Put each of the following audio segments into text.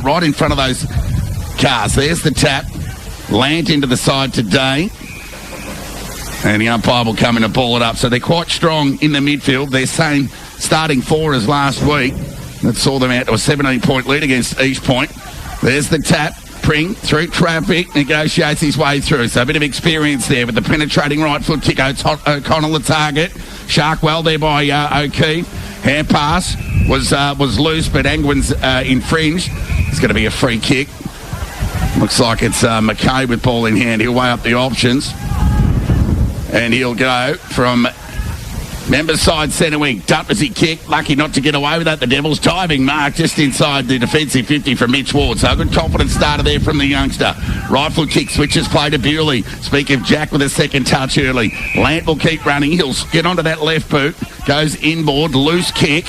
right in front of those cars. There's the tap. Lant into the side today. And the umpire will come in and ball it up. So they're quite strong in the midfield. They're same starting four as last week. That saw them out to a 17-point lead against East Point. There's the tap. Pring through traffic, negotiates his way through. So a bit of experience there with the penetrating right foot kick. O'Connell the target. Shark well there by O'Keefe. Hand pass was loose, but Angwin's infringed. It's going to be a free kick. Looks like it's McKay with ball in hand. He'll weigh up the options. And he'll go from member side centre wing. Dump as he kicked. Lucky not to get away with that. The Devils diving mark just inside the defensive 50 from Mitch Ward. So a good confident starter there from the youngster. Right foot kick switches play to Bewley. Speak of Jack with a second touch early. Lant will keep running. He'll get onto that left boot. Goes inboard. Loose kick.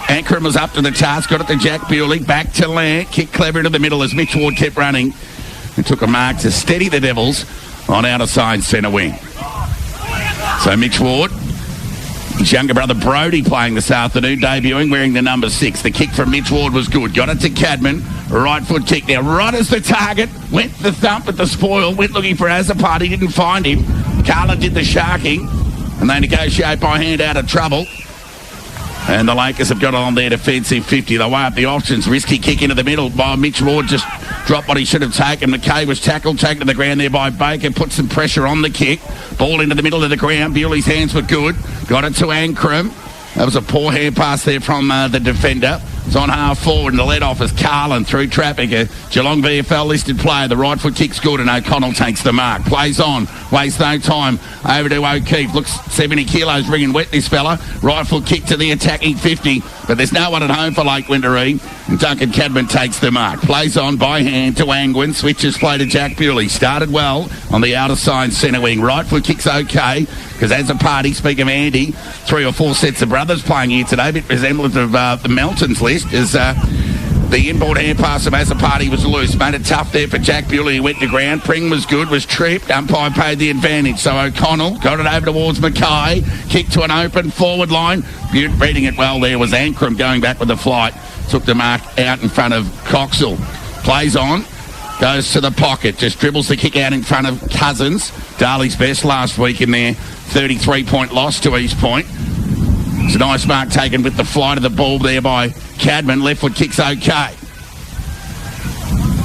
Ankrum was up to the task. Got it to Jack Bewley. Back to Lant. Kick clever into the middle as Mitch Ward kept running. And took a mark to steady the Devils on outer side centre wing. So Mitch Ward, his younger brother Brodie playing this afternoon, debuting, wearing the number 6. The kick from Mitch Ward was good. Got it to Cadman. Right foot kick now. Right as the target. Went the thump at the spoil. Went looking for Azapart. He didn't find him. Carla did the sharking. And they negotiate by hand out of trouble. And the Lakers have got on their defensive 50. They weigh up the options. Risky kick into the middle by Mitch Ward. Just dropped what he should have taken. McKay was tackled, taken to the ground there by Baker. Put some pressure on the kick. Ball into the middle of the ground. Bewley's hands were good. Got it to Ankrum. That was a poor hand pass there from the defender. It's on half forward, and the let-off is Carlin through traffic. A Geelong VFL listed player. The right foot kick's good, and O'Connell takes the mark. Plays on. Wastes no time. Over to O'Keefe. Looks 70 kilos ringing wet, this fella. Right foot kick to the attacking 50. But there's no one at home for Lake Wendouree. And Duncan Cadman takes the mark. Plays on by hand to Angwin. Switches play to Jack Bewley. Started well on the outer side centre wing. Right foot kick's okay. Because as a party, speak of Andy, 3 or 4 sets of brothers playing here today. A bit resemblant of the Meltons list. As the inboard hand pass from Azapati was loose. Made it tough there for Jack Bewley. He went to ground. Pring was good, was tripped. Umpire paid the advantage. So O'Connell got it over towards Mackay. Kick to an open forward line. Reading it well there was Ankrum going back with the flight. Took the mark out in front of Coxell. Plays on. Goes to the pocket. Just dribbles the kick out in front of Cousins. Darley's best last week in their 33-point loss to East Point. It's a nice mark taken with the flight of the ball there by Cadman. Left foot kick's okay.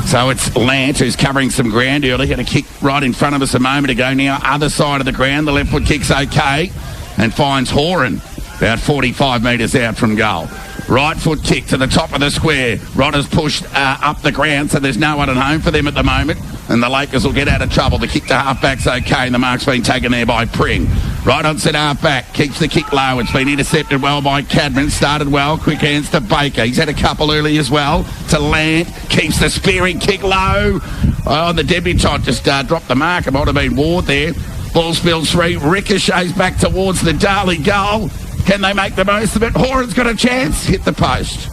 So it's Lant who's covering some ground early. Had a kick right in front of us a moment ago. Now other side of the ground. The left foot kick's okay. And finds Horan about 45 metres out from goal. Right foot kick to the top of the square. Rodder's pushed up the ground, so there's no one at home for them at the moment. And the Lakers will get out of trouble. The kick to half-back's okay, and the mark's been taken there by Pring. Right on set half-back. Keeps the kick low. It's been intercepted well by Cadman. Started well. Quick hands to Baker. He's had a couple early as well. To Lant. Keeps the spearing kick low. Oh, the debutant just dropped the mark. It might have been Ward there. Ball spills free. Ricochets back towards the Darley goal. Can they make the most of it? Horan's got a chance. Hit the post.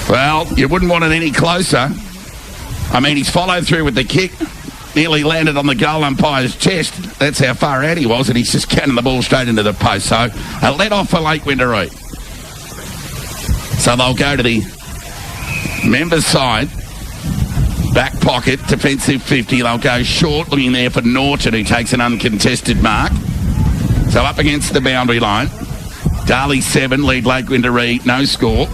Well, you wouldn't want it any closer. I mean, he's followed through with the kick. Nearly landed on the goal umpire's chest. That's how far out he was, and he's just canning the ball straight into the post. So, a let-off for Lake Wendouree. So they'll go to the members' side. Back pocket, defensive 50. They'll go short, looking there for Norton, who takes an uncontested mark. So up against the boundary line. Darley 7, lead Lake Wendouree, no score.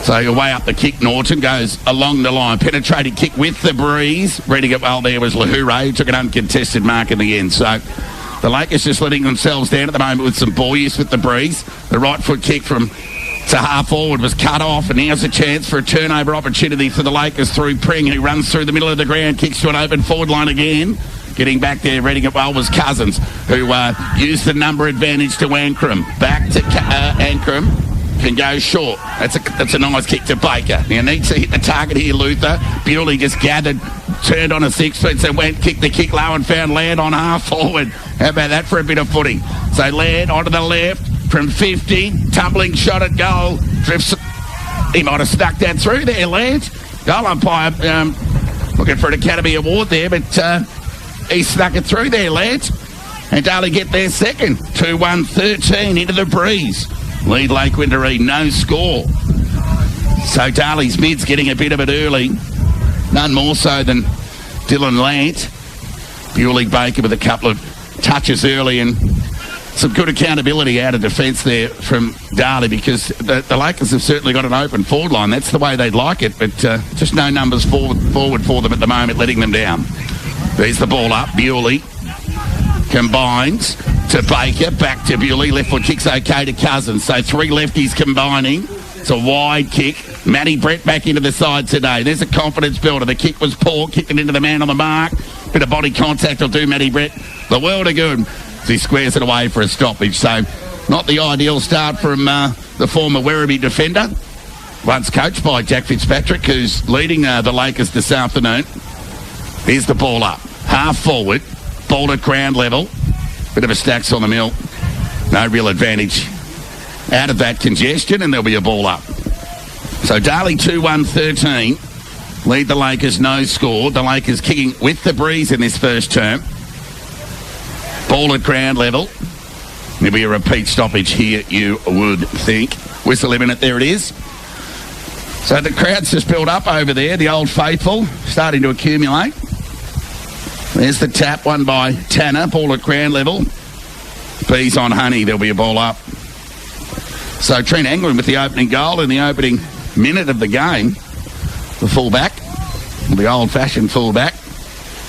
So you're way up the kick. Norton goes along the line. Penetrating kick with the breeze. Reading it well there was Lahoure, who took an uncontested mark in the end. So the Lakers just letting themselves down at the moment with some ball use with the breeze. The right foot kick from to half forward was cut off, and here's a chance for a turnover opportunity for the Lakers through Pring, who runs through the middle of the ground, kicks to an open forward line again. Getting back there, reading it well was Cousins, who used the number advantage to Ankrum. Back to Ankrum. Can go short. That's a nice kick to Baker. Now needs to hit the target here, Luther. Bewley just gathered, turned on a sixpence and went, kicked the kick low and found Laird on half forward. How about that for a bit of footy? So Laird onto the left from 50, tumbling shot at goal. Drifts. He might have stuck that through there, Laird. Goal umpire looking for an Academy Award there, but he snuck it through there, Laird. And Darley get there second. 2-1-13 into the breeze. Lead Lake Wendouree, no score. So Darley's mid's getting a bit of it early. None more so than Dylan Lant. Bewley Baker with a couple of touches early and some good accountability out of defence there from Darley, because the Lakers have certainly got an open forward line. That's the way they'd like it, but just no numbers forward for them at the moment, letting them down. There's the ball up. Bewley combines to Baker, back to Bewley. Left foot kick's okay to Cousins. So three lefties combining. It's a wide kick. Matty Brett back into the side today. There's a confidence builder. The kick was poor. Kicked it into the man on the mark. Bit of body contact will do Matty Brett the world of good. He squares it away for a stoppage. So not the ideal start from the former Werribee defender. Once coached by Jack Fitzpatrick, who's leading the Lakers this afternoon. Here's the ball up. Half forward. Ball at ground level. Bit of a stacks on the mill. No real advantage out of that congestion, and there'll be a ball up. So Darley 2-1-13. Lead the Lakers, no score. The Lakers kicking with the breeze in this first term. Ball at ground level. There'll be a repeat stoppage here, you would think. Whistle imminent, there it is. So the crowd's just built up over there. The old faithful starting to accumulate. There's the tap, one by Tanner. Ball at ground level. Bees on Honey, there'll be a ball up. So Trent Anglin with the opening goal in the opening minute of the game. The fullback, the old-fashioned fullback.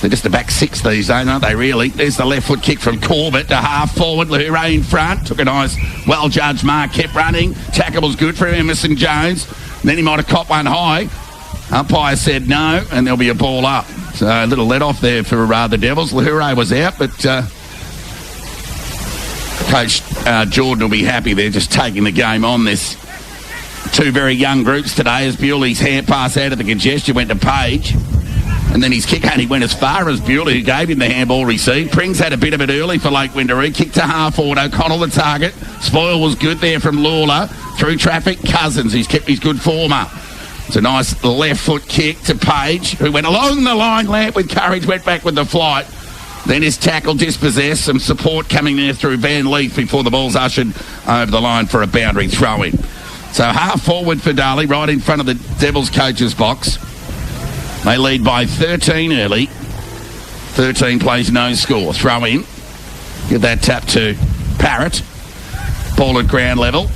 They're just a back six these days, aren't they, really? There's the left foot kick from Corbett to half forward. Lahore in front. Took a nice, well-judged mark. Kept running. Tackle was good for Emerson Jones. Then he might have copped one high. Umpire said no, and there'll be a ball up. So a little let-off there for the Devils. Lahore was out, but Coach Jordan will be happy they're just taking the game on. This two very young groups today, as Bewley's hand pass out of the congestion went to Page. And then his kick only went as far as Bewley, who gave him the handball received. Prings had a bit of it early for Lake Wendouree. Kick to half forward. O'Connell the target. Spoil was good there from Lawler. Through traffic, Cousins. He's kept his good form up. It's a nice left foot kick to Page, who went along the line. Lamp with courage went back with the flight. Then his tackle dispossessed. Some support coming there through Van Leaf before the ball's ushered over the line for a boundary throw-in. So half forward for Darley, right in front of the Devils coach's box. They lead by 13 early. 13 plays no score. Throw in. Get that tap to Parrott. Ball at ground level.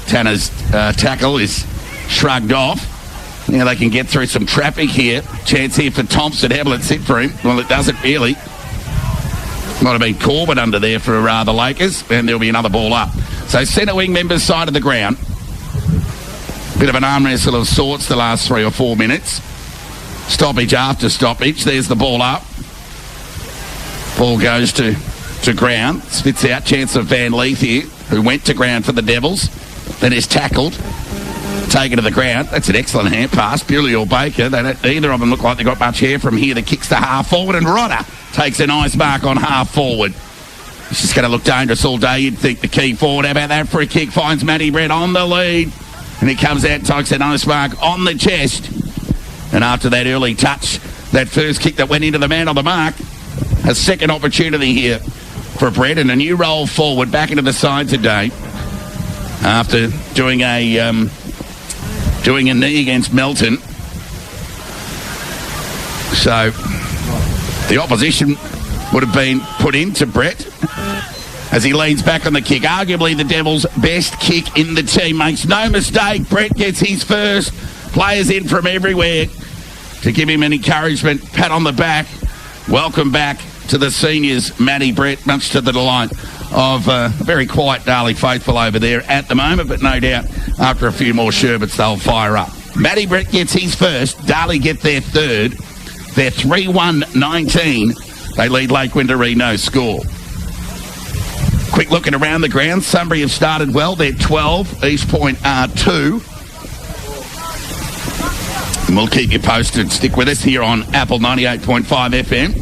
Tanner's tackle is shrugged off. Now they can get through some traffic here. Chance here for Thompson. How will it sit for him? Well, it doesn't really. Might have been Corbett under there for the Lakers. And there'll be another ball up. So centre wing members side of the ground. Bit of an arm wrestle of sorts the last 3 or 4 minutes. Stoppage after stoppage. There's the ball up. Ball goes to ground. Spits out. Chance of Van Leith here, who went to ground for the Devils. Then is tackled. Taken to the ground. That's an excellent hand pass. Bewley or Baker. Neither of them look like they've got much hair from here. The kick's to half forward, and Rodder takes a nice mark on half forward. It's just going to look dangerous all day. You'd think the key forward. How about that for a kick? Finds Matty Brett on the lead. And he comes out and takes a nice mark on the chest. And after that early touch, that first kick that went into the man on the mark, a second opportunity here for Brett, and a new roll forward back into the side today after doing a knee against Melton. So the opposition would have been put into Brett as he leans back on the kick. Arguably the Devils' best kick in the team. Makes no mistake, Brett gets his first. Players in from everywhere to give him an encouragement, pat on the back. Welcome back to the seniors, Matty Brett, much to the delight of a very quiet Darley faithful over there at the moment, but no doubt after a few more sherbets they'll fire up. Matty Brett gets his first. Darley get their third. They're 3-1-19. They lead Lake Wendouree, no score. Quick looking around the ground. Sunbury have started well. They're 12. East Point are 2. And we'll keep you posted. Stick with us here on Apple 98.5 FM.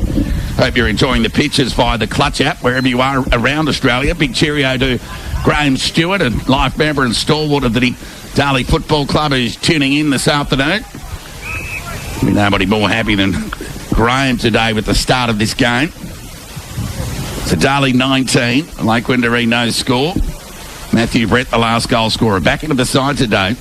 Hope you're enjoying the pitches via the Clutch app wherever you are around Australia. Big cheerio to Graham Stewart, a life member and stalwart of the Darley Football Club, who's tuning in this afternoon. Nobody more happy than Graham today with the start of this game. So Darley 19, Lake Wendouree no score. Matthew Brett, the last goal scorer, back into the side today.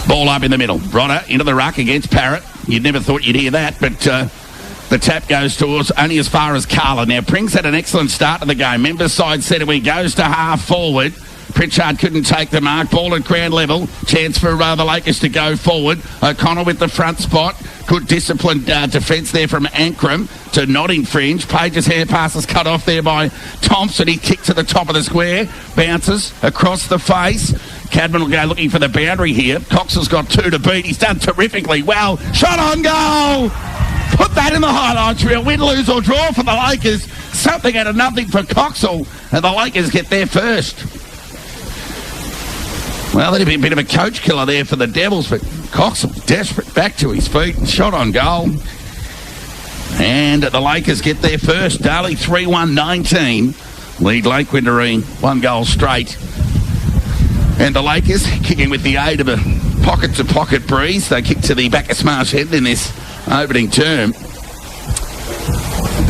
Ball up in the middle. Rodder into the ruck against Parrott. You'd never thought you'd hear that, but the tap goes towards only as far as Carla. Now, Prinks had an excellent start to the game. Members side centre wing goes to half forward. Pritchard couldn't take the mark. Ball at ground level. Chance for the Lakers to go forward. O'Connell with the front spot. Good disciplined defence there from Ankrum to not infringe. Page's hair pass is cut off there by Thompson. He kicked to the top of the square. Bounces across the face. Cadman will go looking for the boundary here. Cox has got 2 to beat. He's done terrifically well. Shot on goal! Put that in the highlights reel. Win, lose or draw for the Lakers. Something out of nothing for Coxall. And the Lakers get there first. Well, that'd be a bit of a coach killer there for the Devils, but Coxall desperate back to his feet. Shot on goal. And the Lakers get there first. Darley 3-1-19. Lead Lake Wendouree 1 goal straight. And the Lakers kicking with the aid of a pocket-to-pocket breeze. They kick to the back of Smarsh Head in this opening term.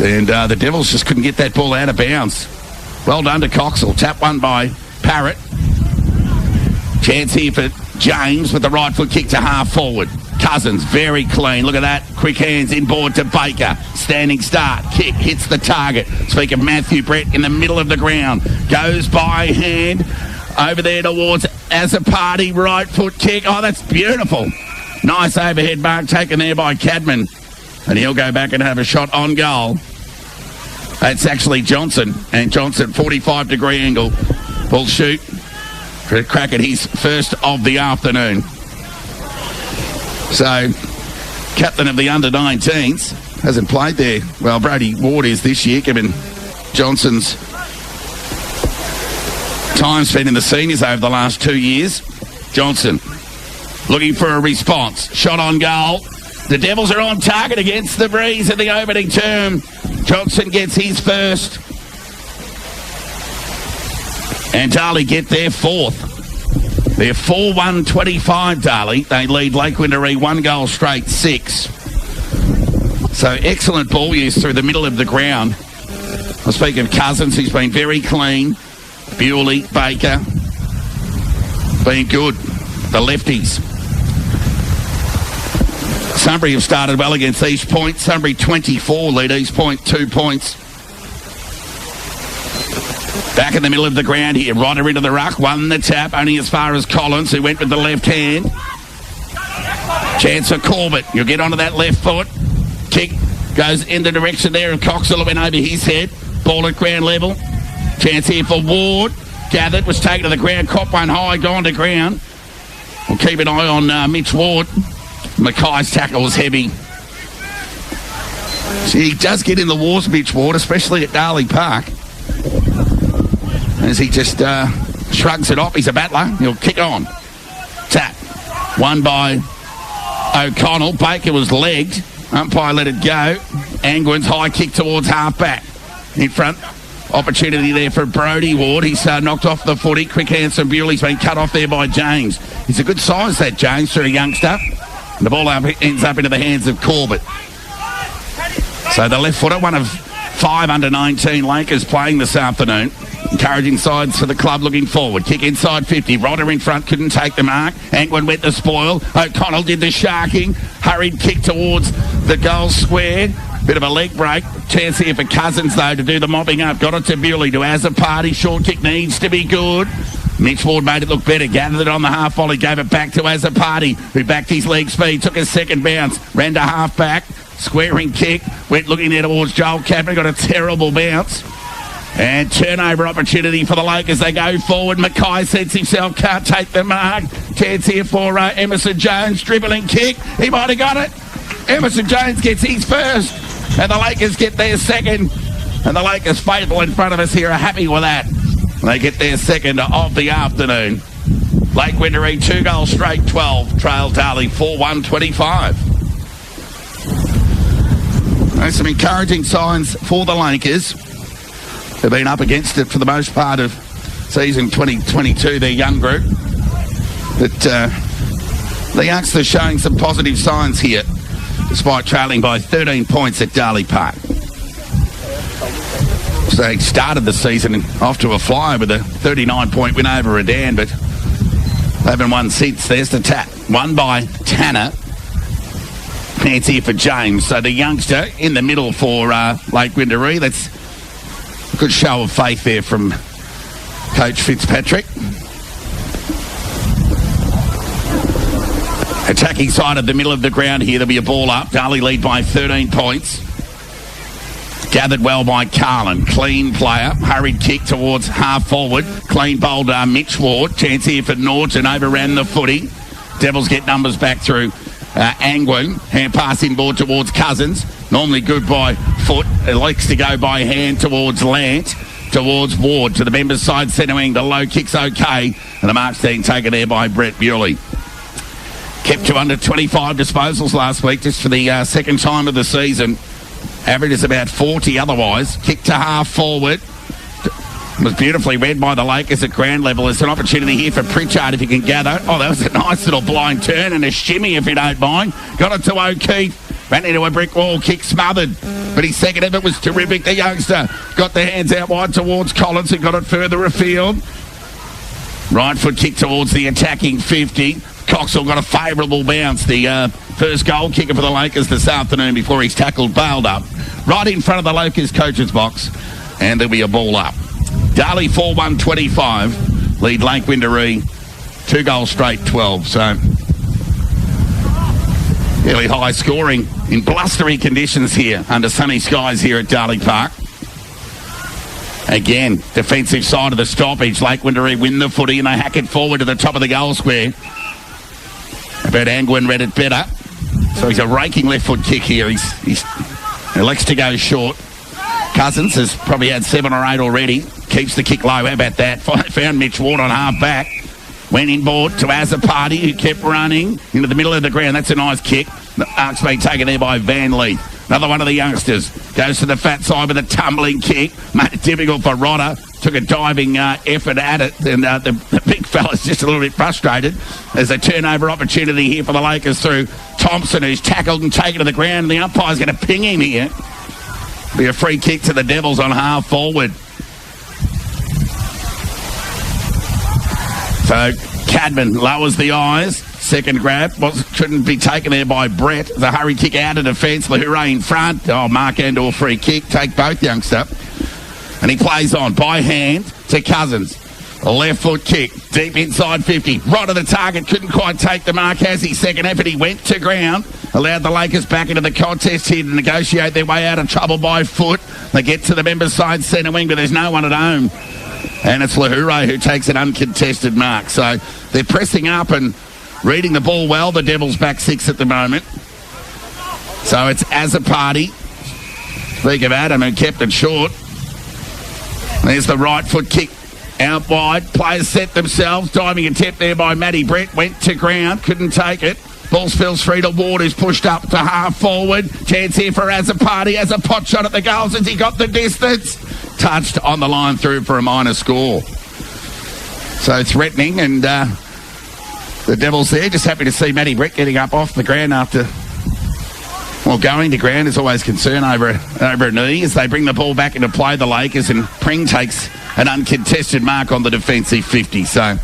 And the Devils just couldn't get that ball out of bounds. Well done to Coxall. Tap one by Parrott. Chance here for James with the right foot kick to half forward. Cousins, very clean. Look at that. Quick hands inboard to Baker. Standing start. Kick hits the target. Speak of Matthew Brett in the middle of the ground. Goes by hand. Over there towards Azzopardi. Right foot kick. Oh, that's beautiful. Nice overhead mark taken there by Cadman. And he'll go back and have a shot on goal. That's actually Johnson. And Johnson, 45-degree angle. Will shoot. For a crack at his first of the afternoon. So, captain of the under-19s hasn't played there. Well, Brody Ward is this year, given Johnson's time spent in the seniors over the last 2 years. Johnson looking for a response. Shot on goal. The Devils are on target against the Breeze in the opening term. Johnson gets his first. And Darley get their fourth. They're 4-1-25, Darley. They lead Lake Wendouree 1 goal straight, 6. So excellent ball use through the middle of the ground. I speak of Cousins, who's been very clean. Bewley, Baker, been good. The lefties. Sunbury have started well against East Point. Sunbury 24 lead East Point 2 points. Back in the middle of the ground here. Rodder into the ruck. Won the tap. Only as far as Collins, who went with the left hand. Chance for Corbett. You'll get onto that left foot. Kick goes in the direction there of Coxall. Went over his head. Ball at ground level. Chance here for Ward. Gathered. Was taken to the ground. Cop one high. Gone to ground. We'll keep an eye on Mitch Ward. Mackay's tackle was heavy. See, he does get in the wars, Mitch Ward, especially at Darley Park. As he just shrugs it off. He's a battler. He'll kick on. Tap. Won by O'Connell. Baker was legged. Umpire let it go. Angwin's high kick towards half-back. In front. Opportunity there for Brody Ward. He's knocked off the footy. Quick hands from Bewley's been cut off there by James. He's a good size, that James, for a youngster. And the ball ends up into the hands of Corbett. So the left footer, one of 5 under-19 Lakers playing this afternoon. Encouraging sides for the club looking forward. Kick inside 50. Rodder in front, couldn't take the mark. Angwin went the spoil. O'Connell did the sharking. Hurried kick towards the goal square. Bit of a leg break. Chance here for Cousins, though, to do the mopping up. Got it to Bewley. To Azzopardi. Short kick needs to be good. Mitch Ward made it look better. Gathered it on the half volley. Gave it back to Azzopardi, who backed his leg speed. Took a second bounce. Ran to half back. Squaring kick. Went looking there towards Joel Cadman. Got a terrible bounce. And turnover opportunity for the Lakers. They go forward. Mackay sets himself. Can't take the mark. Chance here for Emerson Jones. Dribbling kick. He might have got it. Emerson Jones gets his first. And the Lakers get their second. And the Lakers faithful in front of us here are happy with that. They get their second of the afternoon. Lake Wendouree 2 goals straight, 12. Trail Darley 4-1-25. There's some encouraging signs for the Lakers. They've been up against it for the most part of season 2022, their young group. But the youngsters showing some positive signs here, despite trailing by 13 points at Darley Park. So they started the season off to a flyer with a 39-point win over Redan, but they haven't won since. There's the tap. won by Tanner. Pants here for James. So the youngster in the middle for Lake Wendouree. That's a good show of faith there from Coach Fitzpatrick. Attacking side of the middle of the ground here. There'll be a ball up. Darley lead by 13 points. Gathered well by Carlin. Clean player. Hurried kick towards half forward. Clean bowled Mitch Ward. Chance here for Norton. Overran the footy. Devils get numbers back through Angwin. Hand pass inboard towards Cousins. Normally good by foot. It likes to go by hand towards Lant. Towards Ward. To the members' side centre wing. The low kick's okay. And the mark's being taken there by Brett Bewley. Kept to under 25 disposals last week, just for the second time of the season. Average is about 40 otherwise. Kick to half forward. Was beautifully read by the Lakers at ground level. There's an opportunity here for Pritchard if you can gather. Oh, that was a nice little blind turn and a shimmy if you don't mind. Got it to O'Keefe. Ran into a brick wall. Kick smothered. But his second effort was terrific. The youngster got the hands out wide towards Collins and got it further afield. Right foot kick towards the attacking 50. Coxall got a favourable bounce. The first goal kicker for the Lakers this afternoon before he's tackled, bailed up. Right in front of the Lakers coach's box. And there'll be a ball up. Darley 4-1-25. Lead Lake Wendouree 2 goals straight 12. So fairly high scoring in blustery conditions here under sunny skies here at Darley Park. Again, defensive side of the stoppage. Lake Wendouree win the footy and they hack it forward to the top of the goal square. But Angwin read it better. So he's a raking left foot kick here. He elects to go short. Cousins has probably had 7 or 8 already. Keeps the kick low. How about that? Found Mitch Ward on half back. Went inboard to Azapati, who kept running into the middle of the ground. That's a nice kick. The arc's been taken there by Van Lee. Another one of the youngsters goes to the fat side with a tumbling kick. Made it difficult for Rodder. Took a diving effort at it. And the big fella's just a little bit frustrated. There's a turnover opportunity here for the Lakers through Thompson, who's tackled and taken to the ground. And the umpire's going to ping him here. Be a free kick to the Devils on half forward. So Cadman lowers the eyes. Second grab shouldn't be taken there by Brett. The hurry kick out of defence. Lahore in front. Oh, Mark Andor free kick. Take both, youngster. And he plays on by hand to Cousins. A left foot kick. Deep inside 50. Right of the target. Couldn't quite take the mark. As his second effort, he went to ground. Allowed the Lakers back into the contest here to negotiate their way out of trouble by foot. They get to the members' side centre wing, but there's no one at home. And it's Lahore who takes an uncontested mark. So they're pressing up and reading the ball well. The Devils back 6 at the moment. So it's Azapati. Speak of Adam, who kept it short. There's the right foot kick out wide. Players set themselves. Diving attempt there by Matty Brett. Went to ground. Couldn't take it. Ball spills free to Ward, who's pushed up to half forward. Chance here for Azapati. Has a pot shot at the goals as he got the distance. Touched on the line through for a minor score. So threatening, and the Devils there just happy to see Matty Brett getting up off the ground after, well, going to ground is always concern over a knee as they bring the ball back into play, the Lakers, and Pring takes an uncontested mark on the defensive 50. So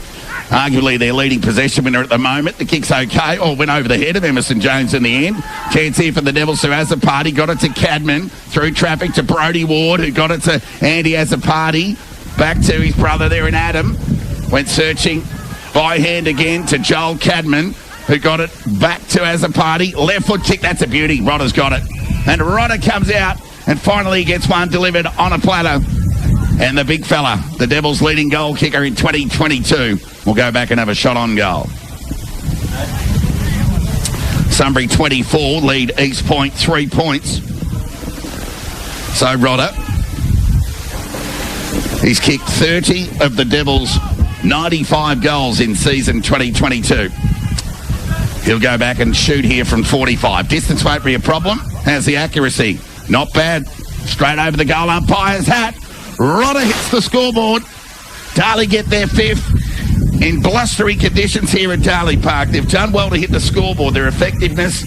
arguably their leading possession winner at the moment. The kick's okay. Oh, went over the head of Emerson Jones in the end. Chance here for the Devils. So Azapati got it to Cadman. Through traffic to Brodie Ward, who got it to Andy Azapati. Back to his brother there in Adam. Went searching by hand again to Joel Cadman, who got it back to Azapati. Left foot kick. That's a beauty. Rodder's got it. And Rodder comes out and finally gets one delivered on a platter. And the big fella, the Devils' leading goal kicker in 2022, will go back and have a shot on goal. Sunbury 24, lead East Point 3 points. So Rodder, he's kicked 30 of the Devils' 95 goals in season 2022. He'll go back and shoot here from 45. Distance won't be a problem. How's the accuracy? Not bad. Straight over the goal umpire's hat. Rodder hits the scoreboard. Darley get their 5th in blustery conditions here at Darley Park. They've done well to hit the scoreboard. Their effectiveness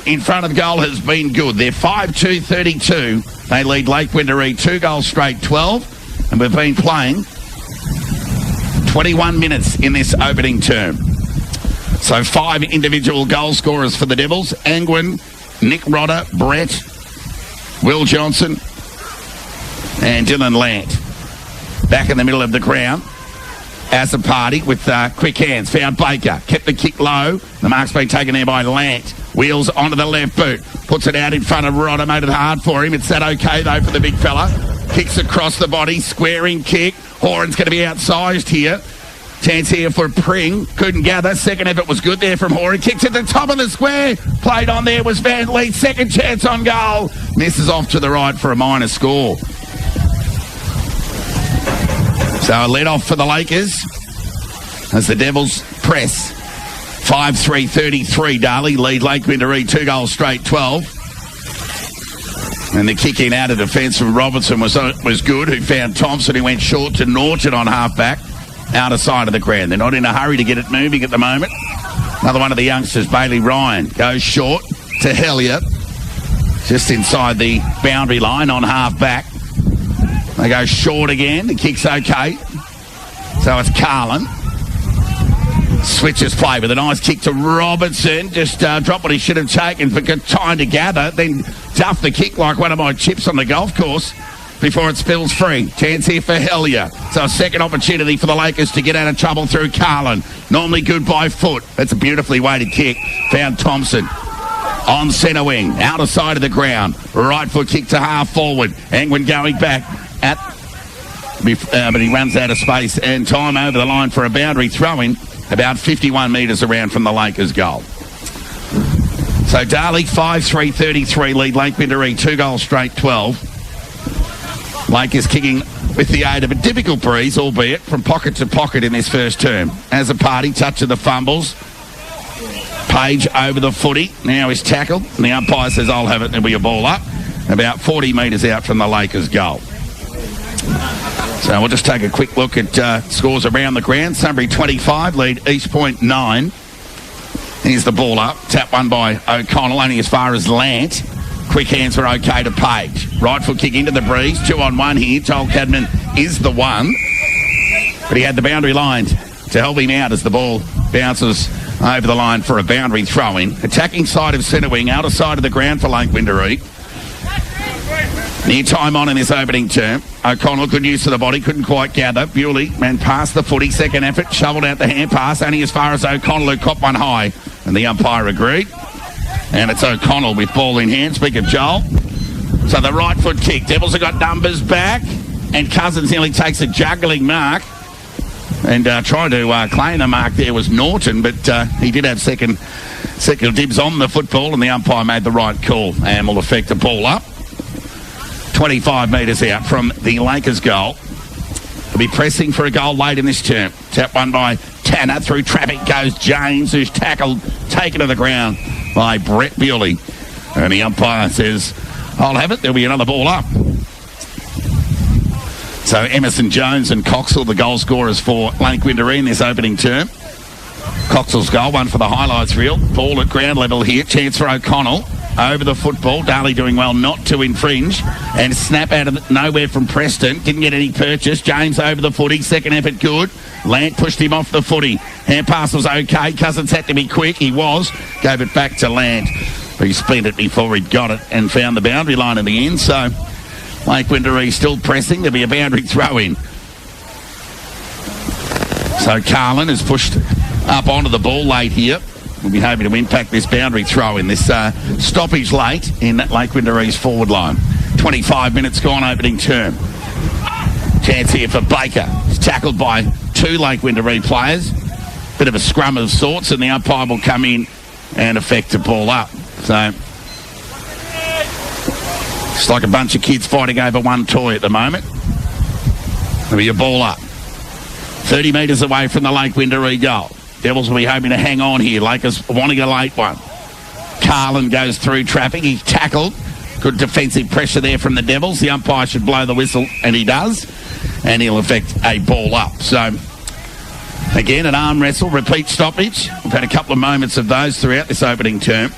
in front of goal has been good. They're 5-2-32. They lead Lake Wendouree 2 goals straight 12. And we've been playing 21 minutes in this opening term. So 5 individual goal scorers for the Devils. Angwin, Nick Rodder, Brett, Will Johnson and Dylan Lant. Back in the middle of the ground as a party with quick hands. Found Baker. Kept the kick low. The mark's been taken there by Lant. Wheels onto the left boot. Puts it out in front of Rodder. Made it hard for him. It's that okay, though, for the big fella. Kicks across the body. Squaring kick. Horan's going to be outsized here. Chance here for Pring. Couldn't gather. Second effort was good there from Horan. Kicked at the top of the square. Played on there was Van Lee. Second chance on goal. Misses off to the right for a minor score. So a let off for the Lakers as the Devils press. 5-3-33. Darley lead Lake Wendouree 2 goals straight, 12. And the kick in out of defence from Robertson was good, who found Thompson, who went short to Norton on half-back, out of side of the ground. They're not in a hurry to get it moving at the moment. Another one of the youngsters, Bailey Ryan, goes short to Hellier, just inside the boundary line on half-back. They go short again. The kick's okay. So it's Carlin. Switches play with a nice kick to Robertson. Just dropped what he should have taken, but got time to gather. Then duffed the kick like one of my chips on the golf course before it spills free. Chance here for Hellier. So a second opportunity for the Lakers to get out of trouble through Carlin. Normally good by foot. That's a beautifully weighted kick. Found Thompson. On centre wing. Out of side of the ground. Right foot kick to half forward. Angwin going back. But he runs out of space and time over the line for a boundary throw-in about 51 metres around from the Lakers' goal. So Darley 5-3-33 lead Lake Wendouree 2 goals straight, 12. Lakers kicking with the aid of a difficult breeze, albeit from pocket to pocket in this first term. As a party, touch of the fumbles. Page over the footy. Now he's tackled and the umpire says I'll have it. There'll be a ball up about 40 metres out from the Lakers' goal. So we'll just take a quick look at scores around the ground. Sunbury 25, lead East Point 9. Here's the ball up. Tap one by O'Connell, only as far as Lant. Quick hands were okay to Page. Right foot kick into the breeze. 2-on-1 here. Joel Cadman is the one. But he had the boundary line to help him out as the ball bounces over the line for a boundary throw-in. Attacking side of centre wing, outer side of the ground for Lake Wendouree. Near time on in this opening term. O'Connell, good use of the body, couldn't quite gather. Bewley ran past the footy, second effort, shoveled out the hand pass, only as far as O'Connell, who copped one high. And the umpire agreed. And it's O'Connell with ball in hand, speak of Joel. So the right foot kick. Devils have got numbers back. And Cousins nearly takes a juggling mark. And trying to claim the mark there was Norton, but he did have second dibs on the football, and the umpire made the right call and will affect the ball up. 25 metres out from the Lakers' goal. They'll be pressing for a goal late in this term. Tap one by Tanner. Through traffic goes James, who's tackled, taken to the ground by Brett Bewley. And the umpire says, I'll have it. There'll be another ball up. So Emerson Jones and Coxall, the goal scorers for Lake Wendouree in this opening term. Coxall's goal, one for the highlights reel. Ball at ground level here. Chance for O'Connell. Over the football. Darley doing well not to infringe. And snap out of nowhere from Preston. Didn't get any purchase. James over the footy. Second effort good. Lant pushed him off the footy. Hand pass was okay. Cousins had to be quick. He was. Gave it back to Lant. He spent it before he'd got it and found the boundary line in the end. So Lake Wendouree still pressing. There'll be a boundary throw in. So Carlin has pushed up onto the ball late here. We'll be hoping to impact this boundary throw in this stoppage late in Lake Wendouree's forward line. 25 minutes gone opening term. Chance here for Baker. He's tackled by 2 Lake Wendouree players. Bit of a scrum of sorts, and the umpire will come in and effect a ball up. So it's like a bunch of kids fighting over one toy at the moment. There'll be a ball up. 30 metres away from the Lake Wendouree goal. Devils will be hoping to hang on here. Lakers wanting a late one. Carlin goes through traffic. He's tackled. Good defensive pressure there from the Devils. The umpire should blow the whistle, and he does. And he'll effect a ball up. So, again, an arm wrestle, repeat stoppage. We've had a couple of moments of those throughout this opening term.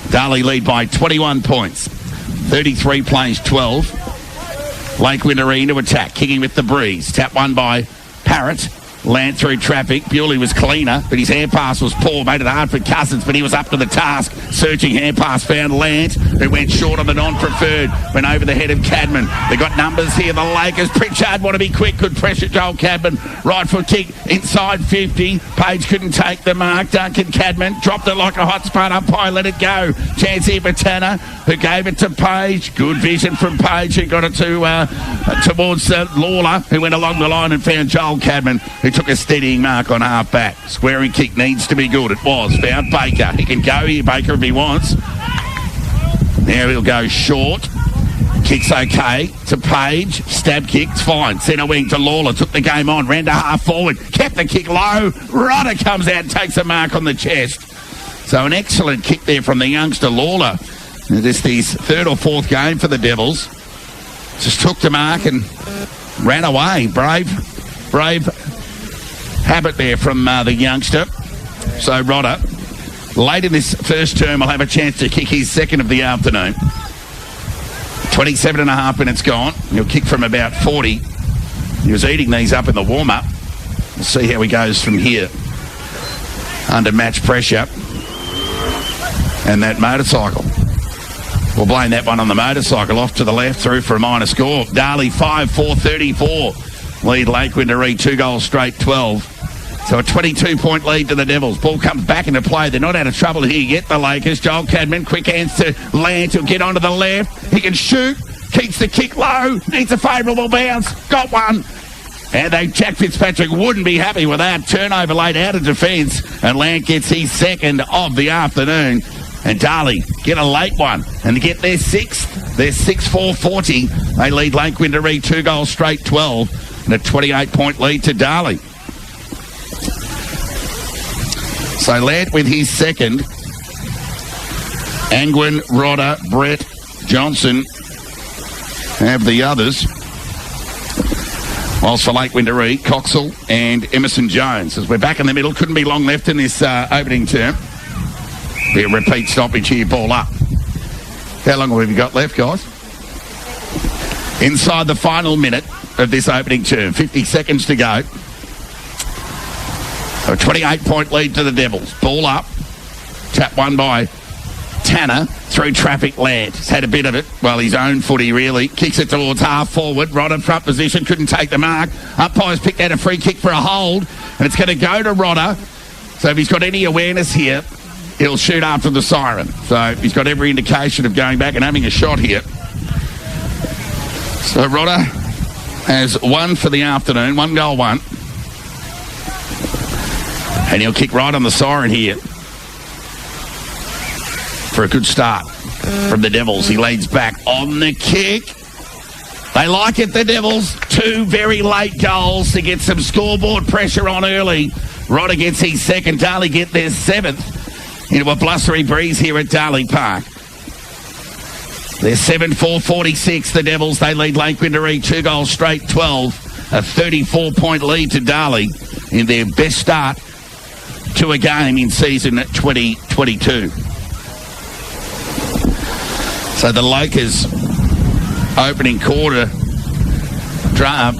Darley lead by 21 points. 33 plays 12. Lake Wendouree into attack, kicking with the breeze. Tap one by Parrott. Lant through traffic. Bewley was cleaner, but his hand pass was poor. Made it hard for Cousins, but he was up to the task. Searching hand pass, found Lant, who went short on the non-preferred. Went over the head of Cadman. They got numbers here. The Lakers. Pritchard want to be quick. Could pressure Joel Cadman. Right foot kick inside 50. Page couldn't take the mark. Duncan Cadman dropped it like a hot spot. Umpire let it go. Chance here for Tanner, who gave it to Page. Good vision from Page, who got it towards Lawler, who went along the line and found Joel Cadman, who took a steadying mark on half back. Squaring kick needs to be good. It was. Found Baker. He can go here, Baker, if he wants. Now he'll go short. Kick's okay to Page. Stab kick, it's fine. Centre wing to Lawler. Took the game on. Ran to half forward. Kept the kick low. Rodder comes out and takes a mark on the chest. So an excellent kick there from the youngster Lawler. This is his third or fourth game for the Devils. Just took the mark and ran away. Brave habit there from the youngster. So Rodder, late in this first term, will have a chance to kick his second of the afternoon. 27 and a half minutes gone. He'll kick from about 40. He was eating these up in the warm-up. We'll see how he goes from here. Under match pressure. And that motorcycle. We'll blame that one on the motorcycle. Off to the left, through for a minor score. Darley 5-4-34. Lead Lake Wendouree 2 goals straight, 12. So a 22-point lead to the Devils. Ball comes back into play. They're not out of trouble here yet, the Lakers. Joel Cadman, quick hands to Lant. He'll get onto the left. He can shoot. Keeps the kick low. Needs a favourable bounce. Got one. And Jack Fitzpatrick wouldn't be happy with that. Turnover late out of defence. And Lant gets his second of the afternoon. And Darley get a late one and get their sixth. They're 6-4-40. They lead Lake Wendouree 2 goals straight, 12. And a 28-point lead to Darley. So Lant with his second. Angwin, Rodder, Brett, Johnson have the others. Whilst for Lake Wendouree, Coxall and Emerson Jones. As we're back in the middle, couldn't be long left in this opening term. Be a repeat stoppage here, ball up. How long have we got left, guys? Inside the final minute of this opening term. 50 seconds to go. A 28-point lead to the Devils. Ball up. Tap won by Tanner through traffic. Land. He's had a bit of it. Well, his own footy, really. Kicks it towards half forward. Rodder front position. Couldn't take the mark. Umpire's picked out a free kick for a hold. And it's going to go to Rodder. So if he's got any awareness here, he'll shoot after the siren. So he's got every indication of going back and having a shot here. So Rodder has one for the afternoon. 1 goal, 1. And he'll kick right on the siren here for a good start from the Devils. He leads back on the kick. They like it, the Devils. 2 very late goals to get some scoreboard pressure on early. Rodder gets his second. Darley get their 7th. Into a blustery breeze here at Darley Park. They're 7-4-46, the Devils. They lead Lake Wendouree 2 goals straight, 12. A 34-point lead to Darley in their best start to a game in season 2022. So the Lakers opening quarter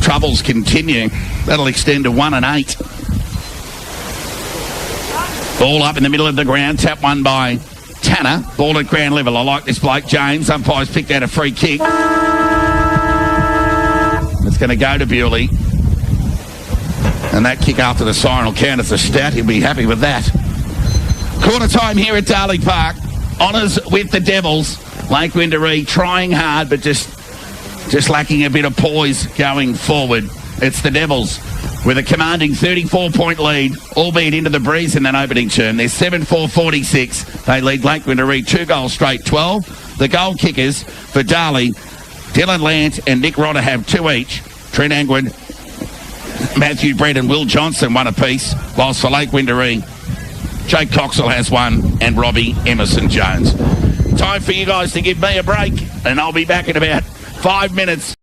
troubles continue. That'll extend to 1-8. Ball up in the middle of the ground. Tap one by Tanner. Ball at ground level. I like this bloke, James. Umpire's picked out a free kick. It's going to go to Bewley. And that kick after the siren will count as a stat. He'll be happy with that. Quarter time here at Darley Park. Honours with the Devils. Lake Wendouree trying hard, but just lacking a bit of poise going forward. It's the Devils with a commanding 34-point lead, albeit into the breeze in that opening term. They're 7-4-46. They lead Lake Wendouree 2 goals straight, 12. The goal kickers for Darley, Dylan Lant and Nick Rodder have 2 each. Trent Angwin, Matthew Brett and Will Johnson 1 apiece, whilst for Lake Wendouree, Jake Coxall has 1 and Robbie Emerson Jones. Time for you guys to give me a break, and I'll be back in about 5 minutes.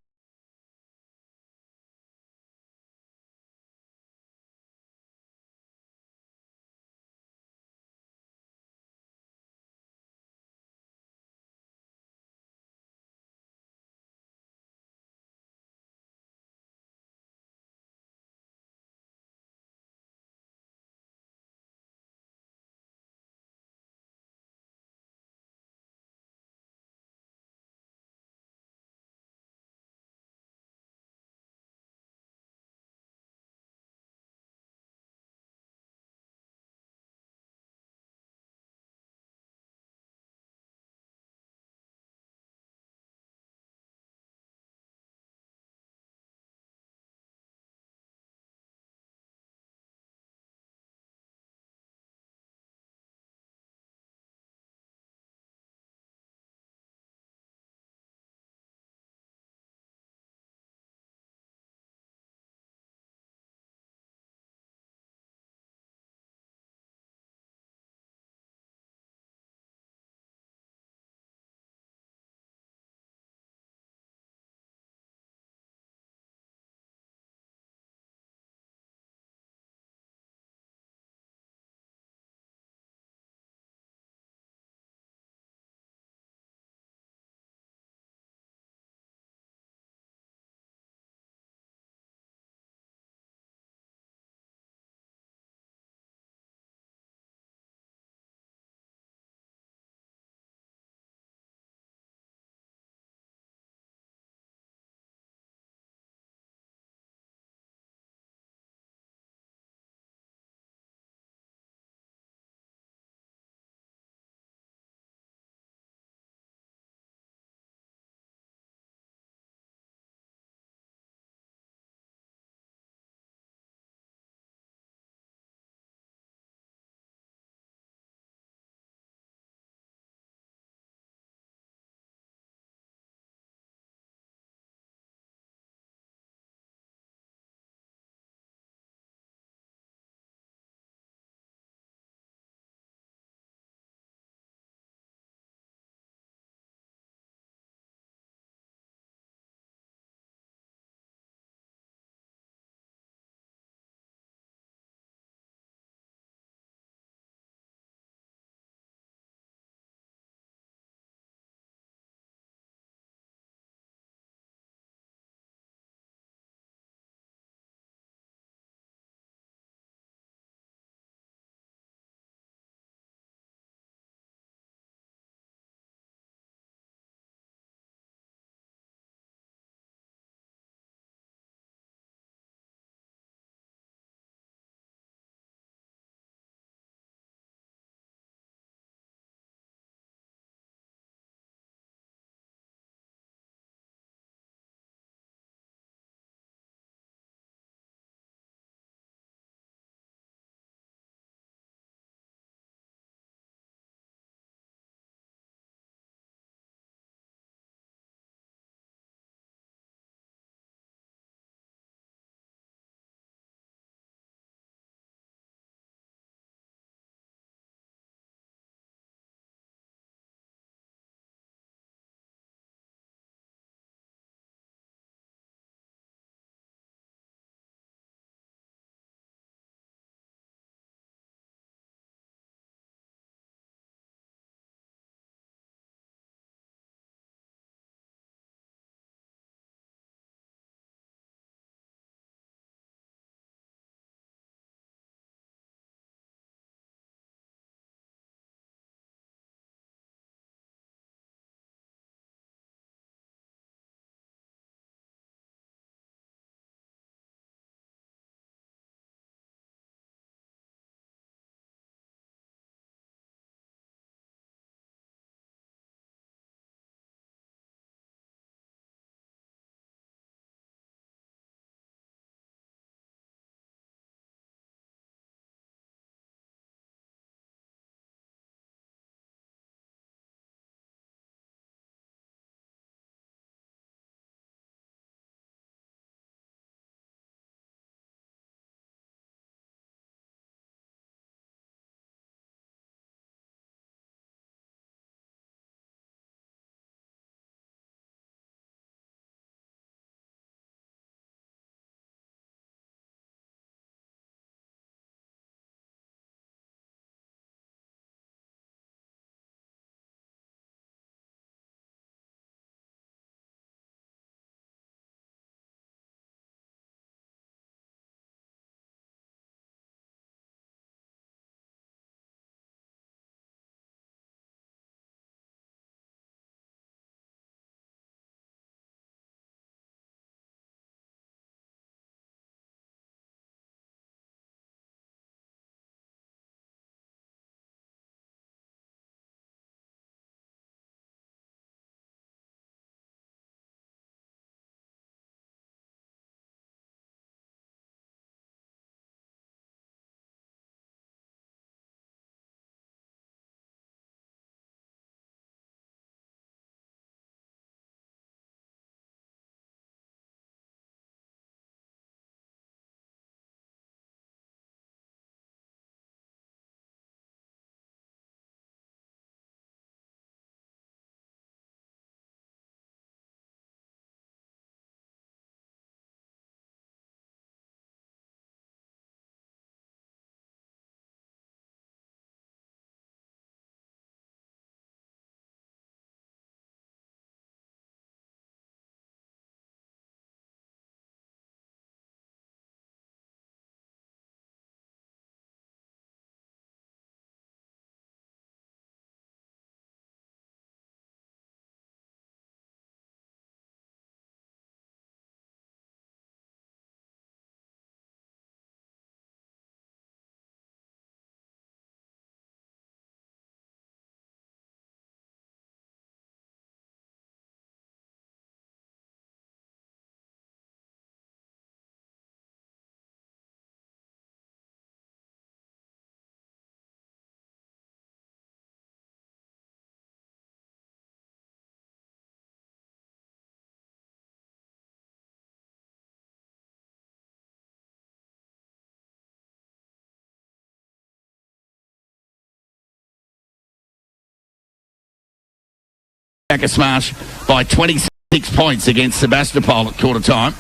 Smash by 26 points against Sebastopol at quarter time.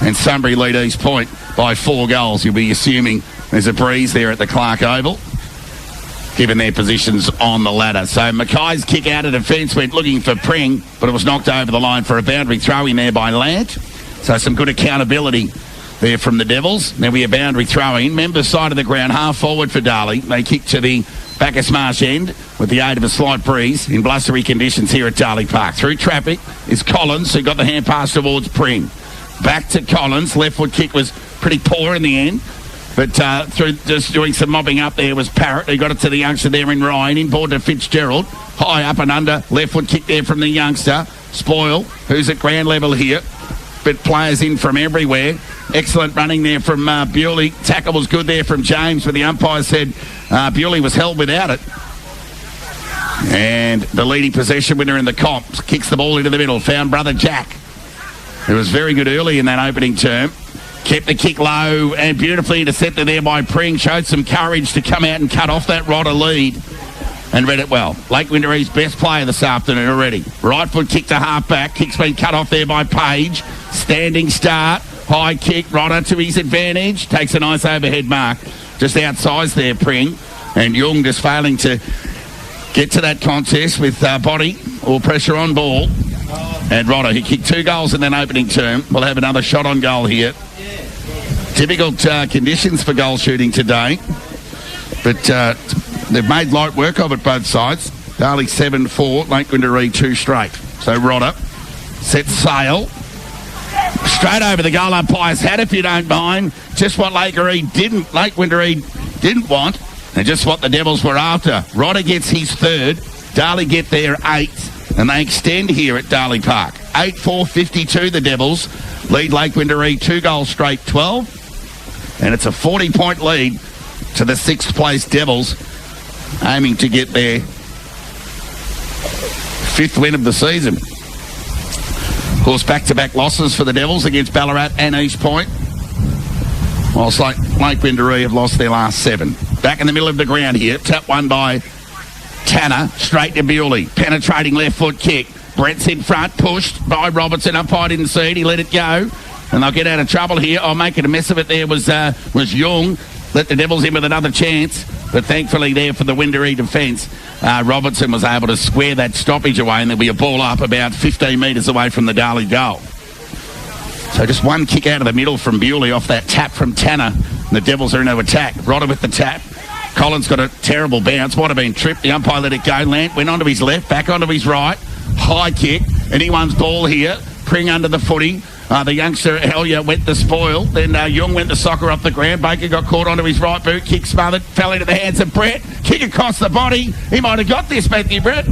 And Sunbury lead East Point by 4 goals. You'll be assuming there's a breeze there at the Clark Oval, given their positions on the ladder. So Mackay's kick out of defence went looking for Pring, but it was knocked over the line for a boundary throw in there by Lant. So some good accountability there from the Devils. Then we have boundary throwing. Members side of the ground, half forward for Darley. They kick to the Bacchus Marsh end with the aid of a slight breeze in blustery conditions here at Darley Park. Through traffic is Collins, who got the hand pass towards Pring. Back to Collins. Left foot kick was pretty poor in the end, but through just doing some mobbing up there was Parrott, who got it to the youngster there in Ryan. Inboard to Fitzgerald. High up and under. Left foot kick there from the youngster. Spoil, who's at ground level here, but players in from everywhere. Excellent running there from Bewley. Tackle was good there from James, but the umpire said Bewley was held without it. And the leading possession winner in the comp kicks the ball into the middle. Found brother Jack, who was very good early in that opening term. Kept the kick low and beautifully intercepted there by Pring. Showed some courage to come out and cut off that Rodder lead and read it well. Lake Windouree's best player this afternoon already. Right foot kick to half back. Kick's been cut off there by Page. Standing start. High kick. Rodder to his advantage. Takes a nice overhead mark. Just outside there, Pring. And Young just failing to get to that contest with body or pressure on ball. And Rodder, he kicked 2 goals in that opening term. We'll have another shot on goal here. Difficult conditions for goal shooting today. But they've made light work of it, both sides. Darley 7-4, Lake Windoureee 2 straight. So Rodder sets sail. Straight over the goal umpire's head, if you don't mind. Just what Lake Windoureee didn't want, and just what the Devils were after. Rodder gets his 3rd. Darley get their 8th, and they extend here at Darley Park. 8-4-52, the Devils lead Lake Windoureee 2 goals straight, 12. And it's a 40-point lead to the 6th place Devils, aiming to get their 5th win of the season. Of course, back-to-back losses for the Devils against Ballarat and East Point, whilst Lake Windoureee have lost their last 7. Back in the middle of the ground here. Tap one by Tanner. Straight to Bewley. Penetrating left foot kick. Brett's in front. Pushed by Robertson. Umpire didn't see it. He let it go. And they'll get out of trouble here. Oh, making a mess of it there was Young. Let the Devils in with another chance. But thankfully there for the Wendouree defence, Robertson was able to square that stoppage away, and there'll be a ball up about 15 metres away from the Darley goal. So just one kick out of the middle from Bewley off that tap from Tanner. And the Devils are into attack. Rodder with the tap. Collins got a terrible bounce. Might have been tripped. The umpire let it go. Lant went onto his left, back onto his right. High kick. Anyone's ball here. Pring under the footy. The youngster, Hellier, went to spoil. Then Young went to soccer off the ground. Baker got caught onto his right boot. Kick smothered. Fell into the hands of Brett. Kick across the body. He might have got this, Matthew Brett.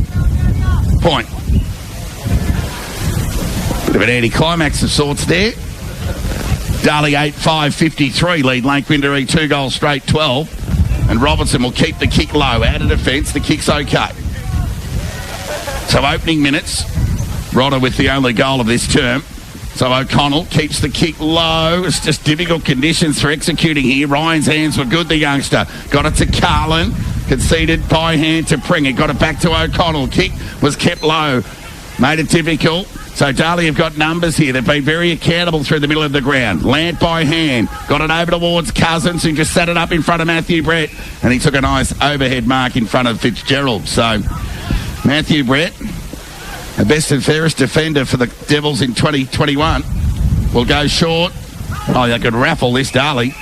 Point. Bit of an anticlimax of sorts there. Darley 8-5-53 lead Lake Windoureee 2 goals straight, 12. And Robertson will keep the kick low. Out of defence, the kick's okay. So opening minutes, Rodder with the only goal of this term. So O'Connell keeps the kick low. It's just difficult conditions for executing here. Ryan's hands were good, the youngster. Got it to Carlin. Conceded by hand to Pring. It got it back to O'Connell. Kick was kept low. Made it difficult. So Darley have got numbers here. They've been very accountable through the middle of the ground. Lant by hand. Got it over towards Cousins, who just set it up in front of Matthew Brett. And he took a nice overhead mark in front of Fitzgerald. So Matthew Brett, the best and fairest defender for the Devils in 2021, will go short. Oh, they could raffle this, Darley.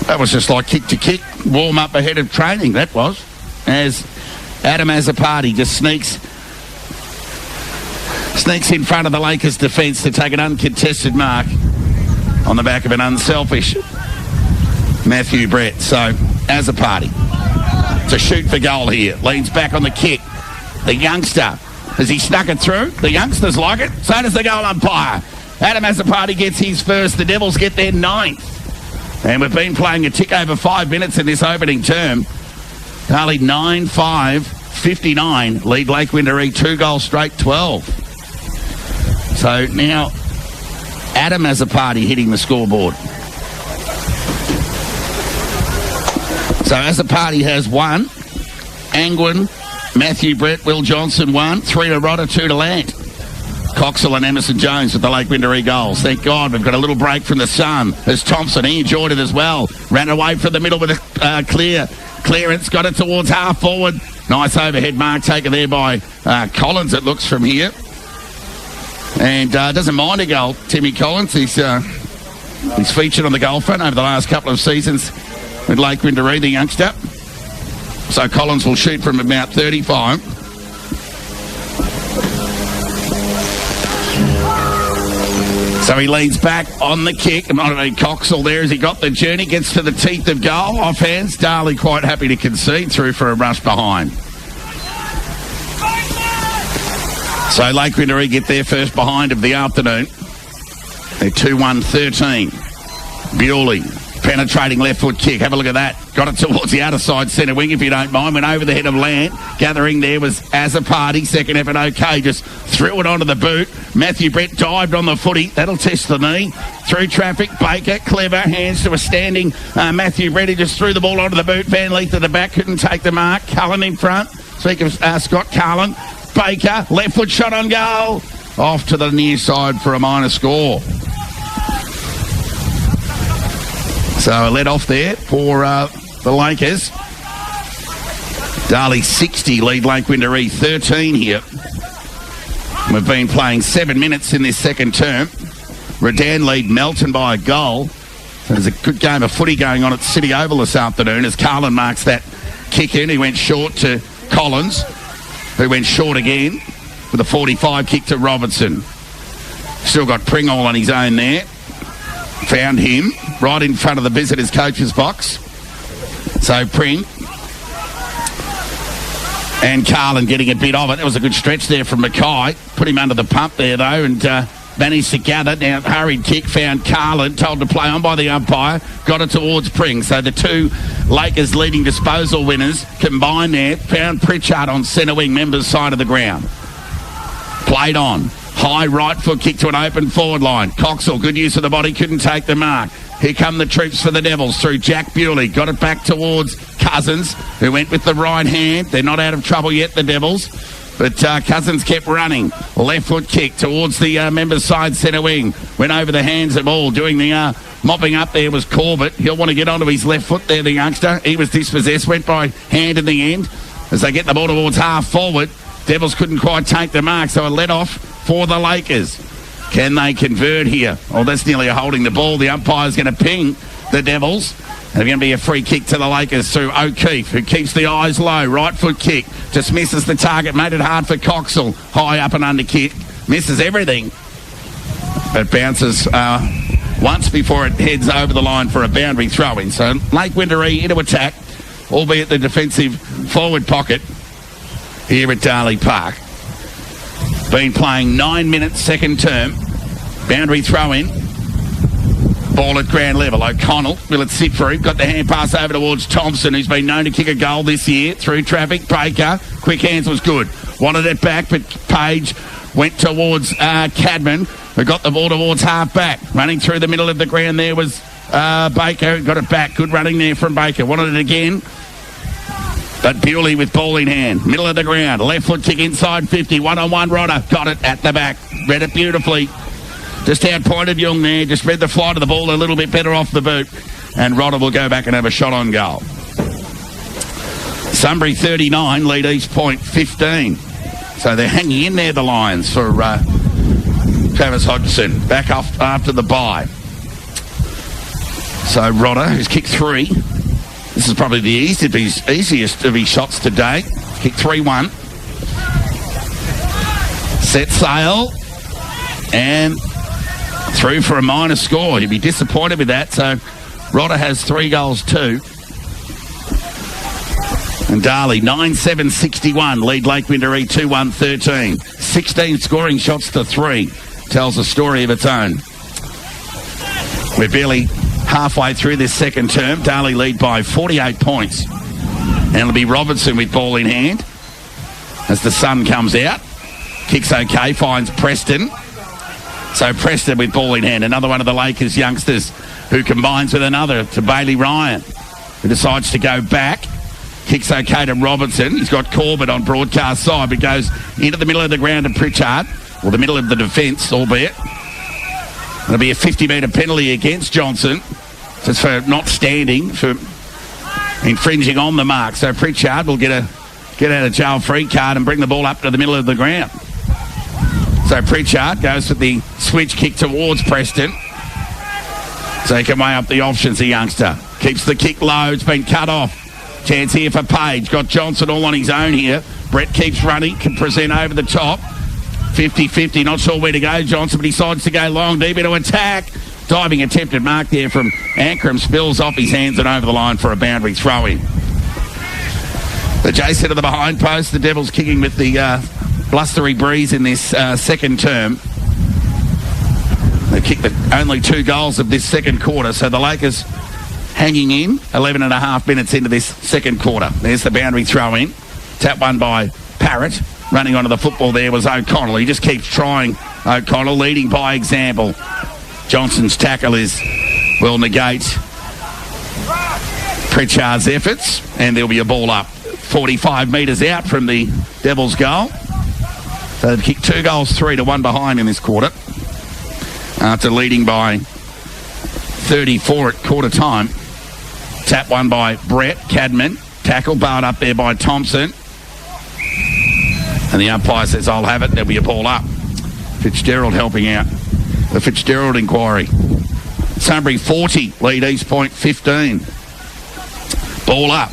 That was just like kick to kick. Warm up ahead of training, that was. As Adam Azzopardi just sneaks in front of the Lakers defence to take an uncontested mark on the back of an unselfish Matthew Brett. So, Azzopardi to shoot for goal here. Leans back on the kick. The youngster, has he snuck it through? The youngsters like it. So does the goal umpire. Adam Azzopardi gets his first. The Devils get their 9th. And we've been playing a tick over 5 minutes in this opening term. Darley 9-5-59. Lead Lake Windoureee 2 goals straight, 12. So now Adam Azzopardi hitting the scoreboard. So Azzopardi has 1. Angwin, Matthew Brett, Will Johnson 1, 3 to Rodder, 2 to Land. Coxell and Emerson Jones with the Lake Wendouree goals. Thank God we've got a little break from the sun. There's Thompson. He enjoyed it as well. Ran away from the middle with a clearance. Got it towards half forward. Nice overhead mark taken there by Collins, it looks from here. And doesn't mind a goal, Timmy Collins. He's featured on the goal front over the last couple of seasons with Lake Wendouree, the youngster. So Collins will shoot from about 35. So he leads back on the kick. It might have been Coxell there as he got the journey, gets to the teeth of goal. Off hands, Darley quite happy to concede, through for a rush behind. So Lake Wendouree get their first behind of the afternoon. They're 2-1-13. Bewley, penetrating left foot kick. Have a look at that. Got it towards the outer side centre wing, if you don't mind. Went over the head of Land. Gathering there was Azapati. Second effort okay. Just threw it onto the boot. Matthew Brett dived on the footy. That'll test the knee. Through traffic. Baker, clever. Hands to a standing Matthew Brett. He just threw the ball onto the boot. Van Leith at the back. Couldn't take the mark. Cullen in front. Speak of Scott Cullen. Baker, left foot shot on goal. Off to the near side for a minor score. So a let off there for the Lakers. Darley 60 lead Lake Wendouree 13 here. We've been playing 7 minutes in this second term. Redan lead Melton by a goal. There's a good game of footy going on at City Oval this afternoon as Carlin marks that kick in. He went short to Collins, who went short again with a 45 kick to Robertson. Still got Pringle on his own there. Found him right in front of the visitors' coach's box. So Pring and Carlin getting a bit of it. It was a good stretch there from Mackay. Put him under the pump there, though, and managed to gather. Now, hurried kick, found Carlin, told to play on by the umpire. Got it towards Pring. So the two Lakers leading disposal winners combined there. Found Pritchard on centre wing, members' side of the ground. Played on. High right foot kick to an open forward line. Coxell, good use of the body, couldn't take the mark. Here come the troops for the Devils through Jack Bewley. Got it back towards Cousins, who went with the right hand. They're not out of trouble yet, the Devils. But Cousins kept running. Left foot kick towards the members' side centre wing. Went over the hands of all. Doing the mopping up there was Corbett. He'll want to get onto his left foot there, the youngster. He was dispossessed. Went by hand in the end. As they get the ball towards half forward, Devils couldn't quite take the mark, so a let off for the Lakers. Can they convert here? Oh, that's nearly a holding the ball. The umpire's going to ping the Devils. And it's going to be a free kick to the Lakers through O'Keefe, who keeps the eyes low. Right foot kick. Just misses the target. Made it hard for Coxell. High up and under kick. Misses everything. But bounces once before it heads over the line for a boundary throw-in. So Lake Wendouree into attack, albeit the defensive forward pocket here at Darley Park. Been playing 9 minutes second term. Boundary throw-in. Ball at ground level. O'Connell, will it sit for him? Got the hand pass over towards Thompson, who's been known to kick a goal this year. Through traffic, Baker. Quick hands was good. Wanted it back, but Page went towards Cadman, who got the ball towards half back. Running through the middle of the ground there was Baker. Got it back. Good running there from Baker. Wanted it again. But Bewley with ball in hand. Middle of the ground. Left foot kick inside 50. One-on-one Rodder. Got it at the back. Read it beautifully. Just out point of Young there. Just read the flight of the ball a little bit better off the boot. And Rodder will go back and have a shot on goal. Sunbury 39, lead East Point 15. So they're hanging in there, the Lions, for Travis Hodgson. Back off after the bye. So Rodder, who's kicked 3. This is probably the easiest of his shots to date. Kick 3-1. Set sail. And through for a minor score. He'd be disappointed with that. So Rodder has 3 goals too. And Darley, 9-7-61. Lead Lake Wendouree 2-1-13. 16 scoring shots to 3. Tells a story of its own. We're barely halfway through this second term. Darley lead by 48 points. And it'll be Robertson with ball in hand as the sun comes out. Kicks okay, finds Preston. So Preston with ball in hand. Another one of the Lakers youngsters who combines with another to Bailey Ryan, who decides to go back. Kicks okay to Robertson. He's got Corbett on broadcast side, but goes into the middle of the ground to Pritchard, or the middle of the defence, albeit. It'll be a 50-metre penalty against Johnson, just for not standing, for infringing on the mark. So Pritchard will get out of jail free card and bring the ball up to the middle of the ground. So Pritchard goes with the switch kick towards Preston. So he can weigh up the options, the youngster. Keeps the kick low. It's been cut off. Chance here for Page. Got Johnson all on his own here. Brett keeps running. Can present over the top. 50-50. Not sure where to go, Johnson, but he decides to go long, deep into attack. Diving attempted mark there from Ankrum. Spills off his hands and over the line for a boundary throw-in. The Jason to the behind post. The Devils kicking with the blustery breeze in this second term. They kicked only 2 goals of this second quarter, so the Lakers hanging in 11 and a half minutes into this second quarter. There's the boundary throw-in. Tap one by Parrott. Running onto the football there was O'Connell. He just keeps trying. O'Connell leading by example. Johnson's tackle will negate Pritchard's efforts, and there'll be a ball up 45 metres out from the Devils' goal. So they've kicked 2 goals, 3-1 behind in this quarter. After leading by 34 at quarter time. Tap one by Brett Cadman. Tackle barred up there by Thompson. And the umpire says, I'll have it. There'll be a ball up. Fitzgerald helping out. The Fitzgerald inquiry. Sunbury 40, lead East Point 15. Ball up.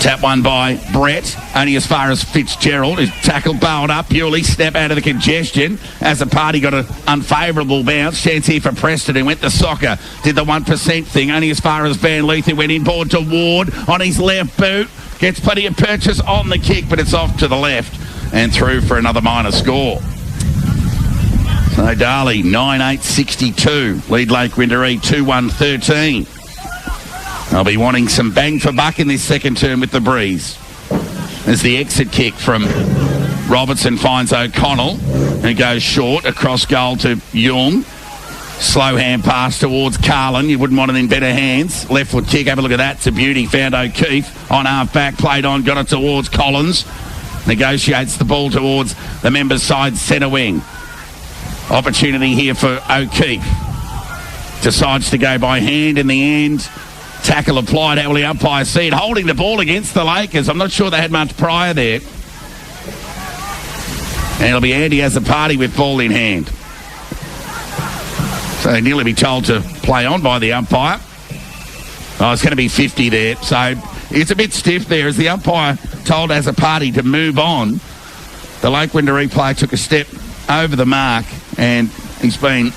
Tap one by Brett, only as far as Fitzgerald. His tackle barreled up, purely snap out of the congestion. As a party got an unfavourable bounce. Chance here for Preston, who went to soccer. Did the 1% thing, only as far as Van Leith, who went inboard to Ward on his left boot. Gets plenty of purchase on the kick, but it's off to the left and through for another minor score. So Darley, 9-8-62. Lead Lake Wendouree, 2-1-13. They'll be wanting some bang for buck in this second term with the breeze. As the exit kick from Robertson finds O'Connell, who goes short across goal to Young. Slow hand pass towards Carlin. You wouldn't want it in better hands. Left foot kick. Have a look at that. It's a beauty. Found O'Keefe on half back. Played on. Got it towards Collins. Negotiates the ball towards the members' side centre wing. Opportunity here for O'Keefe. Decides to go by hand in the end. Tackle applied. How will the umpire see it? Holding the ball against the Lakers. I'm not sure they had much prior there. And it'll be Andy as a party with ball in hand. So they nearly be told to play on by the umpire. Oh, it's going to be 50 there. So it's a bit stiff there as the umpire told as a party to move on. The Lake Wendouree player took a step over the mark and he's been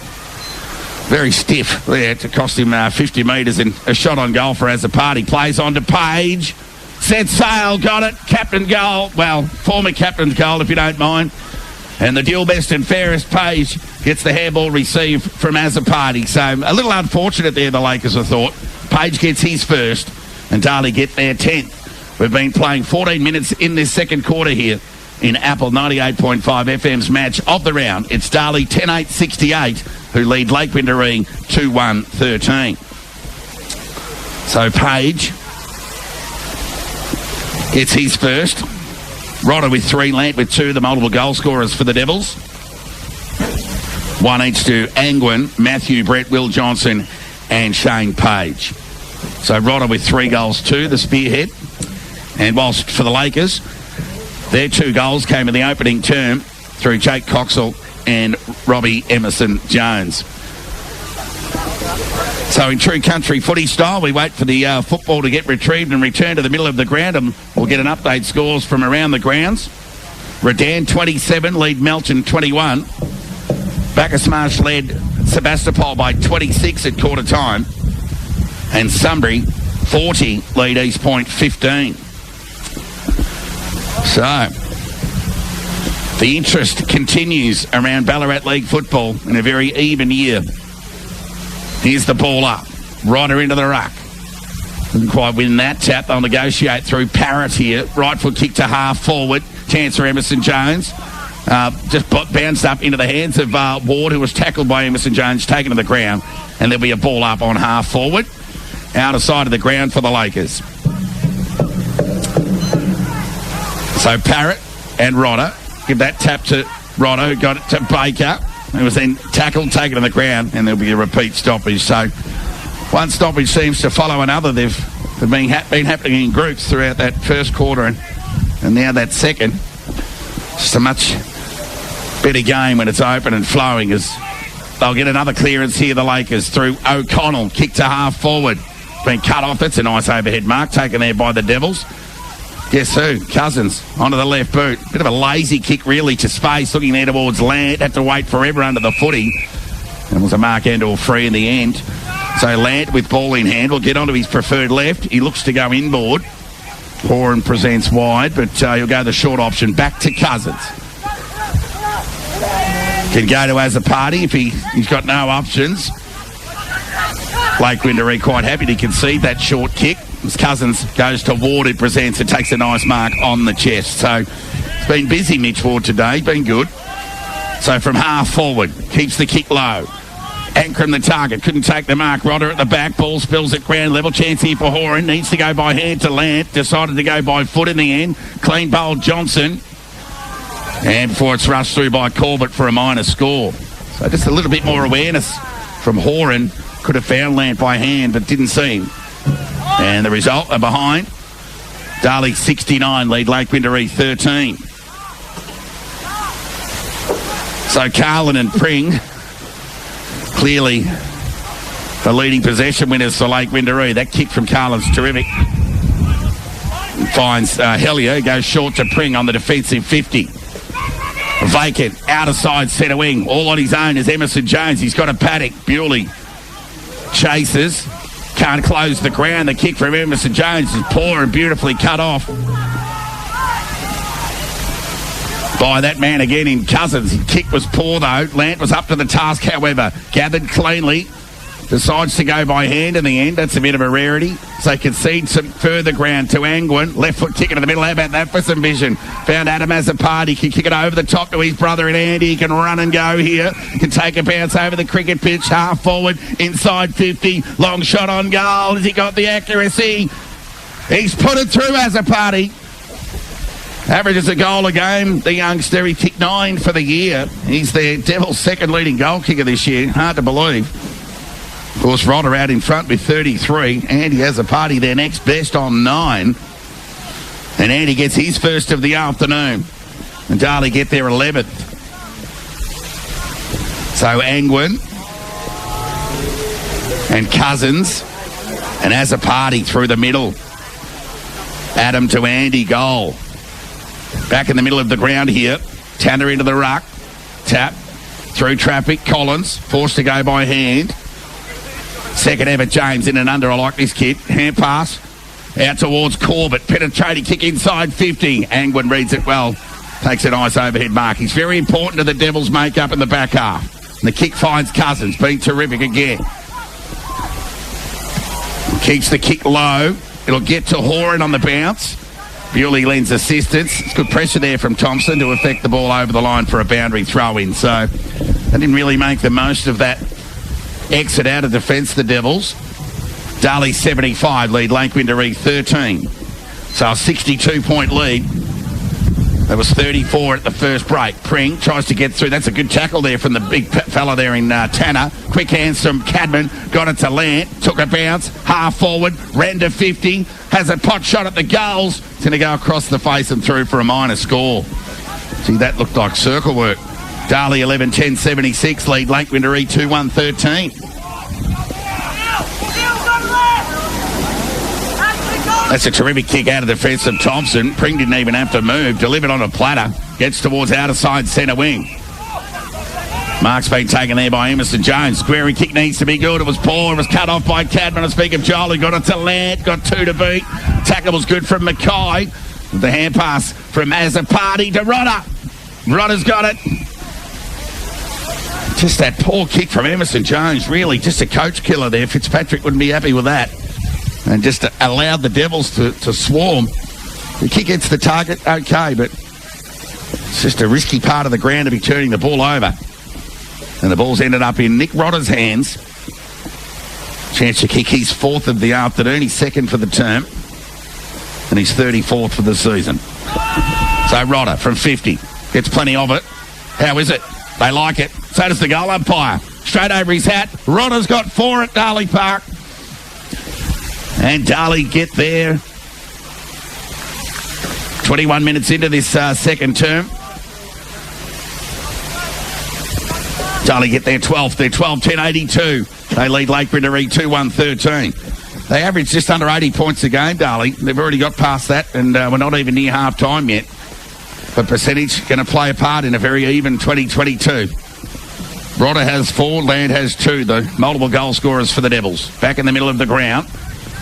very stiff there to cost him 50 metres and a shot on goal for as a party. Plays on to Page. Set sail, got it. Captain goal. Well, former captain's goal if you don't mind. And the dual best and fairest Page gets the hairball received from Azzopardi. So a little unfortunate there, the Lakers, I thought. Page gets his first and Darley get their 10th. We've been playing 14 minutes in this second quarter here in Apple 98.5 FM's match of the round. It's Darley 10-8-68 who lead Lake Wendouree 2-1-13. So Page gets his first. Rodder with 3, Lant with 2, the multiple goal scorers for the Devils. 1 each to Angwin, Matthew, Brett, Will Johnson and Shane Page. So Rodder with 3 goals too, the spearhead. And whilst for the Lakers, their 2 goals came in the opening term through Jake Coxall and Robbie Emerson-Jones. So in true country footy style, we wait for the football to get retrieved and returned to the middle of the ground, and we'll get an update scores from around the grounds. Redan 27, lead Melton 21. Bacchus Marsh led Sebastopol by 26 at quarter time. And Sunbury 40, lead East Point 15. So the interest continues around Ballarat League football in a very even year. Here's the ball up. Ryder into the ruck. Didn't quite win that tap. They'll negotiate through Parrott here. Right foot kick to half forward. Chance for Emerson-Jones. Just bounced up into the hands of Ward, who was tackled by Emerson-Jones, taken to the ground. And there'll be a ball up on half forward. Outer side of the ground for the Lakers. So Parrott and Rodder. Give that tap to Rodder, who got it to Baker. It was then tackled, taken to the ground, and there'll be a repeat stoppage. So one stoppage seems to follow another. They've been happening in groups throughout that first quarter and now that second. Just a much better game when it's open and flowing, as they'll get another clearance here, the Lakers, through O'Connell. Kick to half forward. Been cut off. That's a nice overhead mark taken there by the Devils. Guess who? Cousins onto the left boot. Bit of a lazy kick, really, to space, looking there towards Lant. Had to wait forever under the footy. And was a mark end or free in the end. So Lant, with ball in hand, will get onto his preferred left. He looks to go inboard. Horan presents wide, but he'll go the short option back to Cousins. Can go to Azzopardi if he's got no options. Blake Wendouree quite happy to concede that short kick. As Cousins goes to Ward, it presents and takes a nice mark on the chest. So it's been busy, Mitch Ward, today. Been good. So from half forward, keeps the kick low. Ankrum the target, couldn't take the mark. Rodder at the back, ball spills at ground level. Chance here for Horan, needs to go by hand to Lant. Decided to go by foot in the end. Clean bowled Johnson. And before it's rushed through by Corbett for a minor score. So just a little bit more awareness from Horan. Could have found Lant by hand, but didn't see him. And the result are behind. Darley 69, lead Lake Wendouree 13. So Carlin and Pring, clearly the leading possession winners for Lake Wendouree. That kick from Carlin's terrific. Finds Hellier, goes short to Pring on the defensive 50. Vacant, out of side centre wing, all on his own is Emerson Jones. He's got a paddock. Bewley chases. Can't close the ground. The kick from Emerson Jones is poor and beautifully cut off by that man again in Cousins. His kick was poor though. Lant was up to the task, however. Gathered cleanly. Decides to go by hand in the end. That's a bit of a rarity. So concede some further ground to Angwin. Left foot kick into the middle. How about that for some vision? Found Adam Azzopardi. Can kick it over the top to his brother and Andy. He can run and go here. Can take a bounce over the cricket pitch. Half forward. Inside 50. Long shot on goal. Has he got the accuracy? He's put it through, Azzopardi. Averages a goal a game. The youngster, he kicked 9 for the year. He's the Devils' second leading goal kicker this year. Hard to believe. Of course, Rodder out in front with 33. Andy Azzopardi their next best on 9. And Andy gets his first of the afternoon. And Darley get their 11th. So Angwin and Cousins and Azzopardi through the middle. Adam to Andy, goal. Back in the middle of the ground here. Tanner into the ruck. Tap. Through traffic. Collins forced to go by hand. Second ever James in and under. I like this kid. Hand pass out towards Corbett. Penetrating kick inside 50. Angwin reads it well. Takes a nice overhead mark. He's very important to the Devils' make-up in the back half. And the kick finds Cousins. Been terrific again. Keeps the kick low. It'll get to Horan on the bounce. Bewley lends assistance. It's good pressure there from Thompson to affect the ball over the line for a boundary throw-in. So they didn't really make the most of that exit out of defence, the Devils. Darley 75, lead Lake Wendouree 13. So a 62-point lead. There was 34 at the first break. Pring tries to get through. That's a good tackle there from the big fella there in Tanner. Quick hands from Cadman. Got it to Lant. Took a bounce. Half forward. Ran to 50. Has a pot shot at the goals. It's going to go across the face and through for a minor score. See, that looked like circle work. Darley 11-10, 76. Lead Lake Wendouree 2-1, 13. That's a terrific kick out of defence from Thompson. Pring didn't even have to move. Delivered on a platter. Gets towards outer side centre wing. Mark's been taken there by Emerson Jones. Squarey kick needs to be good. It was poor. It was cut off by Cadman. I speak of Joel, who got it to Lant. Got 2 to beat. Tackle was good from Mackay. The hand pass from Azzopardi to Rodder. Rodder's got it. Just that poor kick from Emerson Jones, really just a coach killer there. Fitzpatrick wouldn't be happy with that. And just allowed the Devils to swarm. The kick hits the target, okay, but it's just a risky part of the ground to be turning the ball over. And the ball's ended up in Nick Rodder's hands. Chance to kick his 4th of the afternoon, his 2nd for the term, and his 34th for the season. So Rodder from 50 gets plenty of it. How is it? They like it. So does the goal umpire. Straight over his hat. Rodder's got 4 at Darley Park. And Darley get there. 21 minutes into this second term. Darley get their 12th. They're 12-10-82. They lead Lake Wendouree 2-1-13. They average just under 80 points a game, Darley. They've already got past that, and we're not even near half-time yet. But percentage going to play a part in a very even 2022. Rodder has 4, Land has 2, the multiple goal scorers for the Devils. Back in the middle of the ground.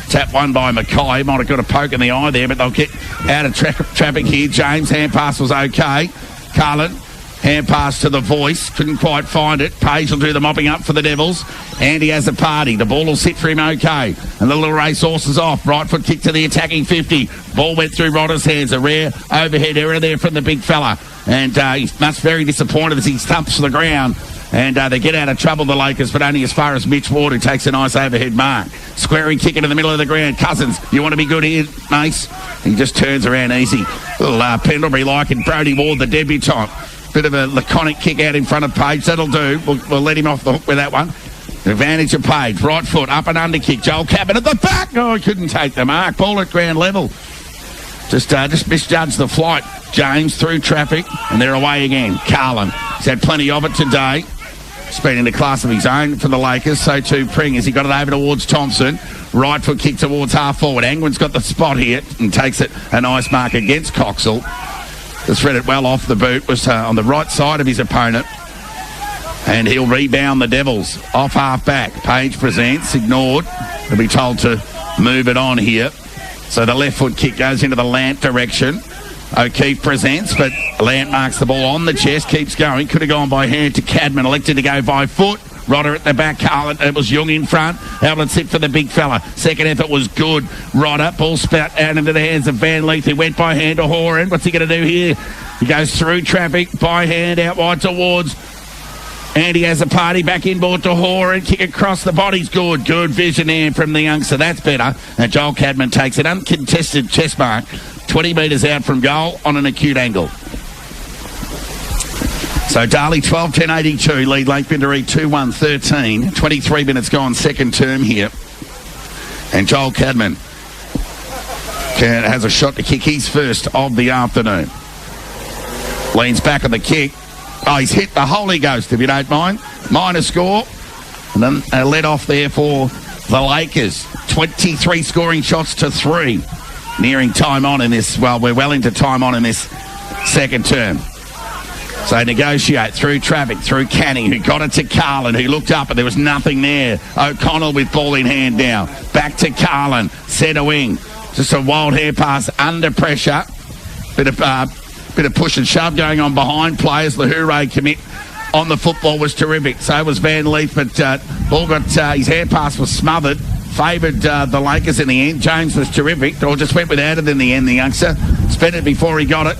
Tap one by Mackay. Might have got a poke in the eye there, but they'll get out of traffic here. James, hand pass was okay. Carlin, hand pass to the voice. Couldn't quite find it. Page will do the mopping up for the Devils. Andy has a party. The ball will sit for him okay. And the little racehorse is off. Right foot kick to the attacking 50. Ball went through Rodder's hands. A rare overhead error there from the big fella. And he's much very disappointed as he stumps to the ground. And they get out of trouble, the Lakers, but only as far as Mitch Ward, who takes a nice overhead mark. Squaring kick into the middle of the ground. Cousins, you want to be good here, Mace? He just turns around easy. Little Pendlebury liking Brodie Ward, the debutant. Bit of a laconic kick out in front of Page. That'll do. We'll let him off the hook with that one. Advantage of Page. Right foot, up and under kick. Joel Cabot at the back. Oh, he couldn't take the mark. Ball at ground level. Just misjudged the flight. James through traffic, and they're away again. Carlin, he's had plenty of it today. He's been in a class of his own for the Lakers. So too Pring as he got it over towards Thompson. Right foot kick towards half forward. Angwin's got the spot here and takes it a nice mark against Coxall. Just read it well off the boot. Was on the right side of his opponent. And he'll rebound the Devils. Off half back. Page presents. Ignored. He'll be told to move it on here. So the left foot kick goes into the Lant direction. O'Keefe presents, but Lant marks the ball on the chest, keeps going. Could have gone by hand to Cadman, elected to go by foot. Rodder at the back, Carlin. It was Young in front. Able to sit for the big fella. Second effort was good. Rodder, ball spout out into the hands of Van Leith, who went by hand to Horan. What's he going to do here? He goes through traffic, by hand, out wide towards. Andy has a party back inboard to Horan. Kick across the body's good. Good vision there from the youngster. That's better. And Joel Cadman takes an uncontested chest mark. 20 metres out from goal on an acute angle. So Darley 12-10-82, lead Lake Wendouree 2-1-13. 23 minutes gone, second term here. And Joel Cadman has a shot to kick his first of the afternoon. Leans back on the kick. Oh, he's hit the Holy Ghost, if you don't mind. Minor score. And then a let off there for the Lakers. 23 scoring shots to 3. Nearing time on in this, well, we're well into time on in this second term. So negotiate through traffic, through Canning, who got it to Carlin, who looked up, but there was nothing there. O'Connell with ball in hand now. Back to Carlin, centre wing. Just a wild hair pass under pressure. Bit of push and shove going on behind players. The hooray commit on the football was terrific. So was Van Leith, but ball got his hair pass was smothered. Favoured the Lakers in the end. James was terrific. Or just went without it in the end, the youngster. Spent it before he got it.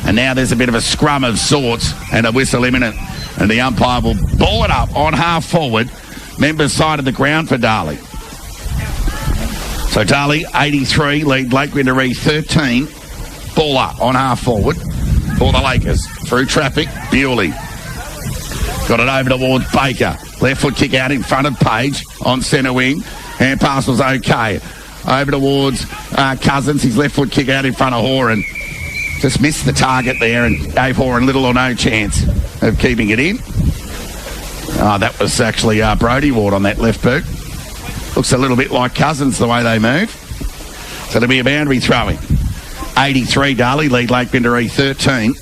And now there's a bit of a scrum of sorts and a whistle imminent. And the umpire will ball it up on half forward. Members side of the ground for Darley. So Darley 83, lead Lake Wendouree 13. Ball up on half forward for the Lakers. Through traffic, Bewley. Got it over towards Baker. Left foot kick out in front of Page on centre wing. Hand pass was okay. Over towards Cousins. His left foot kick out in front of Horan. Just missed the target there and gave Horan little or no chance of keeping it in. That was actually Brodie Ward on that left boot. Looks a little bit like Cousins the way they move. So it'll be a boundary throwing. 83 Darley, lead Lake Wendouree 13.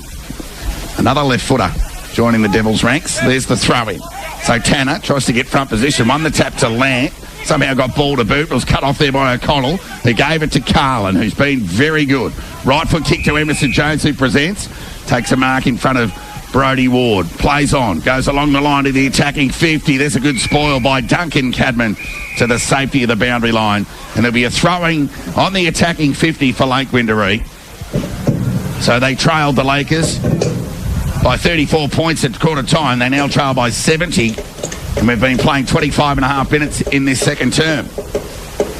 Another left footer joining the Devils ranks. There's the throw-in. So Tanner tries to get front position. Won the tap to Lant. Somehow got ball to boot. It was cut off there by O'Connell. He gave it to Carlin, who's been very good. Right foot kick to Emerson Jones, who presents. Takes a mark in front of Brodie Ward. Plays on. Goes along the line to the attacking 50. There's a good spoil by Duncan Cadman to the safety of the boundary line. And there'll be a throwing on the attacking 50 for Lake Wendouree. So they trailed the Lakers by 34 points at quarter time. They now trail by 70. And we've been playing 25 and a half minutes in this second term.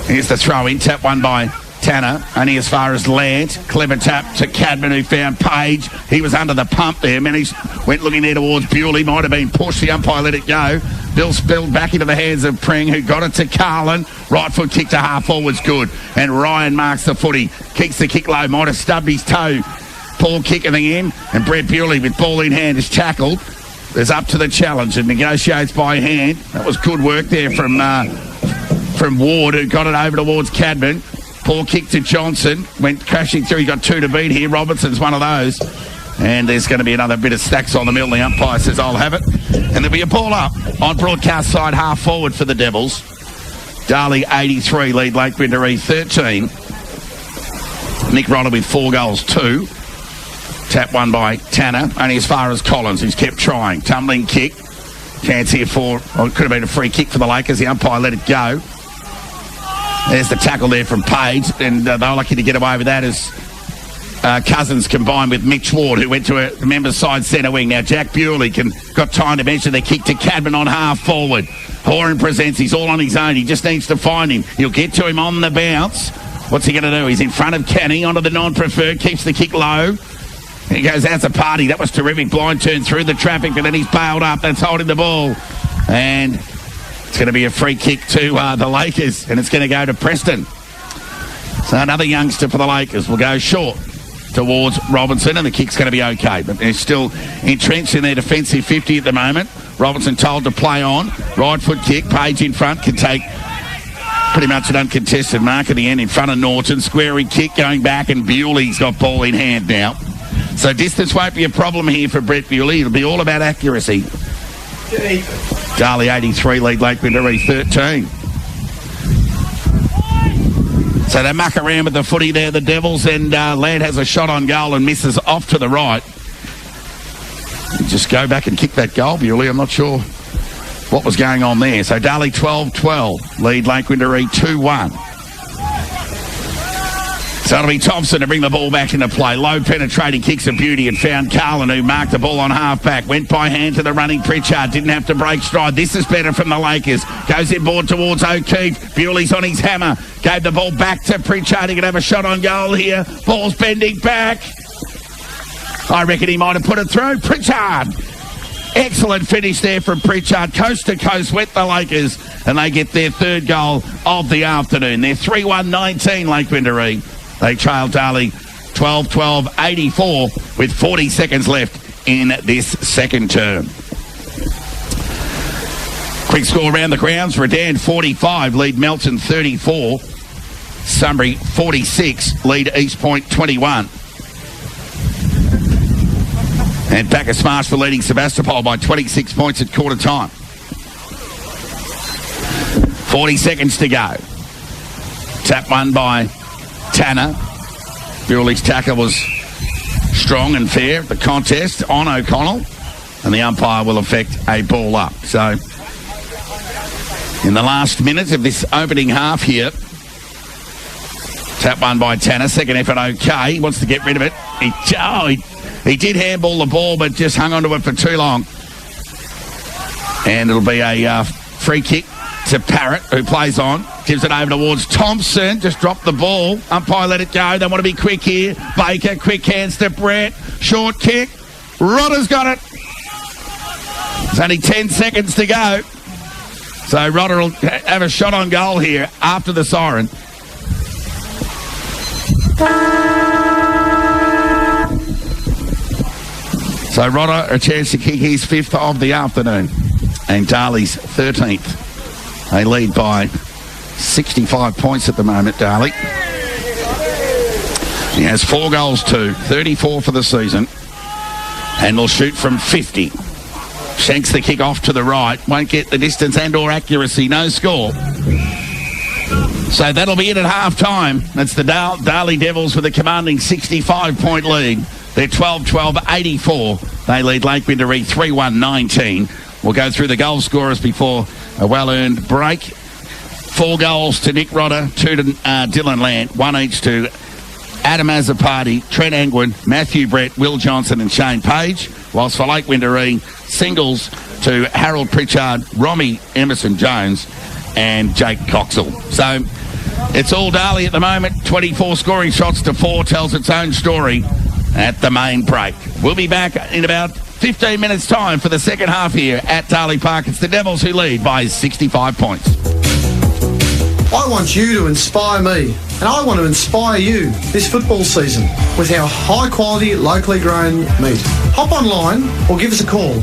Here's the throw in. Tap one by Tanner, only as far as Lant. Clever tap to Cadman, who found Page. He was under the pump there. Managed, went looking there towards Bewley. Might have been pushed. The umpire let it go. Bill spilled back into the hands of Pring, who got it to Carlin. Right foot kick to half forwards, good. And Ryan marks the footy. Kicks the kick low. Might have stubbed his toe. Poor kick in the end. And Brett Bewley, with ball in hand, is tackled. Is up to the challenge and negotiates by hand. That was good work there from Ward, who got it over towards Cadman. Poor kick to Johnson. Went crashing through. He got 2 to beat here. Robertson's one of those. And there's going to be another bit of stacks on the middle. The umpire says, I'll have it. And there'll be a ball up on broadcast side, half forward for the Devils. Darley 83, lead Lake Wendouree 13. Nick Rodder with 4 goals, 2. Tap won by Tanner, only as far as Collins, who's kept trying. Tumbling kick. Chance here for, it could have been a free kick for the Lakers. The umpire let it go. There's the tackle there from Page, and they were lucky to get away with that as Cousins combined with Mitch Ward, who went to a member's side centre wing. Now Jack Bewley got time to mention the kick to Cadman on half forward. Horan presents, he's all on his own. He just needs to find him. He'll get to him on the bounce. What's he going to do? He's in front of Canning, onto the non-preferred, keeps the kick low. He goes out to Party. That was terrific. Blind turn through the traffic, but then he's bailed up. That's holding the ball. And it's going to be a free kick to the Lakers, and it's going to go to Preston. So another youngster for the Lakers will go short towards Robinson, and the kick's going to be okay. But they're still entrenched in their defensive 50 at the moment. Robinson told to play on. Right foot kick. Page in front can take pretty much an uncontested mark at the end in front of Norton. Squarey kick going back, and Bewley's got ball in hand now. So distance won't be a problem here for Brett Bewley. It'll be all about accuracy. Darley 83, lead Lake Wendouree 13. So they muck around with the footy there, the Devils, and Ladd has a shot on goal and misses off to the right. Just go back and kick that goal, Bewley. I'm not sure what was going on there. So Darley 12-12, lead Lake Wendouree 2-1. So it'll be Thompson to bring the ball back into play. Low penetrating kicks of beauty and found Carlin, who marked the ball on half-back. Went by hand to the running Pritchard. Didn't have to break stride. This is better from the Lakers. Goes inboard towards O'Keefe. Bewley's on his hammer. Gave the ball back to Pritchard. He could have a shot on goal here. Ball's bending back. I reckon he might have put it through. Pritchard. Excellent finish there from Pritchard. Coast to coast wet the Lakers, and they get their 3rd goal of the afternoon. They're 3-1-19 Lake Wendouree. They trail Darley 12-12, 84 with 40 seconds left in this second term. Quick score around the grounds. Redan 45, lead Melton 34. Sunbury 46, lead East Point 21. And Bacchus Marshall leading Sebastopol by 26 points at quarter time. 40 seconds to go. Tap won by Tanner. Bewley's tackle was strong and fair. The contest on O'Connell, and the umpire will effect a ball up. So in the last minute of this opening half here, tap won by Tanner. Second effort okay. He wants to get rid of it. He did handball the ball, but just hung onto it for too long. And it'll be a free kick to Parrott, who plays on. Gives it over towards Thompson. Just dropped the ball. Umpire let it go. They want to be quick here. Baker, quick hands to Brett. Short kick. Rodder's got it. There's only 10 seconds to go. So Rodder will have a shot on goal here after the siren. So Rodder a chance to kick his 5th of the afternoon. And Darley's 13th. They lead by 65 points at the moment, Darley. He has 4 goals too, 34 for the season, and will shoot from 50. Shanks the kick off to the right, won't get the distance and or accuracy, no score. So that'll be it at half-time. That's the Darley Devils with a commanding 65-point lead. They're 12-12, 84. They lead Lake Wendouree 3-1-19. We'll go through the goal scorers before a well-earned break. 4 goals to Nick Rodder, 2 to Dylan Lant, 1 each to Adam Azzopardi, Trent Angwin, Matthew Brett, Will Johnson and Shane Page. Whilst for Lake Wendouree, singles to Harold Pritchard, Romy Emerson Jones and Jake Coxell. So It's all Darley at the moment. 24 scoring shots to 4 tells its own story at the main break. We'll be back in about 15 minutes' time for the second half here at Darley Park. It's the Devils who lead by 65 points. I want you to inspire me, and I want to inspire you this football season with our high-quality, locally grown meat. Hop online or give us a call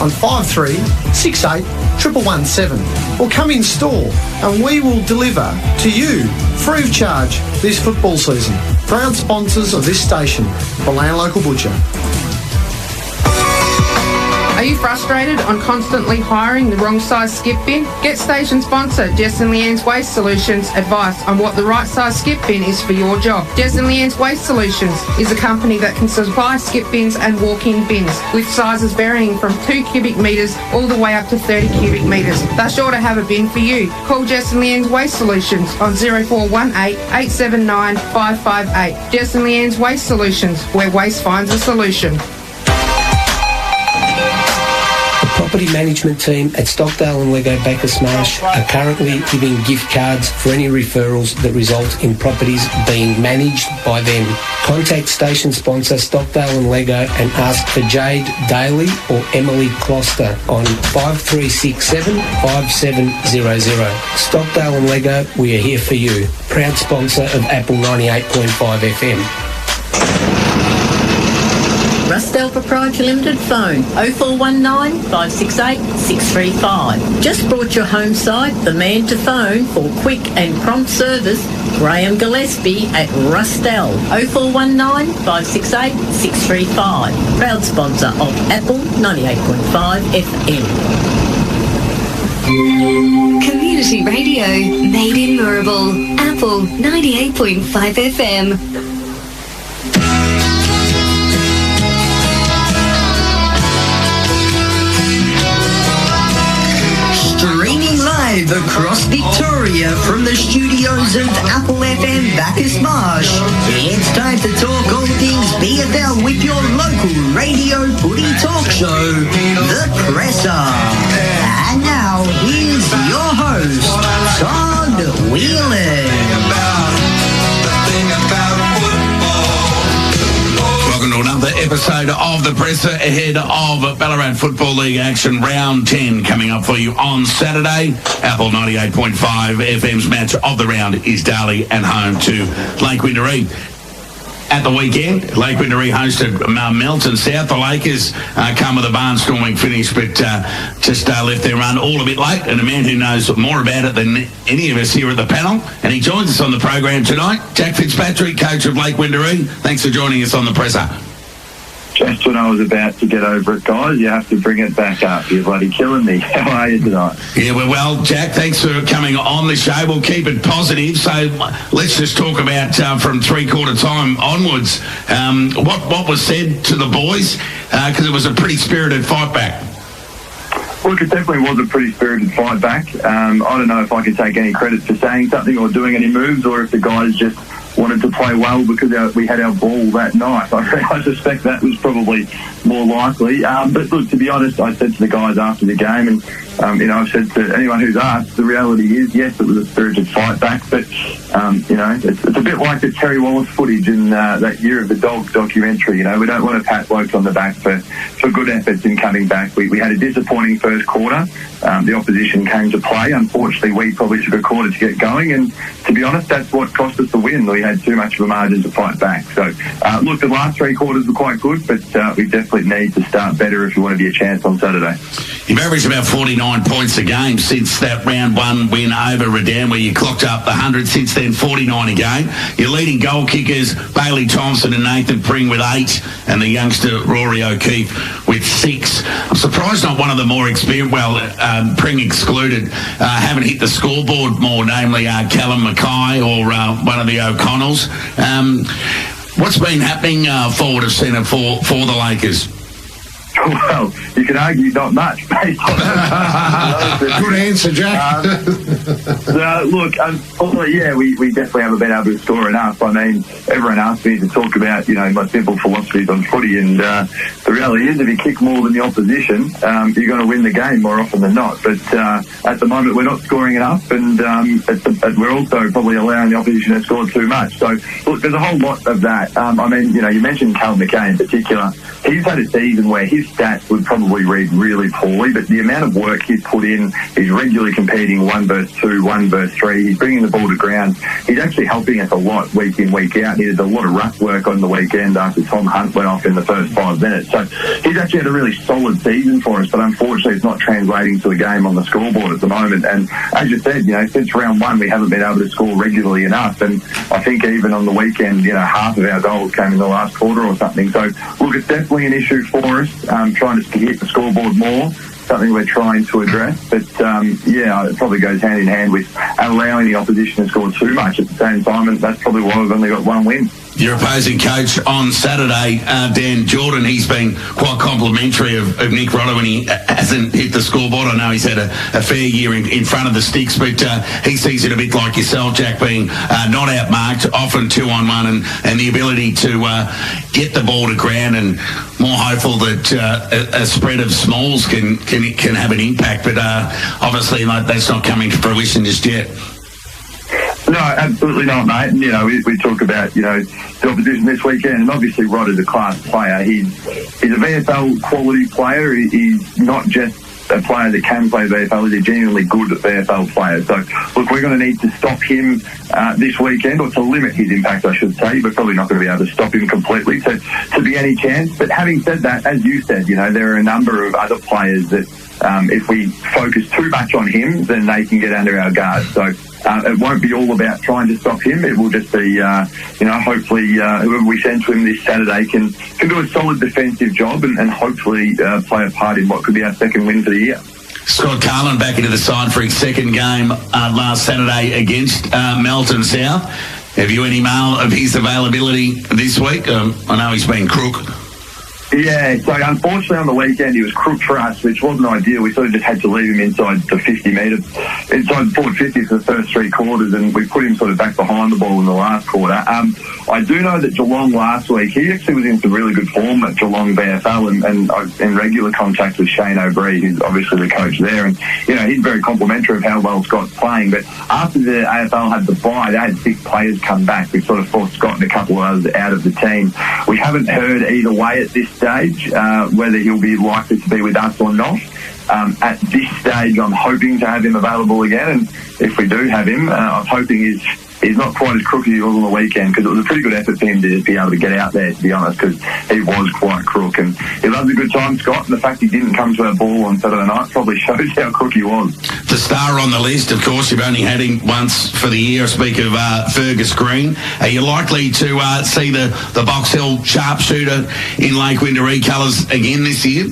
on 5368 1117 or come in store and we will deliver to you free of charge this football season. Proud sponsors of this station, Ballarat Local Butcher. Are you frustrated on constantly hiring the wrong size skip bin? Get station sponsor Jess and Leanne's Waste Solutions advice on what the right size skip bin is for your job. Jess and Leanne's Waste Solutions is a company that can supply skip bins and walk-in bins with sizes varying from 2 cubic metres all the way up to 30 cubic metres. They're sure to have a bin for you. Call Jess and Leanne's Waste Solutions on 0418 879 558. Jess and Leanne's Waste Solutions, where waste finds a solution. Property management team at Stockdale and Lego Bacchus Marsh are currently giving gift cards for any referrals that result in properties being managed by them. Contact station sponsor Stockdale and Lego and ask for Jade Daly or Emily Closter on 5367 5700. Stockdale and Lego, we are here for you. Proud sponsor of Apple 98.5 FM. Rusdale Proprietary Limited phone 0419 568 635. Just brought your home site the man to phone for quick and prompt service. Graham Gillespie at Rusdale 0419 568 635. Proud sponsor of Apple 98.5 FM. Community radio made in Moorabool. Apple 98.5 FM. Streaming live across Victoria from the studios of Apple FM Bacchus Marsh. It's time to talk all things BFL with your local radio footy talk show, The Presser. And now, here's your host, Todd Whelan. Welcome to another episode of The Presser ahead of Ballarat Football League action round 10 coming up for you on Saturday. Apple 98.5 FM's match of the round is Darley and home to Lake Wendouree. At the weekend, Lake Wendouree hosted Melton South. The Lakers come with a barnstorming finish, but just left their run all a bit late. And a man who knows more about it than any of us here at the panel, and he joins us on the program tonight, Jack Fitzpatrick, coach of Lake Wendouree. Thanks for joining us on the Presser. Just when I was about to get over it, guys, you have to bring it back up. You're bloody killing me. How are you tonight? Yeah, well, Jack, thanks for coming on the show. We'll keep it positive. So let's just talk about from three-quarter time onwards. What was said to the boys? Because it was a pretty spirited fight back. Look, it definitely was a pretty spirited fight back. I don't know if I can take any credit for saying something or doing any moves, or if the guys just wanted to play well because we had our ball that night. I suspect that was probably more likely. But look, to be honest, I said to the guys after the game, and I've said to anyone who's asked, the reality is, yes, it was a spirited fight back, but it's a bit like the Terry Wallace footage in that Year of the Dog documentary. We don't want to pat blokes on the back for good efforts in coming back. We had a disappointing first quarter. The opposition came to play. Unfortunately, we probably took a quarter to get going, and to be honest, that's what cost us the win. We had too much of a margin to fight back. So, look, the last three quarters were quite good, but we definitely need to start better if you want to be a chance on Saturday. You've averaged about 49 points a game since that round one win over Redan, where you clocked up the 100. Since then, 49 a game. Your leading goal kickers, Bailey Thompson and Nathan Pring with 8, and the youngster Rory O'Keefe with 6. I'm surprised not one of the more experienced, Pring excluded, haven't hit the scoreboard more, namely Callum Mackay or one of the O'Connells. What's been happening forward of centre for the Lakers? Well, you can argue not much based on that. Good answer, Jack. Look, unfortunately, we definitely haven't been able to score enough. I mean, everyone asks me to talk about, my simple philosophies on footy, and the reality is if you kick more than the opposition, you're going to win the game more often than not. But at the moment, we're not scoring enough, and we're also probably allowing the opposition to score too much. So, look, there's a whole lot of that. You mentioned Cal McKay in particular. He's had a season where his stats would probably read really poorly, but the amount of work he's put in, he's regularly competing 1 versus 2, 1 versus 3. He's bringing the ball to ground. He's actually helping us a lot week in, week out. He did a lot of ruck work on the weekend after Tom Hunt went off in the first 5 minutes. So he's actually had a really solid season for us, but unfortunately it's not translating to a game on the scoreboard at the moment. And as you said, since round 1 we haven't been able to score regularly enough. And I think even on the weekend, half of our goals came in the last quarter or something. So look, it's definitely an issue for us, trying to hit the scoreboard more, something we're trying to address. But it probably goes hand in hand with allowing the opposition to score too much at the same time, and that's probably why we've only got 1 win. Your opposing coach on Saturday, Dan Jordan, he's been quite complimentary of Nick Rodder when he hasn't hit the scoreboard. I know he's had a fair year in front of the sticks, but he sees it a bit like yourself, Jack, being not outmarked, often 2-on-1, and the ability to get the ball to ground, and more hopeful that a spread of smalls can have an impact. But obviously that's not coming to fruition just yet. No, absolutely not, mate. And, we talk about, the opposition this weekend, and obviously Rod is a class player. He's a VFL quality player. He's not just a player that can play VFL. He's a genuinely good VFL player. So, look, we're going to need to stop him this weekend, or to limit his impact, I should say. We're probably not going to be able to stop him completely to be any chance. But having said that, as you said, there are a number of other players that if we focus too much on him, then they can get under our guard. So it won't be all about trying to stop him. It will just be, hopefully whoever we send to him this Saturday can do a solid defensive job and hopefully play a part in what could be our second win for the year. Scott Carlin back into the side for his second game last Saturday against Melton South. Have you any mail of his availability this week? I know he's been crook. Yeah, so unfortunately on the weekend he was crook for us, which wasn't ideal. We sort of just had to leave him inside the 50 metres, inside forward 50 for the first 3 quarters, and we put him sort of back behind the ball in the last quarter. I do know that Geelong last week, he actually was in some really good form at Geelong VFL, and I was in regular contact with Shane O'Brien, who's obviously the coach there, and he's very complimentary of how well Scott's playing. But after the AFL had the bye, they had 6 players come back. We sort of forced Scott and a couple of others out of the team. We haven't heard either way at this stage whether he'll be likely to be with us or not. At this stage, I'm hoping to have him available again, and if we do have him, I'm hoping he's not quite as crook as he was on the weekend, because it was a pretty good effort for him to be able to get out there, to be honest, because he was quite crook, and he loves a good time, Scott, and the fact he didn't come to our ball on Saturday night probably shows how crook he was. The star on the list, of course, you've only had him once for the year. I speak of Fergus Green. Are you likely to see the Box Hill sharpshooter in Lake Wendouree colours again this year?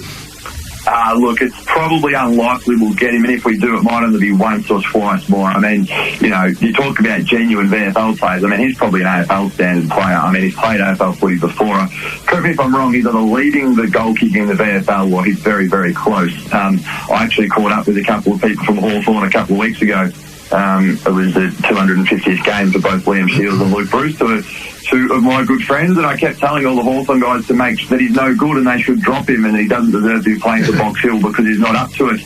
Look, it's probably unlikely we'll get him, and if we do, it might only be once or twice more. I mean, you talk about genuine VFL players. I mean, he's probably an AFL standard player. I mean, he's played AFL footy before. Correct me if I'm wrong, he's either leading the goal kicking in the VFL or he's very, very close. I actually caught up with a couple of people from Hawthorn a couple of weeks ago. It was the 250th game for both Liam Shields and Luke Bruce, two of my good friends, and I kept telling all the Hawthorn guys to make that he's no good and they should drop him, and he doesn't deserve to be playing for Box Hill because he's not up to it.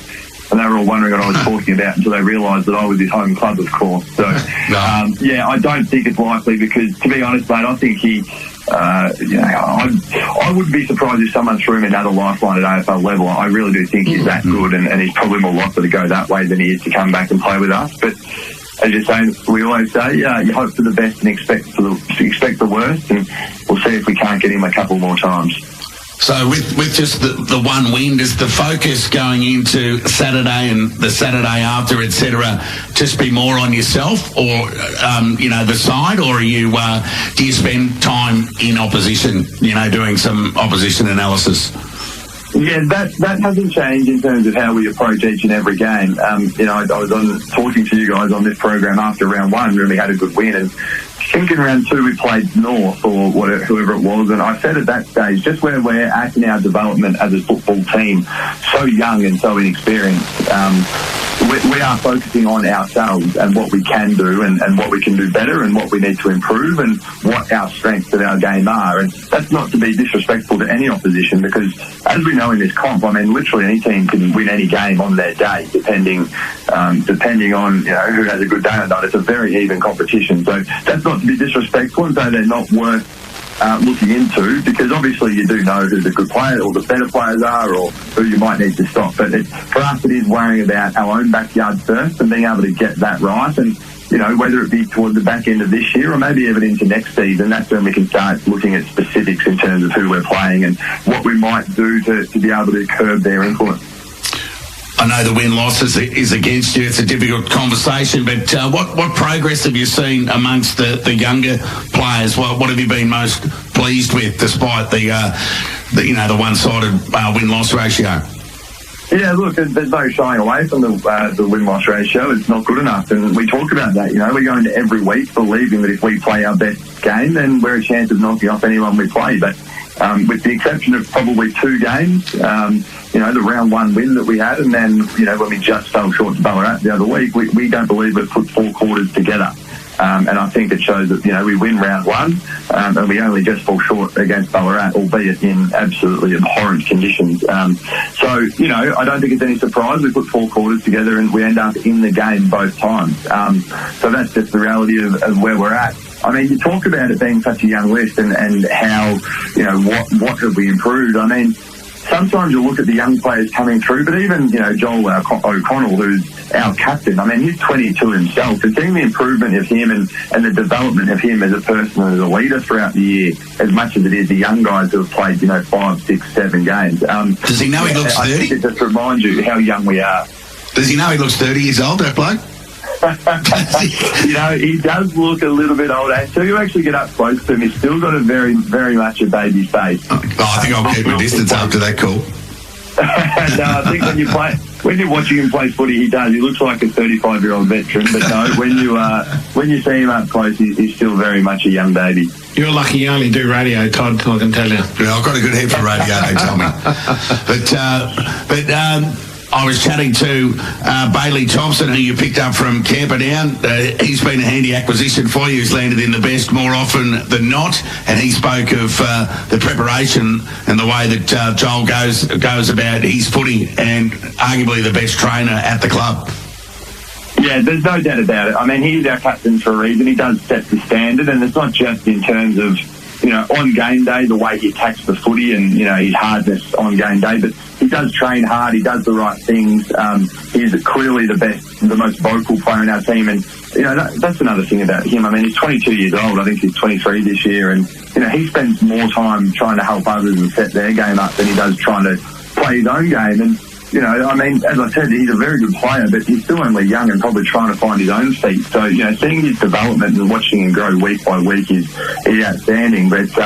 And they were all wondering what I was talking about until they realised that I was his home club, of course. So, I don't think it's likely, because, to be honest, mate, I think he... I wouldn't be surprised if someone threw him another lifeline at AFL level. I really do think he's that good, and he's probably more likely to go that way than he is to come back and play with us. But as you're saying, we always say, you hope for the best and expect the worst, and we'll see if we can't get him a couple more times. So with just the one win, does the focus going into Saturday and the Saturday after, etc., just be more on yourself or, the side, or are you, do you spend time in opposition, doing some opposition analysis? Yeah, that hasn't changed in terms of how we approach each and every game. I was talking to you guys on this program after round 1, really had a good win, and think in round 2 we played North or whatever, whoever it was, and I said at that stage, just where we're at in our development as a football team, so young and so inexperienced, we are focusing on ourselves and what we can do and what we can do better and what we need to improve and what our strengths of our game are. And that's not to be disrespectful to any opposition, because as we know in this comp, I mean, literally any team can win any game on their day, depending on who has a good day or not. It's a very even competition. So that's not to be disrespectful and say they're not worth looking into, because obviously you do know who the good players or the better players are or who you might need to stop. But for us, it is worrying about our own backyard first and being able to get that right. And, whether it be towards the back end of this year or maybe even into next season, that's when we can start looking at specifics in terms of who we're playing and what we might do to be able to curb their influence. I know the win-loss is against you. It's a difficult conversation, but what progress have you seen amongst the younger players? What have you been most pleased with, despite the one-sided win-loss ratio? Yeah, look, there's no shying away from the win-loss ratio. It's not good enough, and we talk about that. We go into every week believing that if we play our best game, then we're a chance of knocking off anyone we play. But with the exception of probably 2 games, the round 1 win that we had, and then, when we just fell short to Ballarat the other week, we don't believe we've put 4 quarters together. And I think it shows that, we win round 1, and we only just fall short against Ballarat, albeit in absolutely abhorrent conditions. So, I don't think it's any surprise we put 4 quarters together and we end up in the game both times. So that's just the reality of where we're at. I mean, you talk about it being such a young list and how, what have we improved? I mean, sometimes you look at the young players coming through, but even, Joel O'Connell, who's our captain, I mean, he's 22 himself, and seeing the improvement of him and the development of him as a person and as a leader throughout the year, as much as it is the young guys who have played, 5, 6, 7 games. Does he know he looks 30? I think it just reminds you how young we are. Does he know he looks 30 years old, that bloke? He does look a little bit older. Until you actually get up close to him, he's still got a very, very much a baby face. I think I'll keep my distance after that call. No, I think when you're watching him play footy, he does. He looks like a 35-year-old veteran, but no, when you see him up close, he's still very much a young baby. You're lucky you only do radio, Todd, I can tell you. Yeah, I've got a good head for radio, they tell me. But I was chatting to Bailey Thompson, who you picked up from Camperdown. He's been a handy acquisition for you. He's landed in the best more often than not, and he spoke of the preparation and the way that Joel goes about his footy, and arguably the best trainer at the club. Yeah, there's no doubt about it. I mean, he's our captain for a reason. He does set the standard, and it's not just in terms of, on game day, the way he attacks the footy and, his hardness on game day, but he does train hard, he does the right things. He's clearly the most vocal player in our team, and, that's another thing about him. I mean, he's 22 years old, I think he's 23 this year, and, he spends more time trying to help others and set their game up than he does trying to play his own game. And, I mean, as I said, he's a very good player, but he's still only young and probably trying to find his own feet. So, seeing his development and watching him grow week by week is outstanding. But,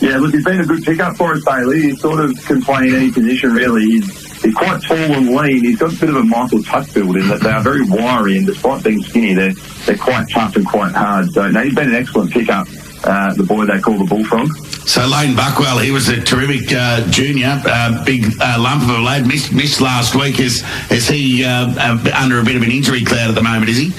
look, he's been a good pickup for us, Bailey. He sort of can play in any position, really. He's quite tall and lean. He's got a bit of a Michael Tuck build in that they are very wiry, and despite being skinny, they're quite tough and quite hard. So, no, he's been an excellent pickup, the boy they call the Bullfrog. So Lane Buckwell, he was a terrific junior, big lump of a lad, missed last week. Is he under a bit of an injury cloud at the moment, is he?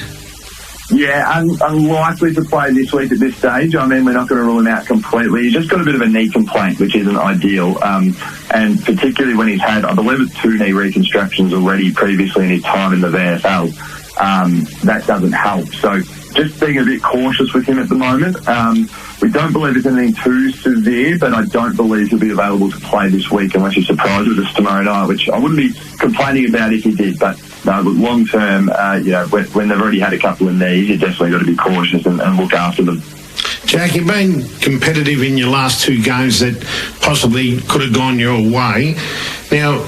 Yeah, unlikely to play this week at this stage. I mean, we're not going to rule him out completely. He's just got a bit of a knee complaint, which isn't ideal. And particularly when he's had, I believe it's 2 knee reconstructions already previously in his time in the VFL. That doesn't help. So just being a bit cautious with him at the moment. We don't believe it's anything too severe, but I don't believe he'll be available to play this week unless he's surprised with us tomorrow night, which I wouldn't be complaining about if he did. But no, long term, when they've already had a couple of knees, you've definitely got to be cautious and look after them. Jack, you've been competitive in your last 2 games that possibly could have gone your way. Now,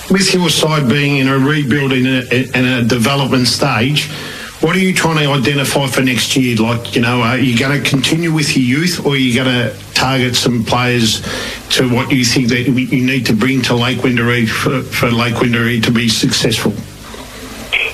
with your side being in a rebuild in a development stage, what are you trying to identify for next year? Like, are you going to continue with your youth, or are you going to target some players to what you think that you need to bring to Lake Wendouree for Lake Wendouree to be successful?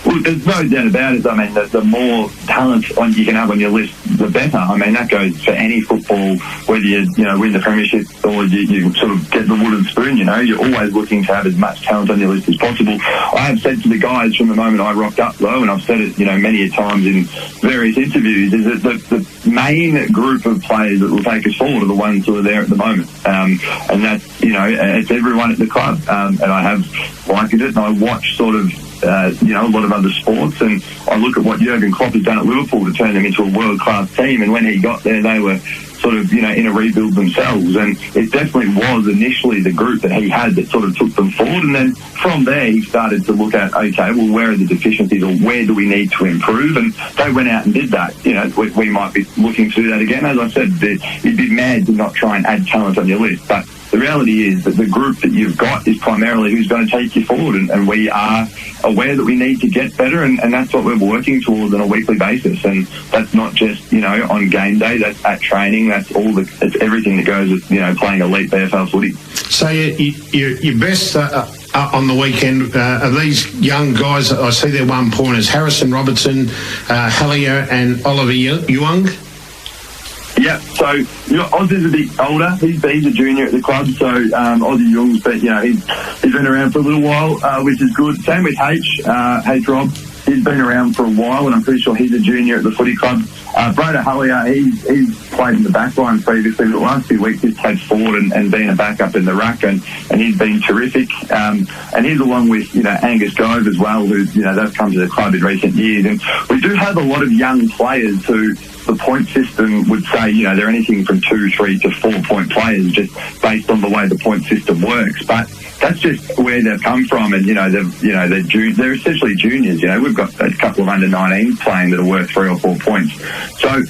Well, there's no doubt about it. I mean, the more talent you can have on your list, the better. I mean, that goes for any football, whether you win the premiership or you sort of get the wooden spoon. You're always looking to have as much talent on your list as possible. I have said to the guys from the moment I rocked up, though, and I've said it, many a times in various interviews, is that the main group of players that will take us forward are the ones who are there at the moment, and that's it's everyone at the club, and I have liked it, and I watch sort of a lot of other sports, and I look at what Jurgen Klopp has done at Liverpool to turn them into a world-class team, and when he got there they were sort of in a rebuild themselves, and it definitely was initially the group that he had that sort of took them forward, and then from there he started to look at, okay, well, where are the deficiencies or where do we need to improve, and they went out and did that. We might be looking to do that again. As I said, you'd be mad to not try and add talent on your list, but the reality is that the group that you've got is primarily who's going to take you forward, and we are aware that we need to get better, and that's what we're working towards on a weekly basis, and that's not just on game day, that's at training, that's everything that goes with playing elite VFL footy. So your best on the weekend are these young guys. I see they're 1-pointers: Harrison Robertson, Hallier and Oliver Ewing. Yeah, so Oz is a bit older. He's a junior at the club, so Ozzy Young's, but he's been around for a little while, which is good. Same with H Rob. He's been around for a while, and I'm pretty sure he's a junior at the footy club. Broder Hallier, he's played in the back line previously, but the last few weeks he's played forward and been a backup in the ruck, and he's been terrific. And he's along with Angus Gove as well, who they've come to the club in recent years. And we do have a lot of young players who the point system would say, they're anything from 2, 3 to 4 point players just based on the way the point system works. But that's just where they've come from, and they're essentially juniors. We've got a couple of under-19s playing that are worth 3 or 4 points. So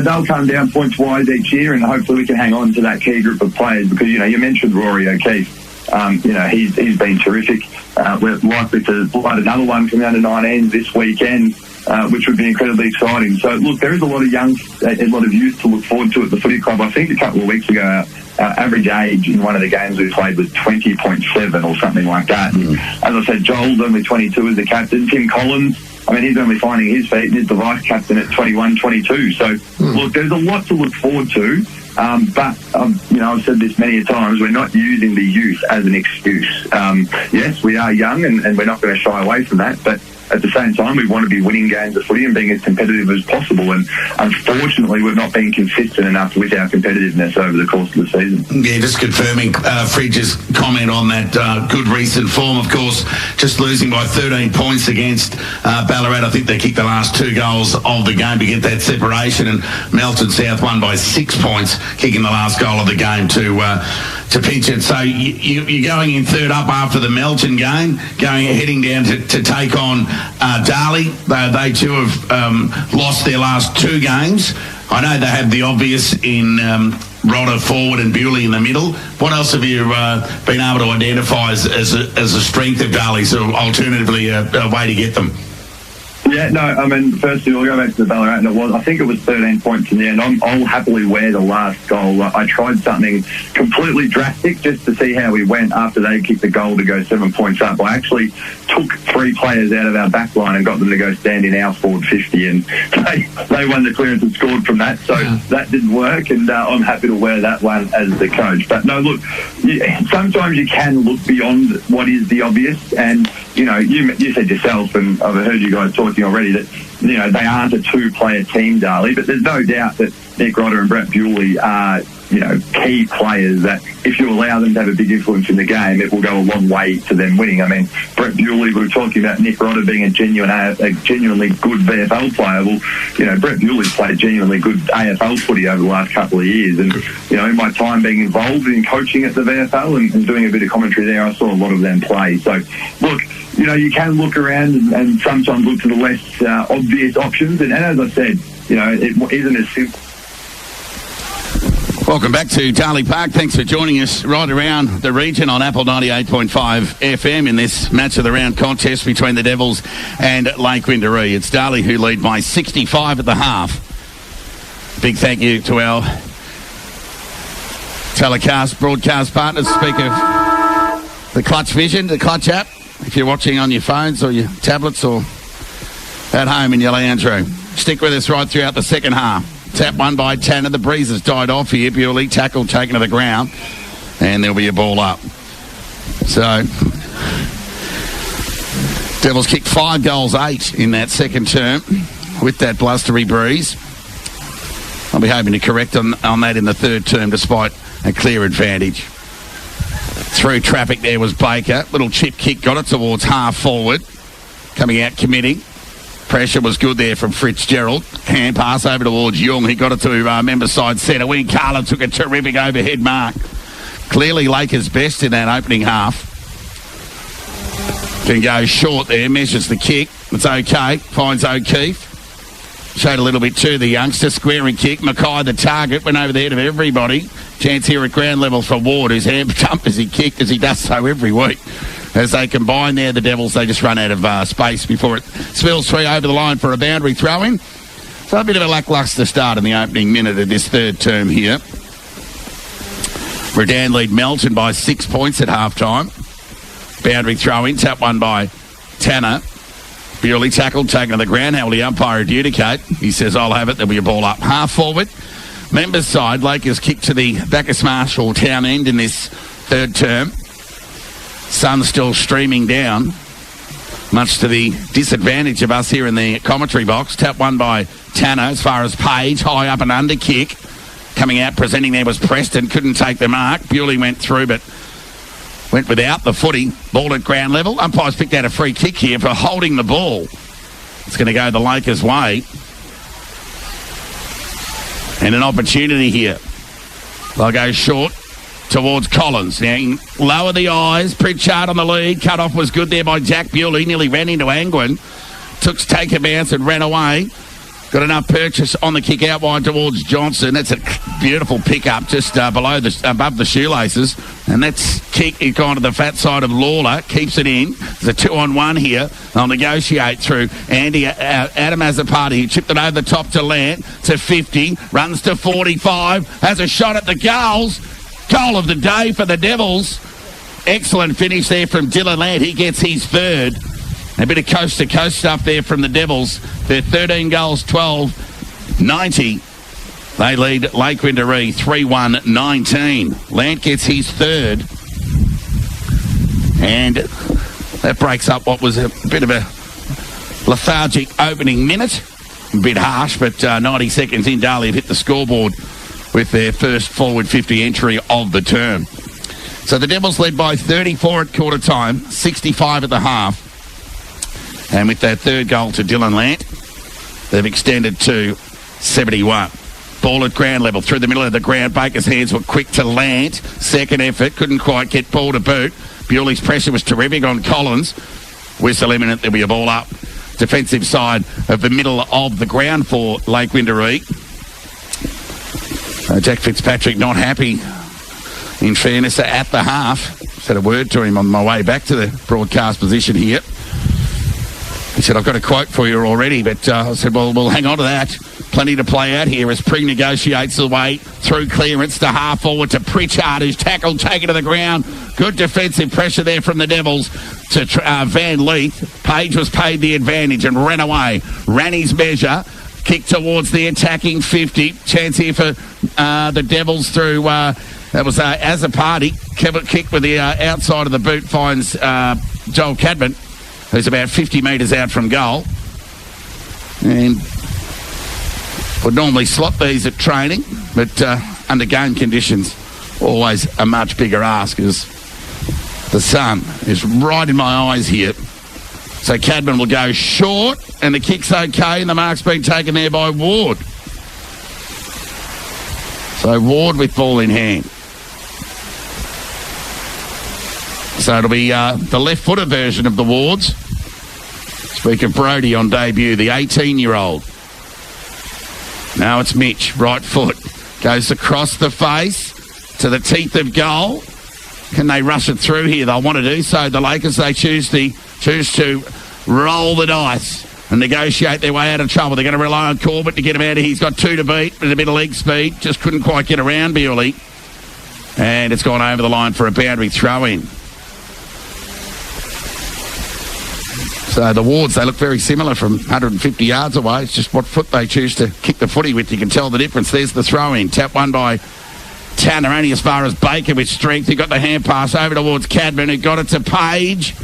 they'll come down points wise each year, and hopefully we can hang on to that key group of players, because you mentioned Rory O'Keefe. He's been terrific. We're likely to blood another one from the under-19s this weekend, which would be incredibly exciting. So look, there is a lot of youth to look forward to at the footy club. I think a couple of weeks ago, our average age in one of the games we played was 20.7 or something like that. And as I said, Joel's only 22 as the captain. Tim Collins, he's only finding his feet, and he's the vice captain at 21, 22. So look, there's a lot to look forward to. But I've said this many a times, we're not using the youth as an excuse. Yes, we are young, and we're not going to shy away from that, but at the same time, we want to be winning games of footy and being as competitive as possible. And unfortunately, we've not been consistent enough with our competitiveness over the course of the season. Yeah, just confirming Fridge's comment on that good recent form. Of course, just losing by 13 points against Ballarat. I think they kicked the last 2 goals of the game to get that separation. And Melton South won by 6 points, kicking the last goal of the game to pinch it. So you're going in third up after the Melton game, heading down to take on Darley. They too have lost their last 2 games. I know they have the obvious in Rodder forward and Bewley in the middle. What else have you been able to identify as a strength of Darley's, or alternatively a way to get them? Yeah, no, firstly, we'll go back to the Ballarat, and I think it was 13 points in the end. I'll happily wear the last goal. I tried something completely drastic just to see how we went after they kicked the goal to go 7 points up. I actually took 3 players out of our back line and got them to go stand in our forward 50, and they won the clearance and scored from that, so that didn't work, and I'm happy to wear that one as the coach. But no, look, sometimes you can look beyond what is the obvious, and you said yourself, and I've heard you guys talking already, that they aren't a 2-player team, Darley, but there's no doubt that Nick Rodder and Brett Bewley are key players that if you allow them to have a big influence in the game, it will go a long way to them winning. Brett Bewley, we were talking about Nick Rodder being a genuinely good VFL player. Well, Brett Bewley's played genuinely good AFL footy over the last couple of years, and in my time being involved in coaching at the VFL and doing a bit of commentary there, I saw a lot of them play. So look, you can look around and sometimes look to the less obvious options, and as I said, it isn't as simple. Welcome back to Darley Park. Thanks for joining us right around the region on Apple 98.5 FM in this match of the round contest between the Devils and Lake Wendouree. It's Darley who lead by 65 at the half. Big thank you to our broadcast partners. Speak of the Clutch Vision, the Clutch app, if you're watching on your phones or your tablets or at home in your lounge room. Stick with us right throughout the second half. Tap one by Tanner. The breeze has died off here. Bewley tackle taken to the ground. And there'll be a ball up. So, Devils kicked 5 goals, 8 in that second term with that blustery breeze. I'll be hoping to correct on that in the third term despite a clear advantage. Through traffic there was Baker. Little chip kick, got it towards half forward. Coming out committing. Pressure was good there from Fitzgerald. Hand pass over towards Young. He got it to member side centre wing. Carla took a terrific overhead mark. Clearly Lakers best in that opening half. Can go short there. Measures the kick. It's okay. Finds O'Keefe. Showed a little bit to the youngster. Squaring kick. Mackay the target. Went over the head of everybody. Chance here at ground level for Ward, whose hand jumped as he kicked, as he does so every week. As they combine there, the Devils, they just run out of space before it spills through over the line for a boundary throw-in. So a bit of a lacklustre start in the opening minute of this third term here. Redan lead Melton by 6 points at half-time. Boundary throw-in, tap one by Tanner. Bewley tackled, taken to the ground. How will the umpire adjudicate? He says, I'll have it. There'll be a ball up. Half forward. Members side, Lakers kick to the Bacchus Marshall town end in this third term. Sun still streaming down, much to the disadvantage of us here in the commentary box. Tap one by Tanner as far as Page. High up and under kick. Coming out, presenting there was Preston. Couldn't take the mark. Bewley went through, but went without the footy. Ball at ground level. Umpires picked out a free kick here for holding the ball. It's going to go the Lakers' way. And an opportunity here. They'll go short towards Collins. Now, you can lower the eyes. Pritchard on the lead. Cut off was good there by Jack Bewley. Nearly ran into Angwin. Take a bounce and ran away. Got enough purchase on the kick out wide towards Johnson. That's a beautiful pickup just above the shoelaces. And that's kick. He's gone to the fat side of Lawler. Keeps it in. There's a 2-on-1 here. They'll negotiate through Andy Adam has a party. He chipped it over the top to Lant to 50. Runs to 45. Has a shot at the goals. Goal of the day for the Devils. Excellent finish there from Dylan Lant. He gets his third. A bit of coast-to-coast stuff there from the Devils. They're 13 goals, 12, 90. They lead Lake Wendouree 3-1-19. Lant gets his third. And that breaks up what was a bit of a lethargic opening minute. A bit harsh, but 90 seconds in, Darley have hit the scoreboard with their first forward 50 entry of the term. So the Devils led by 34 at quarter time, 65 at the half. And with that third goal to Dylan Lant, they've extended to 71. Ball at ground level through the middle of the ground. Baker's hands were quick to Lant. Second effort, couldn't quite get ball to boot. Bewley's pressure was terrific on Collins. Whistle imminent, there'll be a ball up. Defensive side of the middle of the ground for Lake Wendouree. Jack Fitzpatrick not happy, in fairness, at the half. Said a word to him on my way back to the broadcast position here. He said, I've got a quote for you already, but I said, well, we'll hang on to that. Plenty to play out here as Pring negotiates the way through clearance to half forward to Pritchard, who's tackled, taken to the ground. Good defensive pressure there from the Devils to Van Leith. Page was paid the advantage and ran away. Ran his measure. Kick towards the attacking 50. Chance here for the Devils through, that was Azapati. Kick with the outside of the boot finds Joel Cadman, who's about 50 metres out from goal. And would normally slot these at training, but under game conditions, always a much bigger ask as the sun is right in my eyes here. So Cadman will go short, and the kick's okay, and the mark's been taken there by Ward. So Ward with ball in hand. So it'll be the left-footer version of the Wards. Speak of Brody on debut, the 18-year-old. Now it's Mitch, right foot. Goes across the face to the teeth of goal. Can they rush it through here? They'll want to do so. The Lakers, they choose to roll the dice and negotiate their way out of trouble. They're going to rely on Corbett to get him out of here. He's got 2 to beat, but a bit of leg speed. Just couldn't quite get around Bewley. And it's gone over the line for a boundary throw-in. So the Wards, they look very similar from 150 yards away. It's just what foot they choose to kick the footy with. You can tell the difference. There's the throw-in. Tap one by Tanner, only as far as Baker with strength. He got the hand pass over towards Cadman, who got it to Page.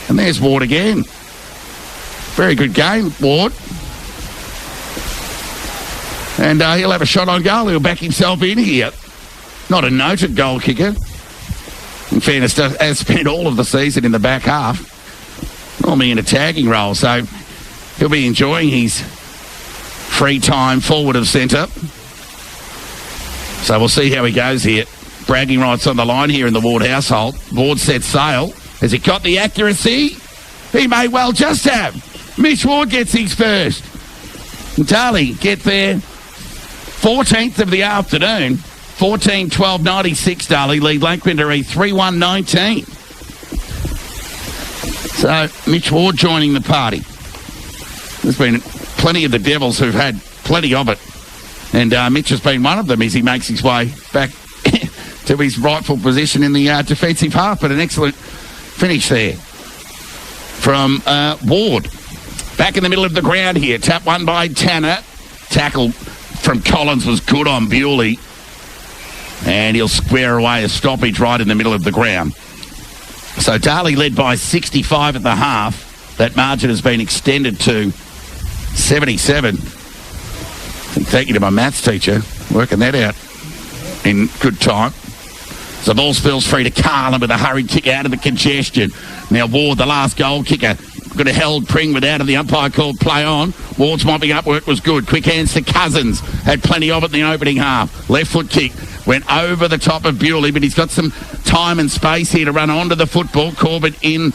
And there's Ward again. Very good game, Ward. And he'll have a shot on goal. He'll back himself in here. Not a noted goal kicker. In fairness, has spent all of the season in the back half. Normally in a tagging role. So he'll be enjoying his free time forward of centre. So we'll see how he goes here. Bragging rights on the line here in the Ward household. Ward set sail. Has he got the accuracy? He may well just have. Mitch Ward gets his first. Darley get there. 14th of the afternoon. 14-12-96 Darley lead Wendouree 3-1-19. So Mitch Ward joining the party. There's been plenty of the Devils who've had plenty of it. And Mitch has been one of them as he makes his way back to his rightful position in the defensive half. But an excellent finish there from Ward. Back in the middle of the ground here. Tap one by Tanner. Tackle from Collins was good on Bewley. And he'll square away a stoppage right in the middle of the ground. So Darley led by 65 at the half. That margin has been extended to 77. Thank you to my maths teacher, working that out in good time. So the ball spills free to Carlin with a hurried kick out of the congestion. Now Ward, the last goal kicker, could have held Pring without the umpire called play on. Ward's mopping up work was good. Quick hands to Cousins. Had plenty of it in the opening half. Left foot kick. Went over the top of Bewley, but he's got some time and space here to run onto the football. Corbett in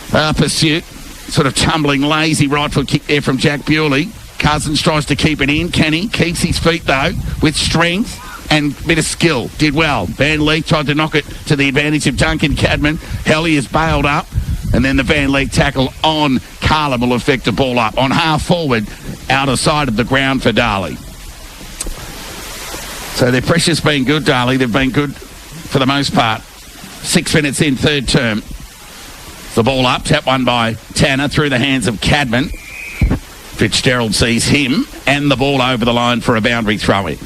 pursuit. Sort of tumbling, lazy right foot kick there from Jack Bewley. Cousins tries to keep it in. Can he? Keeps his feet, though, with strength and bit of skill. Did well. Van Leek tried to knock it to the advantage of Duncan Cadman. Helly is bailed up. And then the Van Leek tackle on Carlin will affect the ball up. On half forward, outer side of the ground for Darley. So their pressure's been good, Darley. They've been good for the most part. 6 minutes in, third term. The ball up, tap one by Tanner through the hands of Cadman. Fitzgerald sees him and the ball over the line for a boundary throw-in.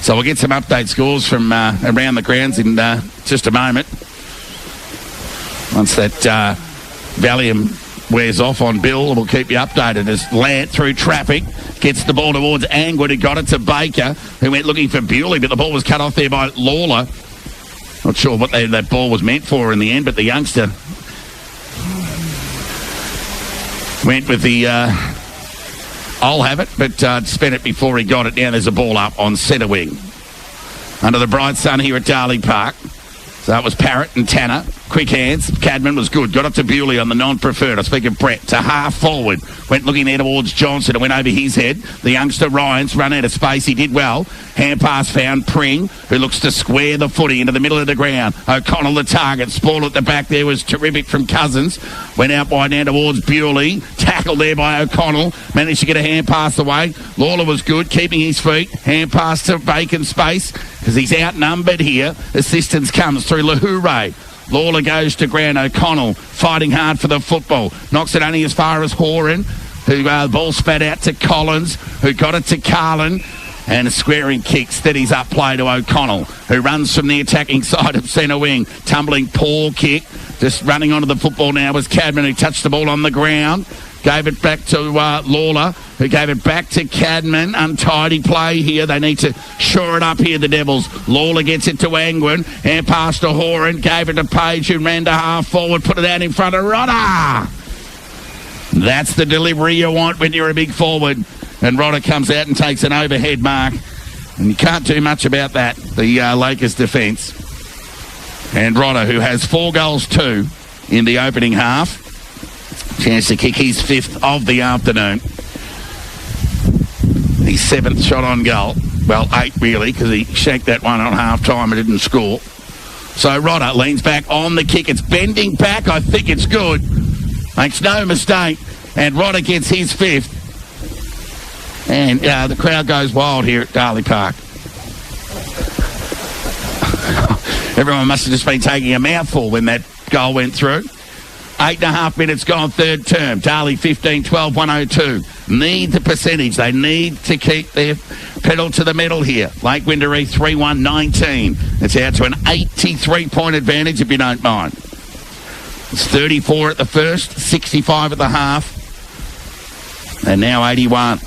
So we'll get some update scores from around the grounds in just a moment. Once that Valium wears off on Bill, we'll keep you updated as Lant through traffic gets the ball towards Angwood, who got it to Baker, who went looking for Bewley, but the ball was cut off there by Lawler. Not sure what that ball was meant for in the end, but the youngster went with the I'll have it, but spent it before he got it. Now there's a ball up on centre wing. Under the bright sun here at Darley Park. So that was Parrott and Tanner. Quick hands. Cadman was good. Got up to Bewley on the non-preferred. I speak of Brett. To half forward. Went looking there towards Johnson. It went over his head. The youngster Ryan's run out of space. He did well. Hand pass found Pring, who looks to square the footy into the middle of the ground. O'Connell the target. Spall at the back there was terrific from Cousins. Went out wide now towards Bewley. Tackled there by O'Connell. Managed to get a hand pass away. Lawler was good, keeping his feet. Hand pass to vacant space because he's outnumbered here. Assistance comes through Lahoure. Lawler goes to ground. O'Connell fighting hard for the football. Knocks it only as far as Horan, who the ball spat out to Collins, who got it to Carlin. And a squaring kick, steadies up play to O'Connell, who runs from the attacking side of centre wing. Tumbling paw kick. Just running onto the football now was Cadman, who touched the ball on the ground. Gave it back to Lawler, who gave it back to Cadman. Untidy play here. They need to shore it up here, the Devils. Lawler gets it to Angwin. Hand pass to Horan. Gave it to Page, who ran to half forward. Put it out in front of Rodder. That's the delivery you want when you're a big forward. And Rodder comes out and takes an overhead mark. And you can't do much about that, the Lakers defence. And Rodder, who has 4 goals, 2 in the opening half. Chance to kick his 5th of the afternoon. His 7th shot on goal. Well, 8 really, because he shanked that one on half-time and didn't score. So Rodder leans back on the kick. It's bending back. I think it's good. Makes no mistake. And Rodder gets his 5th. And the crowd goes wild here at Darley Park. Everyone must have just been taking a mouthful when that goal went through. 8.5 minutes gone, third term. Darley 15-12, 102. Need the percentage. They need to keep their pedal to the metal here. Lake Wendouree 3-1, 19. It's out to an 83-point advantage if you don't mind. It's 34 at the first, 65 at the half. And now 81.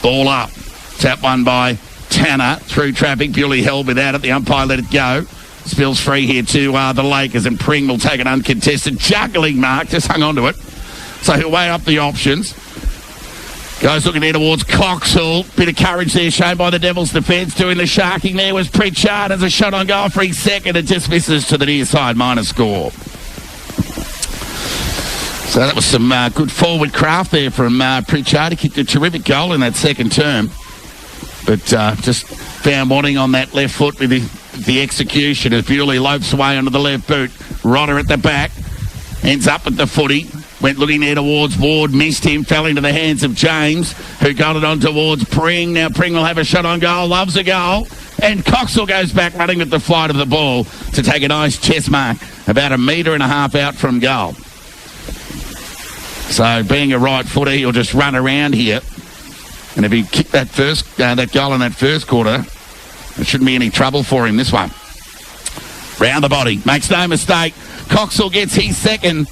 Ball up. Tap one by Tanner through traffic. Bewley held without it. The umpire let it go. Spills free here to the Lakers, and Pring will take an uncontested juggling mark. Just hung on to it. So he'll weigh up the options. Goes looking there towards Coxall. Bit of courage there shown by the Devils' defence. Doing the sharking there was Pritchard as a shot on goal for his second. It just misses to the near side, minor score. So that was some good forward craft there from Pritchard. He kicked a terrific goal in that second term. But just found wanting on that left foot with the execution as Bewley lopes away onto the left boot. Rodder at the back. Ends up at the footy. Went looking there towards Ward. Missed him. Fell into the hands of James, who got it on towards Pring. Now Pring will have a shot on goal. Loves a goal. And Coxall goes back running with the flight of the ball to take a nice chest mark about 1.5 metres out from goal. So being a right footer, he'll just run around here. And if he kicked that goal in that first quarter, there shouldn't be any trouble for him this one. Round the body. Makes no mistake. Coxall gets his second.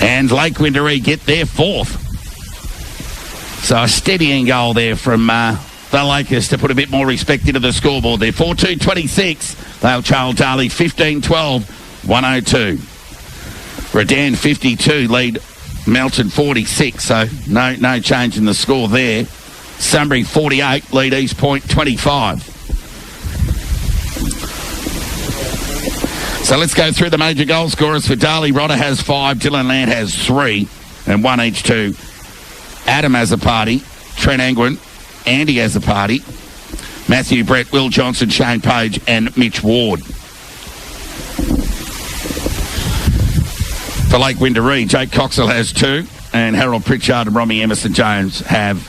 And Lake Wendouree get their fourth. So a steadying goal there from the Lakers to put a bit more respect into the scoreboard there. 4-2-26. They'll trail Darley 15-12, 102. Redan 52 lead Melton 46, so no change in the score there. Sunbury 48 lead East Point 25. So let's go through the major goal scorers for Darley. Rodder has 5, Dylan Land has 3, and 1 each to Adam has a party, Trent Angwin, Andy has a party, Matthew Brett, Will Johnson, Shane Page, and Mitch Ward. For Lake Wendouree, Jake Coxall has 2, and Harold Pritchard and Romy Emerson-Jones have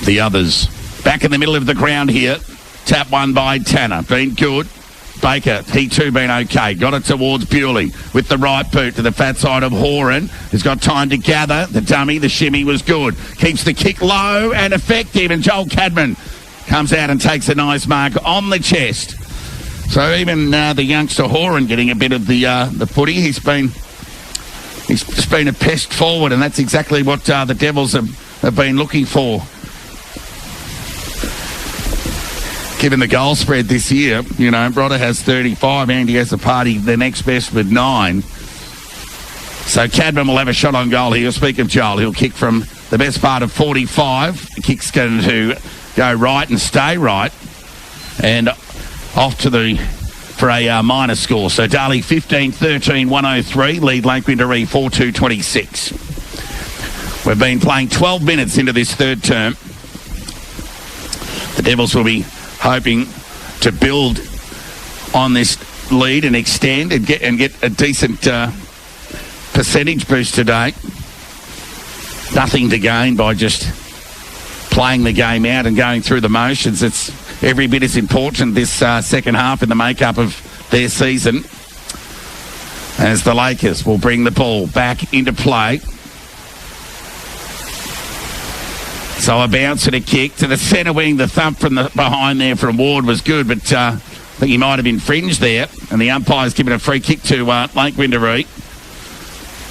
the others. Back in the middle of the ground here, tap one by Tanner, been good. Baker, he too been okay. Got it towards Bewley with the right boot to the fat side of Horan. He's got time to gather. The dummy, the shimmy was good. Keeps the kick low and effective, and Joel Cadman comes out and takes a nice mark on the chest. So even the youngster Horan getting a bit of the footy. He's just been a pest forward, and that's exactly what the Devils have been looking for. Given the goal spread this year, you know, Rodder has 35, Andy has a party, the next best with 9. So Cadman will have a shot on goal here. Speak of Joel, he'll kick from the best part of 45. The kick's going to go right and stay right. And off to for a minor score. So Darley 15-13, 103, lead Lake Wendouree 4-2-26. We've been playing 12 minutes into this third term. The Devils will be hoping to build on this lead and extend and get a decent percentage boost today. Nothing to gain by just playing the game out and going through the motions. It's every bit as important this second half in the makeup of their season, as the Lakers will bring the ball back into play. So a bounce and a kick to the centre wing. The thump from the behind there from Ward was good, but I think he might have infringed there. And the umpire's given a free kick to Lake Wendouree.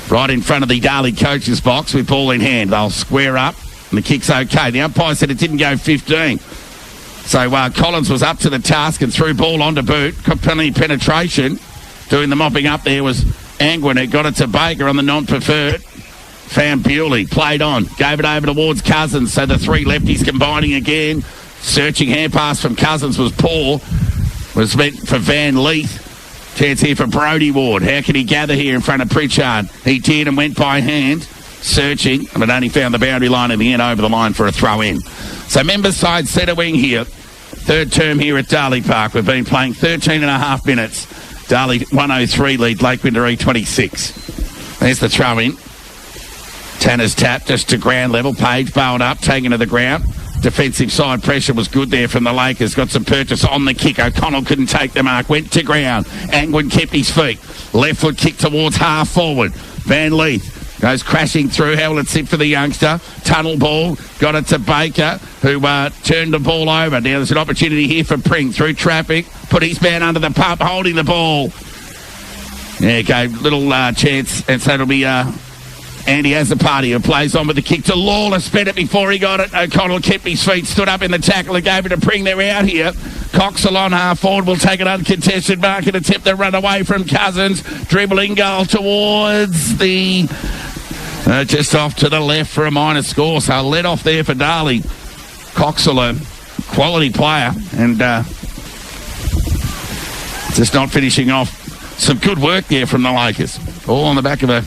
Right in front of the Darley coach's box with ball in hand. They'll square up, and the kick's okay. The umpire said it didn't go 15. So Collins was up to the task and threw ball onto boot. Got plenty of penetration. Doing the mopping up there was Angwin, who got it to Baker on the non-preferred. Found Bewley, played on, gave it over towards Cousins, so the 3 lefties combining again. Searching hand pass from Cousins was poor. Was meant for Van Leith. Chance here for Brodie Ward. How can he gather here in front of Pritchard? He did and went by hand. Searching, but only found the boundary line in the end over the line for a throw in. So members side centre wing here. Third term here at Darley Park. We've been playing 13.5 minutes. Darley 103 lead, Lake Wendouree 26. There's the throw in. Tanner's tap just to ground level. Page bowled up, taken to the ground. defensive side pressure was good there from the Lakers. Got some purchase on the kick. O'Connell couldn't take the mark. Went to ground. Angwin kept his feet. Left foot kick towards half forward. Van Leith goes crashing through. Held it sit for the youngster. Tunnel ball. Got it to Baker, who turned the ball over. Now there's an opportunity here for Pring through traffic. Put his man under the pump, holding the ball. There you go. Little chance. And so it'll be... Andy Azzopardi, who plays on with the kick to Lawler, sped it before he got it. O'Connell kept his feet, stood up in the tackle and gave it to Pring. They're out here. Coxell on half forward will take an uncontested mark and attempt to run away from Cousins. Dribbling goal towards the... just off to the left for a minor score. So let off there for Darley. Coxell, a quality player, and just not finishing off. Some good work there from the Lakers. All on the back of a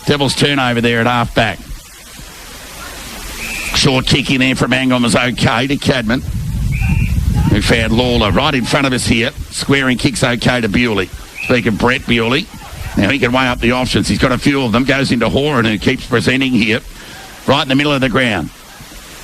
Devils turnover there at half back. Short kick in there from Angom was okay to Cadman, who found Lawler right in front of us here. Squaring kicks okay to Bewley. Speaking of Brett Bewley, now he can weigh up the options. He's got a few of them. Goes into Horan, who keeps presenting here. Right in the middle of the ground.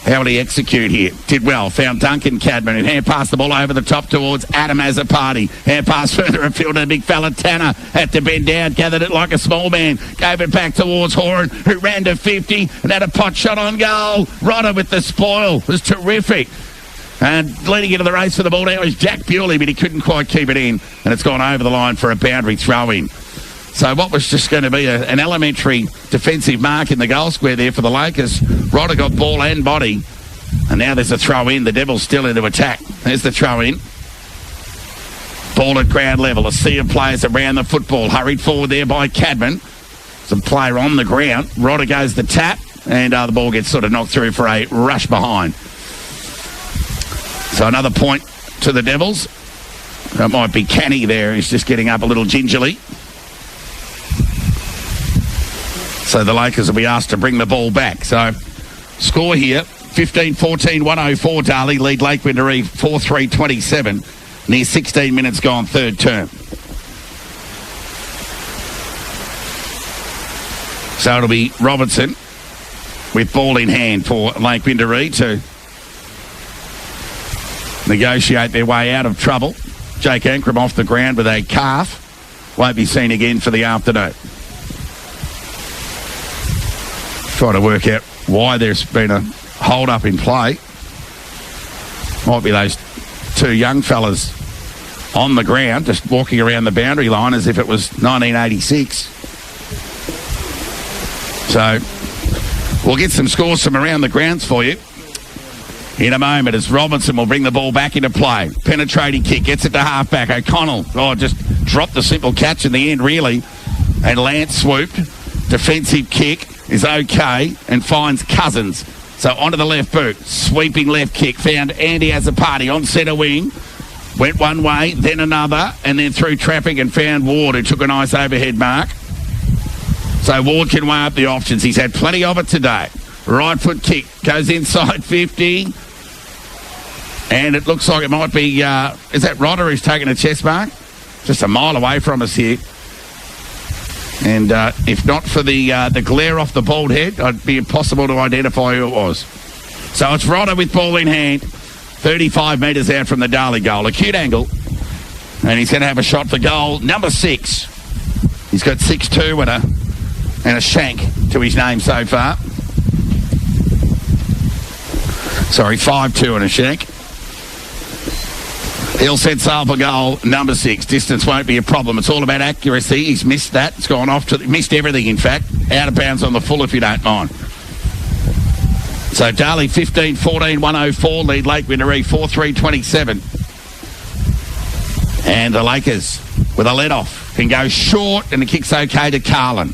How would he execute here? Did well. Found Duncan Cadman, and hand passed the ball over the top towards Adam Azzopardi. Hand pass further afield to the big fella Tanner. Had to bend down, gathered it like a small man. Gave it back towards Horan, who ran to 50 and had a pot shot on goal. Rodder with the spoil. It was terrific. And leading into the race for the ball now is Jack Bewley, but he couldn't quite keep it in. And it's gone over the line for a boundary throw-in. So what was just going to be an elementary defensive mark in the goal square there for the Lakers. Rodder got ball and body. And now there's a throw-in. The Devils still into attack. There's the throw-in. Ball at ground level. A sea of players around the football. Hurried forward there by Cadman. Some player on the ground. Rodder goes the tap. And the ball gets sort of knocked through for a rush behind. So another point to the Devils. That might be Canny there. He's just getting up a little gingerly. So the Lakers will be asked to bring the ball back. So score here, 15-14, 104 Darley. Lead Lake Wendouree 4-3-27. Near 16 minutes gone, third term. So it'll be Robertson with ball in hand for Lake Wendouree to negotiate their way out of trouble. Jake Ankrum off the ground with a calf. Won't be seen again for the afternoon. Trying to work out why there's been a hold-up in play. Might be those two young fellas on the ground, just walking around the boundary line as if it was 1986. So we'll get some scores from around the grounds for you in a moment as Robinson will bring the ball back into play. Penetrating kick, gets it to half-back. O'Connell, just dropped the simple catch in the end, really. And Lance swooped. Defensive kick is okay and finds Cousins. So onto the left boot. Sweeping left kick. Found Andy Azzopardi on centre wing. Went one way, then another, and then through traffic and found Ward, who took a nice overhead mark. So Ward can weigh up the options. He's had plenty of it today. Right foot kick. Goes inside 50. And it looks like it might be... is that Rodder who's taking a chest mark? Just a mile away from us here. And if not for the glare off the bald head, it'd be impossible to identify who it was. So it's Rodder with ball in hand, 35 metres out from the Darley goal. Acute angle, and he's going to have a shot for goal number 6. He's got 6-2 and a shank to his name so far. Sorry, 5-2 and a shank. He'll set sail for goal number 6. Distance won't be a problem. It's all about accuracy. He's missed that. It's gone off to... Missed everything, in fact. Out of bounds on the full, if you don't mind. So Darley 15-14, 104. Lead Lake Wendouree 4-3-27. And the Lakers, with a let-off, can go short, and the kick's okay to Carlin.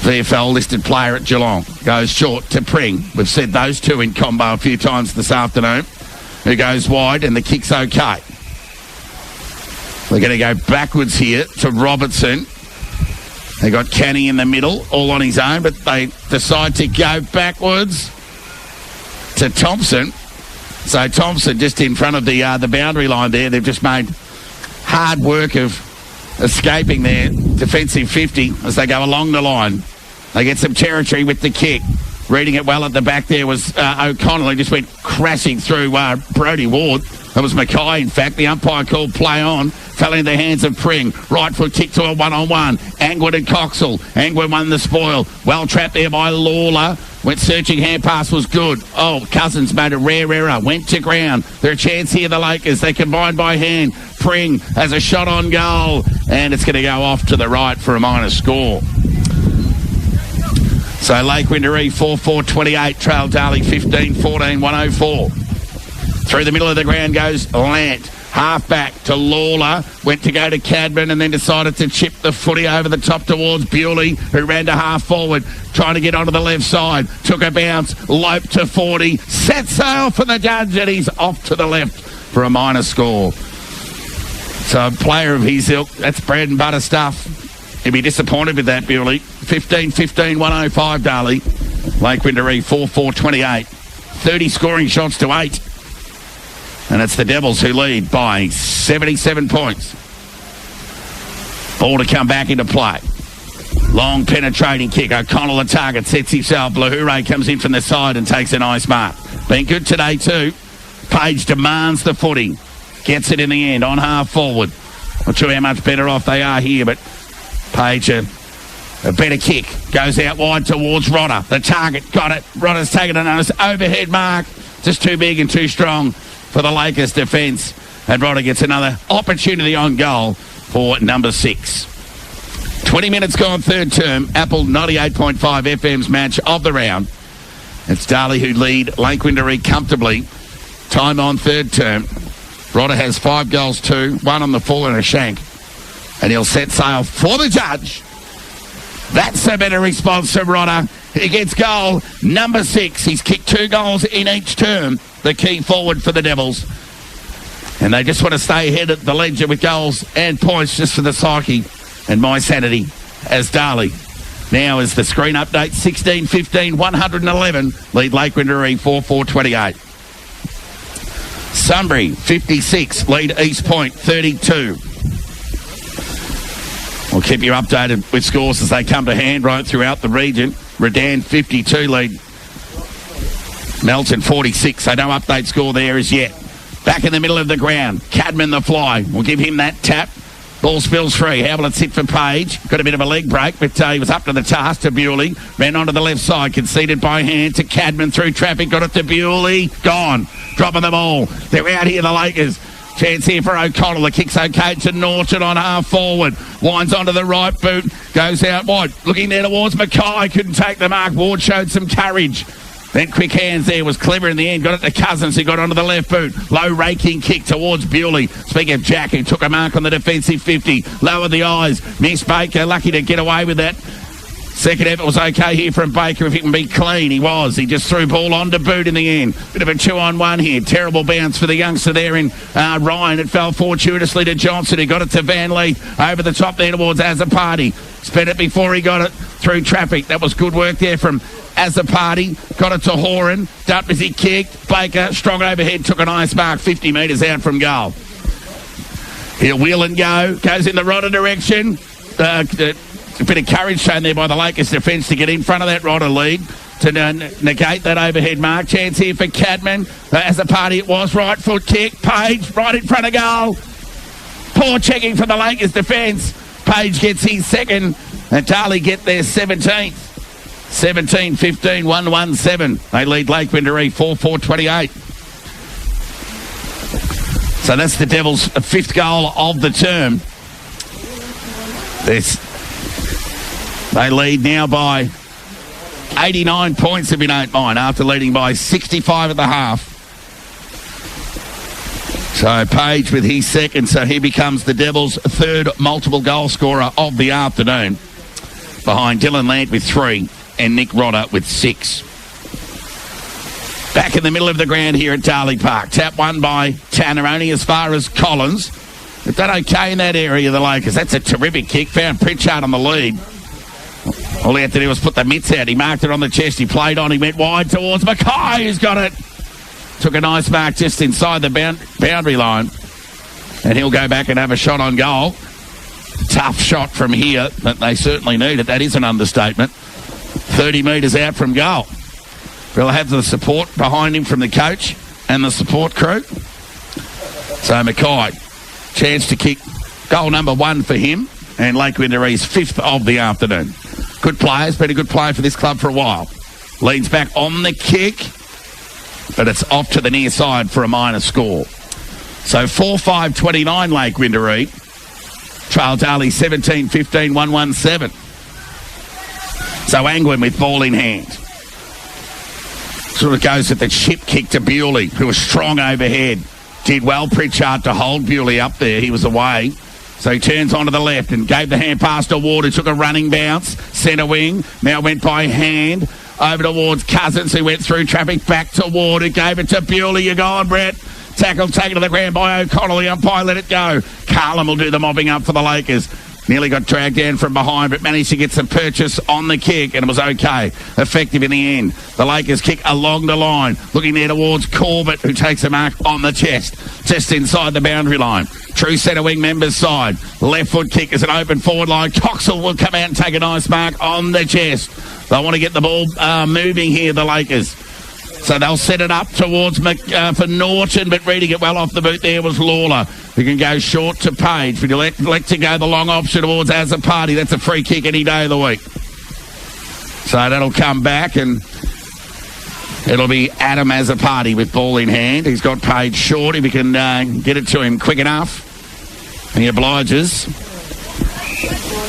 VFL listed player at Geelong. Goes short to Pring. We've said those two in combo a few times this afternoon. Who goes wide, and the kick's okay. We're going to go backwards here to Robertson. They got Canny in the middle, all on his own, but they decide to go backwards to Thompson. So Thompson just in front of the boundary line there. They've just made hard work of escaping their defensive 50 as they go along the line. They get some territory with the kick. Reading it well at the back there was O'Connell. He just went crashing through Brodie Ward. That was Mackay, in fact. The umpire called play on. Fell into the hands of Pring. Right foot kick to a one-on-one. Angwin and Coxall. Angwin won the spoil. Well trapped there by Lawler. Went searching, hand pass was good. Oh, Cousins made a rare error. Went to ground. They're a chance here, the Lakers. They combined by hand. Pring has a shot on goal. And it's going to go off to the right for a minor score. So Lake Wendouree 4-4-28. Trail Darley 15-14, 104. Through the middle of the ground goes Lant. Half back to Lawler. Went to go to Cadman and then decided to chip the footy over the top towards Bewley, who ran to half forward, trying to get onto the left side. Took a bounce, loped to 40. Set sail for the judge, and he's off to the left for a minor score. So a player of his ilk, that's bread and butter stuff. He'll be disappointed with that, Bewley. 15-15, 105, Darley. Lake Wendouree 4-4-28. 30 scoring shots to 8. And it's the Devils who lead by 77 points. Ball to come back into play. Long penetrating kick. O'Connell the target, sets himself. Lahore comes in from the side and takes a nice mark. Been good today too. Page demands the footy. Gets it in the end on half forward. Not sure how much better off they are here, but Page a better kick. Goes out wide towards Rodder. The target got it. Rodder's taken a notice. Overhead mark. Just too big and too strong for the Lakers defence. And Rodder gets another opportunity on goal for number 6. 20 minutes gone, third term. Apple 98.5 FM's match of the round. It's Darley who lead Lake Wendouree comfortably. Time on third term. Rodder has 5 goals, 2, 1 on the full and a shank. And he'll set sail for the judge. That's a better response from Rodder. He gets goal number 6. He's kicked 2 goals in each term. The key forward for the Devils. And they just want to stay ahead at the ledger with goals and points just for the psyche and my sanity as Darley. Now is the screen update. 16-15, 111. Lead Lake Wendouree 4-4-28. Sunbury 56. Lead East Point 32. We'll keep you updated with scores as they come to hand right throughout the region. Redan 52 lead Melton 46, so no update score there as yet. Back in the middle of the ground, Cadman the fly. We'll give him that tap. Ball spills free. How will it sit for Page? Got a bit of a leg break, but he was up to the task to Bewley. Ran onto the left side, conceded by hand to Cadman through traffic. Got it to Bewley. Gone. Dropping the ball. They're out here, the Lakers. Chance here for O'Connell. The kick's okay to Norton on half forward. Winds onto the right boot. Goes out wide. Looking there towards Mackay. Couldn't take the mark. Ward showed some courage. Then quick hands there, was clever in the end. Got it to Cousins, who got onto the left boot. Low raking kick towards Bewley. Speaking of Jack, who took a mark on the defensive 50. Lowered the eyes. Miss Baker, lucky to get away with that. Second effort was okay here from Baker. If he can be clean, he was. He just threw ball on to boot in the end. Bit of a 2-on-1 here. Terrible bounce for the youngster there in Ryan. It fell fortuitously to Johnson. He got it to Van Leith. Over the top there towards Azapati. Spent it before he got it through traffic. That was good work there from Azapati. Got it to Horan. Dumped as he kicked. Baker, strong overhead, took a nice mark 50 metres out from goal. He'll wheel and go. Goes in the Rodder direction. A bit of courage shown there by the Lakers defence to get in front of that Rodder lead to negate that overhead mark. Chance here for Cadman. As a party it was. Right foot kick. Page right in front of goal. Poor checking from the Lakers defence. Page gets his second and Darley get their 17th. 17-15, 1-1-7. They lead Lake Wendouree 4-4-28. So that's the Devils' 5th goal of the term. They lead now by 89 points, if you don't mind, after leading by 65 at the half. So Page with his second, so he becomes the Devils' 3rd multiple goal scorer of the afternoon, behind Dylan Lant with 3 and Nick Rodder with 6. Back in the middle of the ground here at Darley Park. Tap won by Tanner, only as far as Collins. They've done okay in that area, the Lakers. That's a terrific kick. Found Pritchard on the lead. All he had to do was put the mitts out. He marked it on the chest. He played on. He went wide towards Mackay, who's got it. Took a nice mark just inside the boundary line. And he'll go back and have a shot on goal. Tough shot from here, but they certainly need it. That is an understatement. 30 metres out from goal. He'll have the support behind him from the coach and the support crew. So Mackay, chance to kick goal number 1 for him, and Lake Wendouree's 5th of the afternoon. Good players, been a good player for this club for a while. Leans back on the kick, but it's off to the near side for a minor score. So 4-5-29 Lake Wendouree. Trail Darley 17-15, 1-1-7. So Angwin with ball in hand. Sort of goes with the chip kick to Bewley, who was strong overhead. Did well, Pritchard, to hold Bewley up there. He was away. So he turns onto the left and gave the hand pass to Ward, who took a running bounce. Centre wing, now went by hand over towards Cousins, who went through traffic back to Ward, who gave it to Bewley. You're gone, Brett. Tackle taken to the ground by O'Connell. The umpire let it go. Carlin will do the mopping up for the Lakers. Nearly got dragged down from behind, but managed to get some purchase on the kick, and it was okay. Effective in the end. The Lakers kick along the line, looking there towards Corbett, who takes a mark on the chest, just inside the boundary line. True centre wing members side. Left foot kick is an open forward line. Coxell will come out and take a nice mark on the chest. They want to get the ball moving here, the Lakers. So they'll set it up towards for Norton, but reading it well off the boot there was Lawler, who can go short to Page, but he'll let to go the long option towards Azapati. That's a free kick any day of the week. So that'll come back, and it'll be Adam Azapati with ball in hand. He's got Page short if he can get it to him quick enough. And he obliges.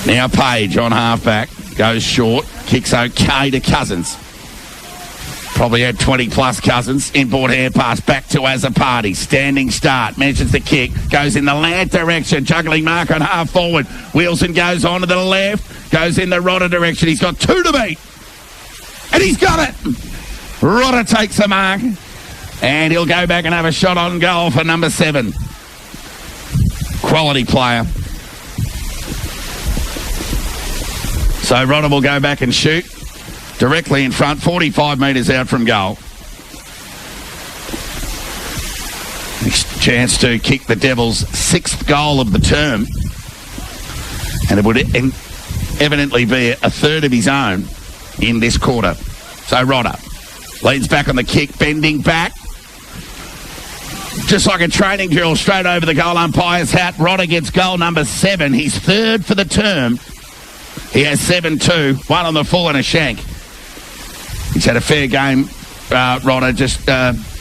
Now Page on half-back, goes short, kicks okay to Cousins. Probably had 20-plus Cousins. Inboard hand pass back to Azapati. Standing start. Mentions the kick. Goes in the land direction. Juggling mark on half forward. Wilson goes on to the left. Goes in the Rodder direction. He's got 2 to beat. And he's got it. Rodder takes the mark. And he'll go back and have a shot on goal for number 7. Quality player. So Rodder will go back and shoot. Directly in front, 45 metres out from goal. Next chance to kick the Devils' 6th goal of the term. And it would evidently be a third of his own in this quarter. So Rodder leads back on the kick, bending back. Just like a training drill, straight over the goal umpire's hat. Rodder gets goal number 7. He's 3rd for the term. He has 7-2, 1 on the full and a shank. He's had a fair game, Rodder, just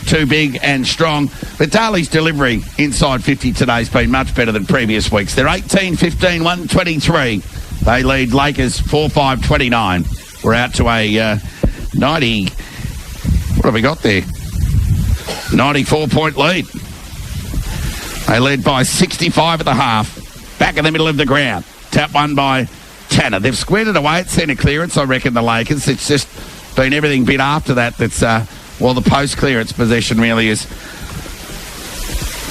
too big and strong. But Darley's delivery inside 50 today has been much better than previous weeks. They're 18-15, 123. They lead Lakers 4-5-29. We're out to a 90... What have we got there? 94-point lead. They led by 65 at the half. Back in the middle of the ground. Tap one by Tanner. They've squared it away at centre clearance, I reckon, the Lakers. It's just been everything bit after that that's, the post-clearance possession really has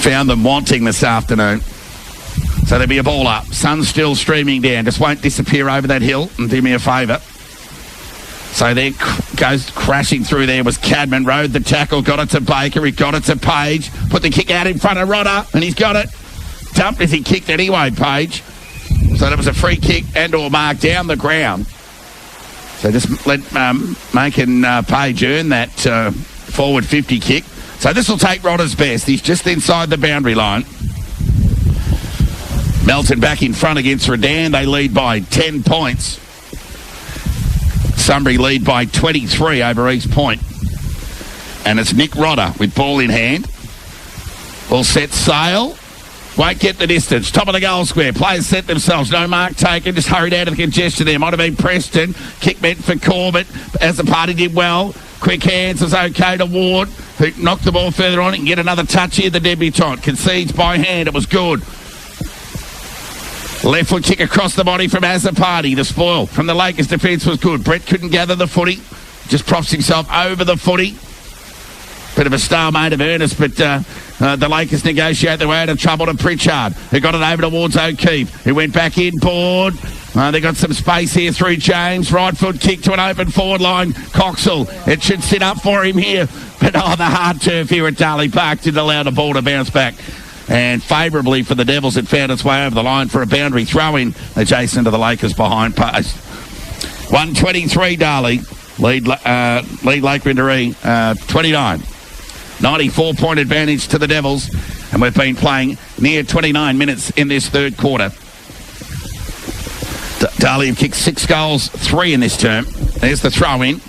found them wanting this afternoon. So there'll be a ball up. Sun's still streaming down. Just won't disappear over that hill and do me a favour. So there goes crashing through there was Cadman. Rode the tackle, got it to Baker. He got it to Page. Put the kick out in front of Rodder, and he's got it. Dumped as he kicked anyway, Page. So that was a free kick and or mark down the ground. So just let making Page earn that forward 50 kick. So this will take Rodder's best. He's just inside the boundary line. Melton back in front against Redan. They lead by 10 points. Sunbury lead by 23 over East Point. And it's Nick Rodder with ball in hand. All set sail. Won't get the distance. Top of the goal square. Players set themselves. No mark taken. Just hurried out of the congestion there. Might have been Preston. Kick meant for Corbett. As the party did well. Quick hands was okay to Ward, who knocked the ball further on. He can get another touch here, the debutant. Concedes by hand. It was good. Left foot kick across the body from Azapati. The spoil from the Lakers defence was good. Brett couldn't gather the footy. Just props himself over the footy. Bit of a stalemate of Ernest, but the Lakers negotiate their way out of trouble to Pritchard, who got it over towards O'Keefe, who went back inboard. They got some space here through James. Right foot kick to an open forward line. Coxell. It should sit up for him here. But the hard turf here at Darley Park didn't allow the ball to bounce back. And favourably for the Devils, it found its way over the line for a boundary throw-in adjacent to the Lakers behind post. 123 Darley, lead Lake Wendouree 29. 94-point advantage to the Devils, and we've been playing near 29 minutes in this third quarter. Darley have kicked 6 goals, 3 in this term. There's the throw-in.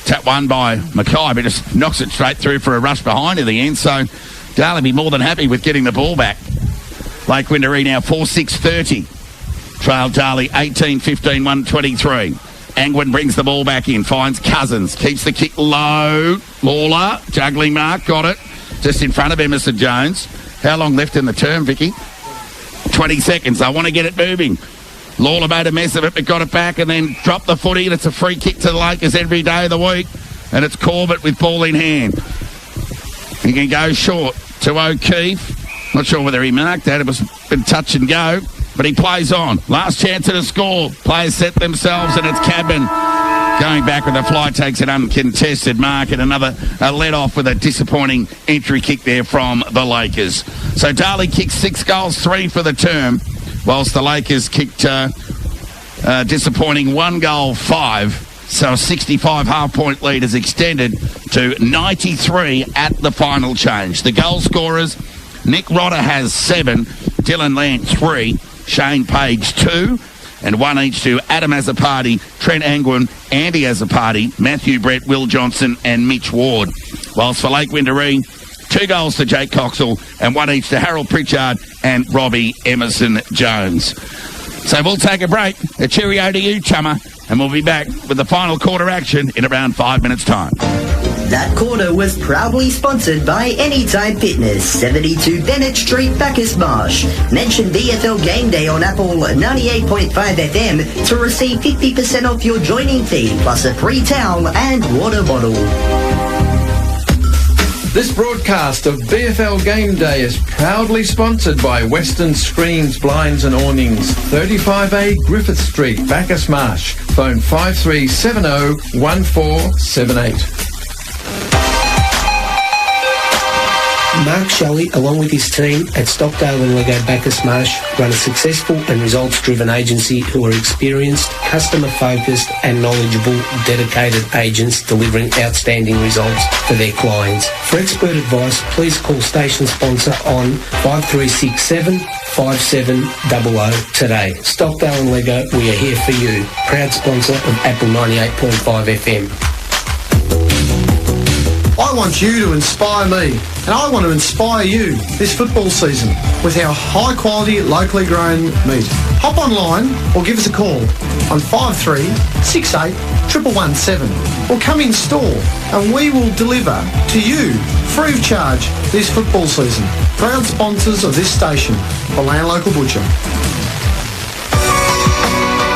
Tap one by Mackay, but just knocks it straight through for a rush behind in the end, so Darley be more than happy with getting the ball back. Lake Wendouree now 4-6-30. Trail Darley 18-15, 123. Angwin brings the ball back in, finds Cousins, keeps the kick low. Lawler, juggling mark, got it. Just in front of Emerson Jones. How long left in the term, Vicky? 20 seconds. I want to get it moving. Lawler made a mess of it, but got it back and then dropped the footy, and it's a free kick to the Lakers every day of the week. And it's Corbett with ball in hand. He can go short to O'Keefe. Not sure whether he marked that. It was a bit touch and go. But he plays on. Last chance at a score. Players set themselves, and it's Cadman going back with a fly, takes an uncontested mark, and another let off with a disappointing entry kick there from the Lakers. So Darley kicked 6 goals, 3 for the term, whilst the Lakers kicked disappointing 1 goal, 5. So a 65 half-point lead is extended to 93 at the final change. The goal scorers, Nick Rodder has 7, Dylan Lant 3, Shane Page 2, and 1 each to Adam Azzopardi, Trent Angwin, Andy Azzopardi, Matthew Brett, Will Johnson, and Mitch Ward. Whilst for Lake Wendouree, 2 goals to Jake Coxall and 1 each to Harold Pritchard and Robbie Emerson Jones. So we'll take a break. A cheerio to you, chummer, and we'll be back with the final quarter action in around 5 minutes' time. That quarter was proudly sponsored by Anytime Fitness, 72 Bennett Street, Bacchus Marsh. Mention VFL Game Day on Apple 98.5 FM to receive 50% off your joining fee, plus a free towel and water bottle. This broadcast of VFL Game Day is proudly sponsored by Western Screens, Blinds and Awnings, 35A Griffith Street, Bacchus Marsh. Phone 5370 1478. Mark Shelley, along with his team at Stockdale and Lego Bacchus Marsh, run a successful and results-driven agency who are experienced, customer-focused and knowledgeable, dedicated agents delivering outstanding results for their clients. For expert advice, please call station sponsor on 5367 5700 today. Stockdale and Lego, we are here for you. Proud sponsor of Apple 98.5 FM. I want you to inspire me, and I want to inspire you this football season with our high-quality, locally grown meat. Hop online or give us a call on 5368 117 or come in store and we will deliver to you free of charge this football season. Proud sponsors of this station, the Land Local Butcher.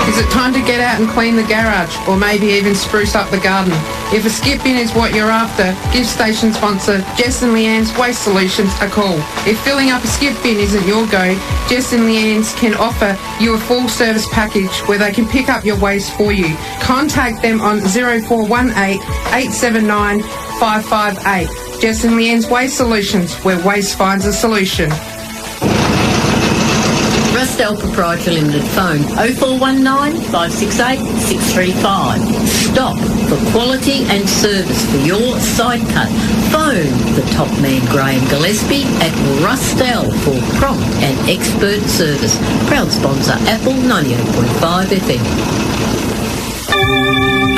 Is it time to get out and clean the garage, or maybe even spruce up the garden? If a skip bin is what you're after, give station sponsor Jess and Leanne's Waste Solutions a call. If filling up a skip bin isn't your go, Jess and Leanne's can offer you a full service package where they can pick up your waste for you. Contact them on 0418 879 558. Jess and Leanne's Waste Solutions, where waste finds a solution. Rustel Proprietary Limited, phone 0419 568 635. Stop for quality and service for your side cut. Phone the top man Graham Gillespie at Rustel for prompt and expert service. Proud sponsor Apple 98.5 FM.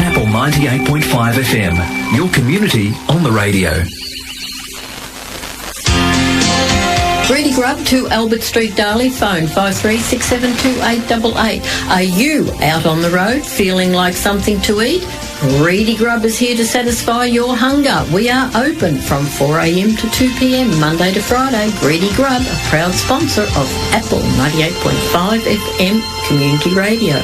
Apple 98.5 FM, your community on the radio. Greedy Grub to Albert Street, Darley, phone 53672888. Are you out on the road feeling like something to eat? Greedy Grub is here to satisfy your hunger. We are open from 4 a.m. to 2 p.m. Monday to Friday. Greedy Grub, a proud sponsor of Apple 98.5 FM Community Radio.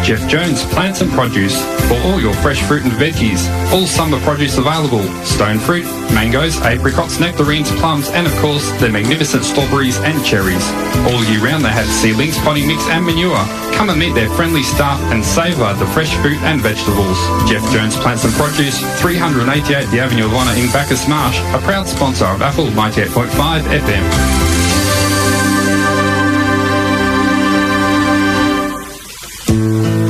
Jeff Jones Plants and Produce for all your fresh fruit and veggies. All summer produce available. Stone fruit, mangoes, apricots, nectarines, plums, and of course, the magnificent strawberries and cherries. All year round they have seedlings, potting mix and manure. Come and meet their friendly staff and savour the fresh fruit and vegetables. Jeff Jones Plants and Produce, 388 The Avenue of Honour in Bacchus Marsh, a proud sponsor of Apple 98.5 FM.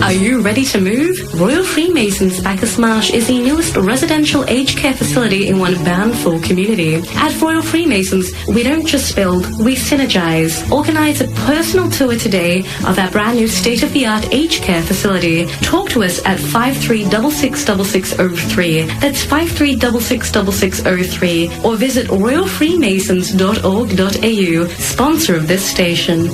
Are you ready to move? Royal Freemasons Bacchus Marsh is the newest residential aged care facility in one bountiful community. At Royal Freemasons, we don't just build, we synergize. Organize a personal tour today of our brand new state-of-the-art aged care facility. Talk to us at 53666603. That's 53666603. Or visit royalfreemasons.org.au, sponsor of this station.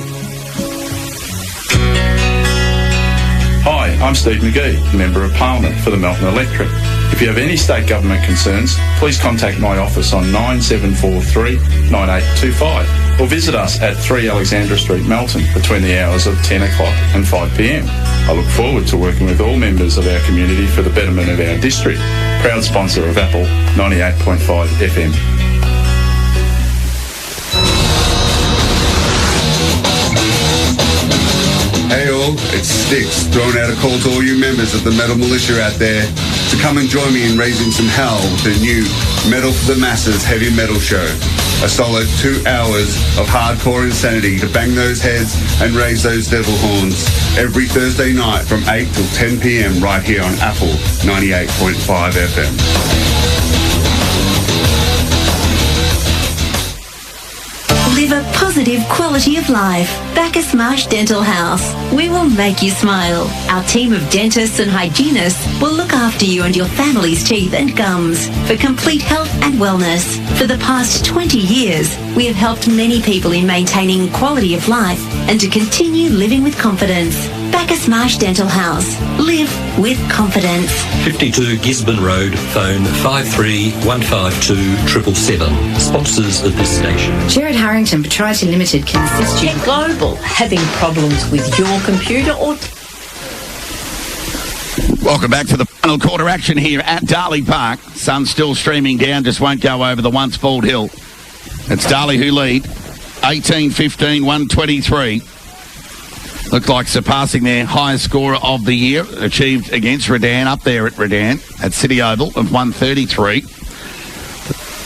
Hi, I'm Steve McGee, Member of Parliament for the Melton Electorate. If you have any state government concerns, please contact my office on 9743 9825 or visit us at 3 Alexandra Street, Melton, between the hours of 10 o'clock and 5 p.m. I look forward to working with all members of our community for the betterment of our district. Proud sponsor of Apple 98.5 FM. Hey all, it's Sticks, throwing out a call to all you members of the Metal Militia out there to come and join me in raising some hell with the new Metal for the Masses heavy metal show. A solid 2 hours of hardcore insanity to bang those heads and raise those devil horns every Thursday night from 8 till 10 p.m. right here on Apple 98.5 FM. Live a positive quality of life. Bacchus Marsh Dental House. We will make you smile. Our team of dentists and hygienists will look after you and your family's teeth and gums for complete health and wellness. For the past 20 years, we have helped many people in maintaining quality of life and to continue living with confidence. Bacchus Marsh Dental House. Live with confidence. 52 Gisborne Road, phone 53152 Sponsors of this station. Gerard Harrington Proprietary Limited can assist you. Get Global. Having problems with your computer or... Welcome back to the final quarter action here at Darley Park. Sun still streaming down, just won't go over the once bald hill. It's Darley who lead. 18-15, 123. Looked like surpassing their highest scorer of the year, achieved against Redan, up there at Redan, at City Oval of 133.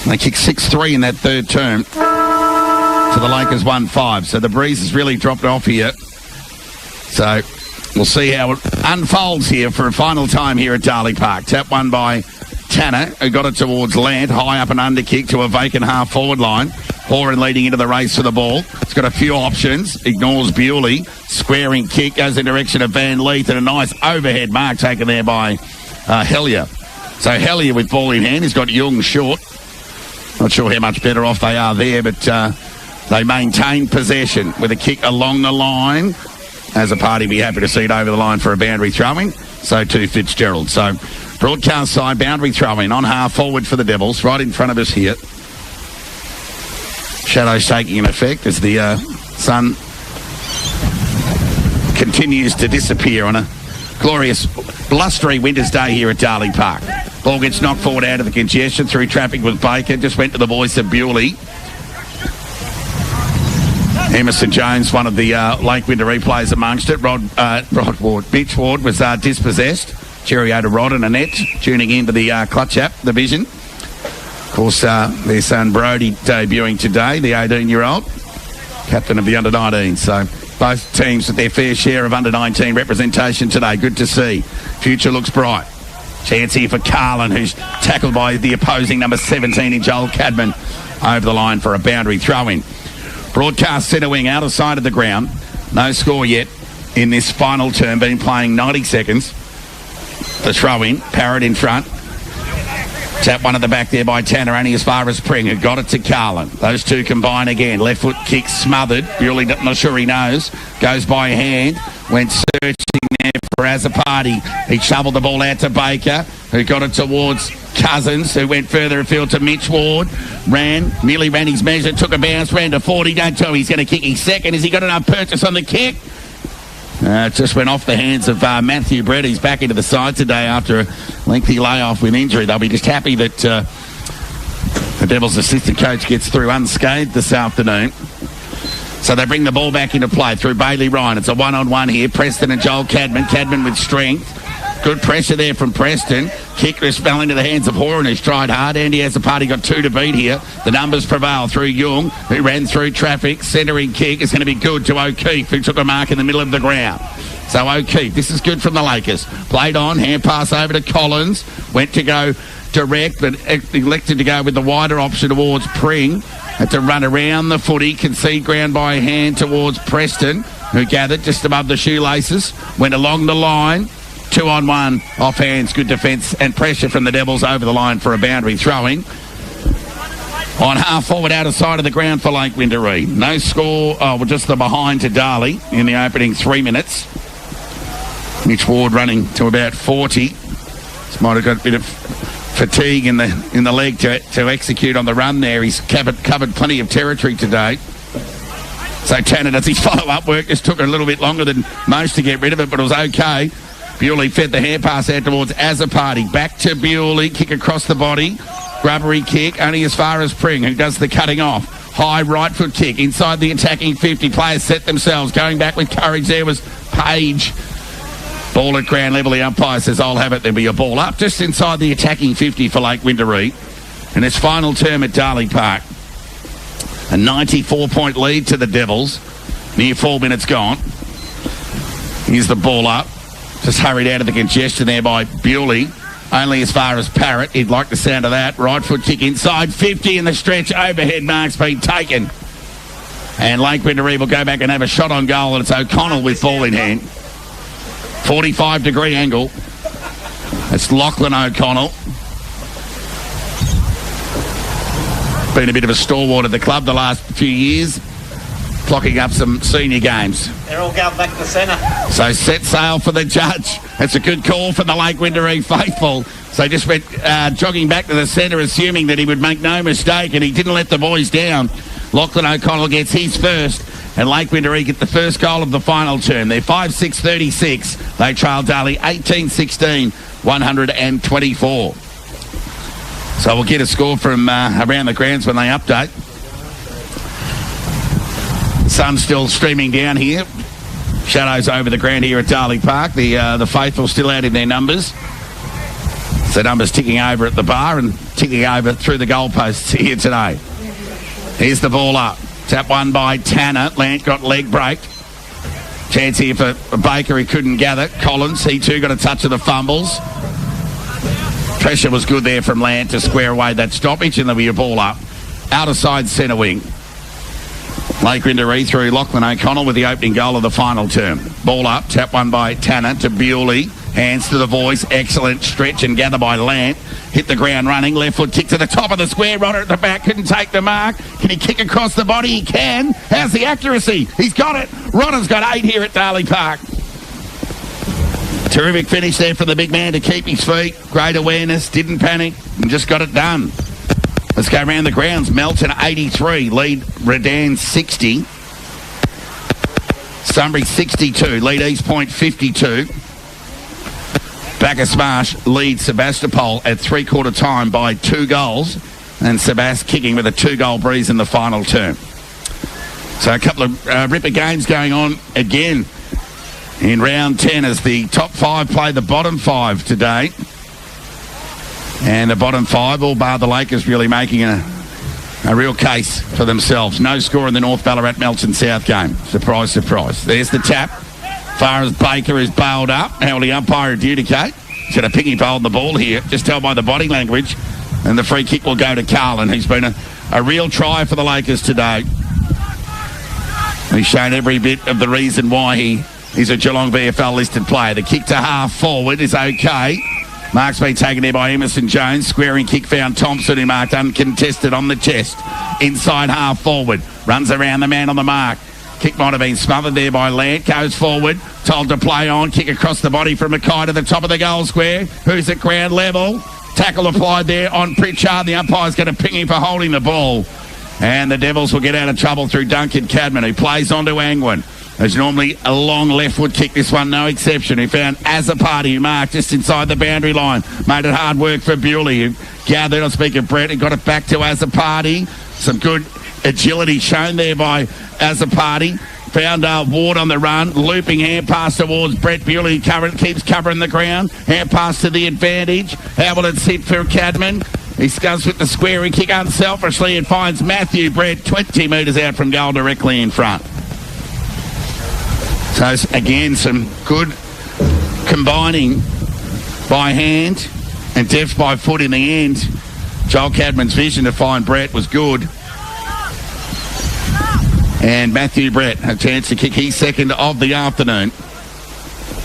They kicked 6-3 in that third term to the Lakers 1-5. So the breeze has really dropped off here. So we'll see how it unfolds here for a final time here at Darley Park. Tap one by Tanner, who got it towards Lant, high up and under kick to a vacant half-forward line. Horan leading into the race for the ball. It's got a few options. Ignores Bewley. Squaring kick goes in the direction of Van Leith, and a nice overhead mark taken there by Hellier. So Hellier with ball in hand. He's got Young short. Not sure how much better off they are there, but they maintain possession with a kick along the line. As a party, be happy to see it over the line for a boundary throw-in. So too Fitzgerald. So broadcast side boundary throw-in on half forward for the Devils, right in front of us here. Shadows taking an effect as the sun continues to disappear on a glorious blustery winter's day here at Darley Park. Ball gets knocked forward out of the congestion through traffic with Baker. Just went to the voice of Bewley. Emerson Jones, one of the Lake Wendouree players amongst it. Mitch Ward was dispossessed. Cheerio to Rod and Annette tuning into the Clutch app division. Of course, their son Brody debuting today, the 18-year-old, captain of the under-19. So both teams with their fair share of under-19 representation today. Good to see. Future looks bright. Chance here for Carlin, who's tackled by the opposing number 17 in Joel Cadman over the line for a boundary throw-in. Broadcast centre wing out of sight of the ground. No score yet in this final term. Been playing 90 seconds. The throw-in. Parrott in front. Tap one at the back there by Tanner, only as far as Pring, who got it to Carlin. Those two combine again. Left foot kick smothered. Bewley, not sure he knows. Goes by hand. Went searching there for Azapati. He shoveled the ball out to Baker, who got it towards Cousins, who went further afield to Mitch Ward. Nearly ran his measure, took a bounce, ran to 40. Don't tell me he's going to kick his second. Has he got enough purchase on the kick? It just went off the hands of Matthew Brett. He's back into the side today after a lengthy layoff with injury. They'll be just happy that the Devils' assistant coach gets through unscathed this afternoon. So they bring the ball back into play through Bailey Ryan. It's a one-on-one here. Preston and Joel Cadman. Cadman with strength. Good pressure there from Preston. Kick just fell into the hands of Horan, who's tried hard. Andy has a party, got two to beat here. The numbers prevail through Young, who ran through traffic. Centering kick is going to be good to O'Keefe, who took a mark in the middle of the ground. So O'Keefe, this is good from the Lakers. Played on, hand pass over to Collins. Went to go direct, but elected to go with the wider option towards Pring. Had to run around the footy, concede ground by hand towards Preston, who gathered just above the shoelaces. Went along the line. 2-on-1 off hands, good defence and pressure from the Devils over the line for a boundary throw-in. On half forward outer side of the ground for Lake Wendouree. No score, just the behind to Darley in the opening 3 minutes. Mitch Ward running to about 40. This might have got a bit of fatigue in the leg to execute on the run there. He's covered plenty of territory today. So Tanner does his follow-up work. Just took a little bit longer than most to get rid of it, but it was okay. Bewley fed the hand pass out towards Azzopardi. Back to Bewley, kick across the body. Grubbery kick, only as far as Pring, who does the cutting off. High right foot kick inside the attacking 50. Players set themselves. Going back with courage there was Page. Ball at ground level. The umpire says, I'll have it. There'll be a ball up just inside the attacking 50 for Lake Wendouree. And its final term at Darley Park. A 94-point lead to the Devils. Near 4 minutes gone. Here's the ball up. Just hurried out of the congestion there by Bewley. Only as far as Parrott. He'd like the sound of that. Right foot kick inside 50 in the stretch. Overhead mark's been taken. And Lake Wendouree will go back and have a shot on goal, and it's O'Connell with ball in hand. 45-degree angle. It's Lachlan O'Connell. Been a bit of a stalwart at the club the last few years. Clocking up some senior games. They're all going back to centre. So set sail for the judge. It's a good call for the Lake Wendouree faithful. So just went jogging back to the centre, assuming that he would make no mistake, and he didn't let the boys down. Lachlan O'Connell gets his first, and Lake Wendouree get the first goal of the final term. They're 5-6-36. They trail Darley 18-16, 124. So we'll get a score from around the grounds when they update. Sun's still streaming down here. Shadows over the ground here at Darley Park. The faithful still out in their numbers. So numbers ticking over at the bar and ticking over through the goalposts here today. Here's the ball up. Tap one by Tanner. Lant got leg braked. Chance here for Baker. He couldn't gather. Collins, he too got a touch of the fumbles. Pressure was good there from Lant to square away that stoppage, and there'll be a ball up. Outer side centre wing. Lake Wendouree through Lachlan O'Connell with the opening goal of the final term. Ball up, tap one by Tanner to Bewley. Hands to the voice, excellent stretch and gather by Lant. Hit the ground running, left foot kick to the top of the square. Rodder at the back, couldn't take the mark. Can he kick across the body? He can. How's the accuracy? He's got it. Rodder's got 8 here at Darley Park. Terrific finish there for the big man to keep his feet. Great awareness, didn't panic, and just got it done. Let's go around the grounds. Melton 83, lead Redan 60. Sunbury 62, lead East Point 52. Bacchus Marsh leads Sebastopol at three-quarter time by 2 goals, and Sebast kicking with a 2-goal breeze in the final term. So a couple of ripper games going on again in round 10 as the top 5 play the bottom 5 today. And the bottom 5, all bar the Lakers, really making a real case for themselves. No score in the North Ballarat Melton South game. Surprise, surprise. There's the tap. Far as Baker is bailed up. How will the umpire adjudicate? He's got a piggy pole on the ball here. Just tell by the body language. And the free kick will go to Carlin. He's been a real try for the Lakers today. He's shown every bit of the reason why he's a Geelong VFL listed player. The kick to half forward is okay. Mark's been taken there by Emerson Jones. Squaring kick found Thompson, who marked uncontested on the chest. Inside half forward. Runs around the man on the mark. Kick might have been smothered there by Lant. Goes forward. Told to play on. Kick across the body from Mackay to the top of the goal square. Who's at ground level. Tackle applied there on Pritchard. The umpire's going to ping him for holding the ball. And the Devils will get out of trouble through Duncan Cadman, who plays on to Angwin. There's normally a long left foot kick. This one, no exception. He found Azzopardi, who marked just inside the boundary line. Made it hard work for Bewley, who gathered on speak of Brett and got it back to Azzopardi. Some good agility shown there by Azzopardi. Found Ward on the run. Looping hand pass towards Brett Bewley. Keeps covering the ground. Hand pass to the advantage. How will it sit for Cadman? He scuds with the squaring kick unselfishly and finds Matthew Brett 20 metres out from goal directly in front. So, again, some good combining by hand and deft by foot in the end. Joel Cadman's vision to find Brett was good. And Matthew Brett, a chance to kick his second of the afternoon.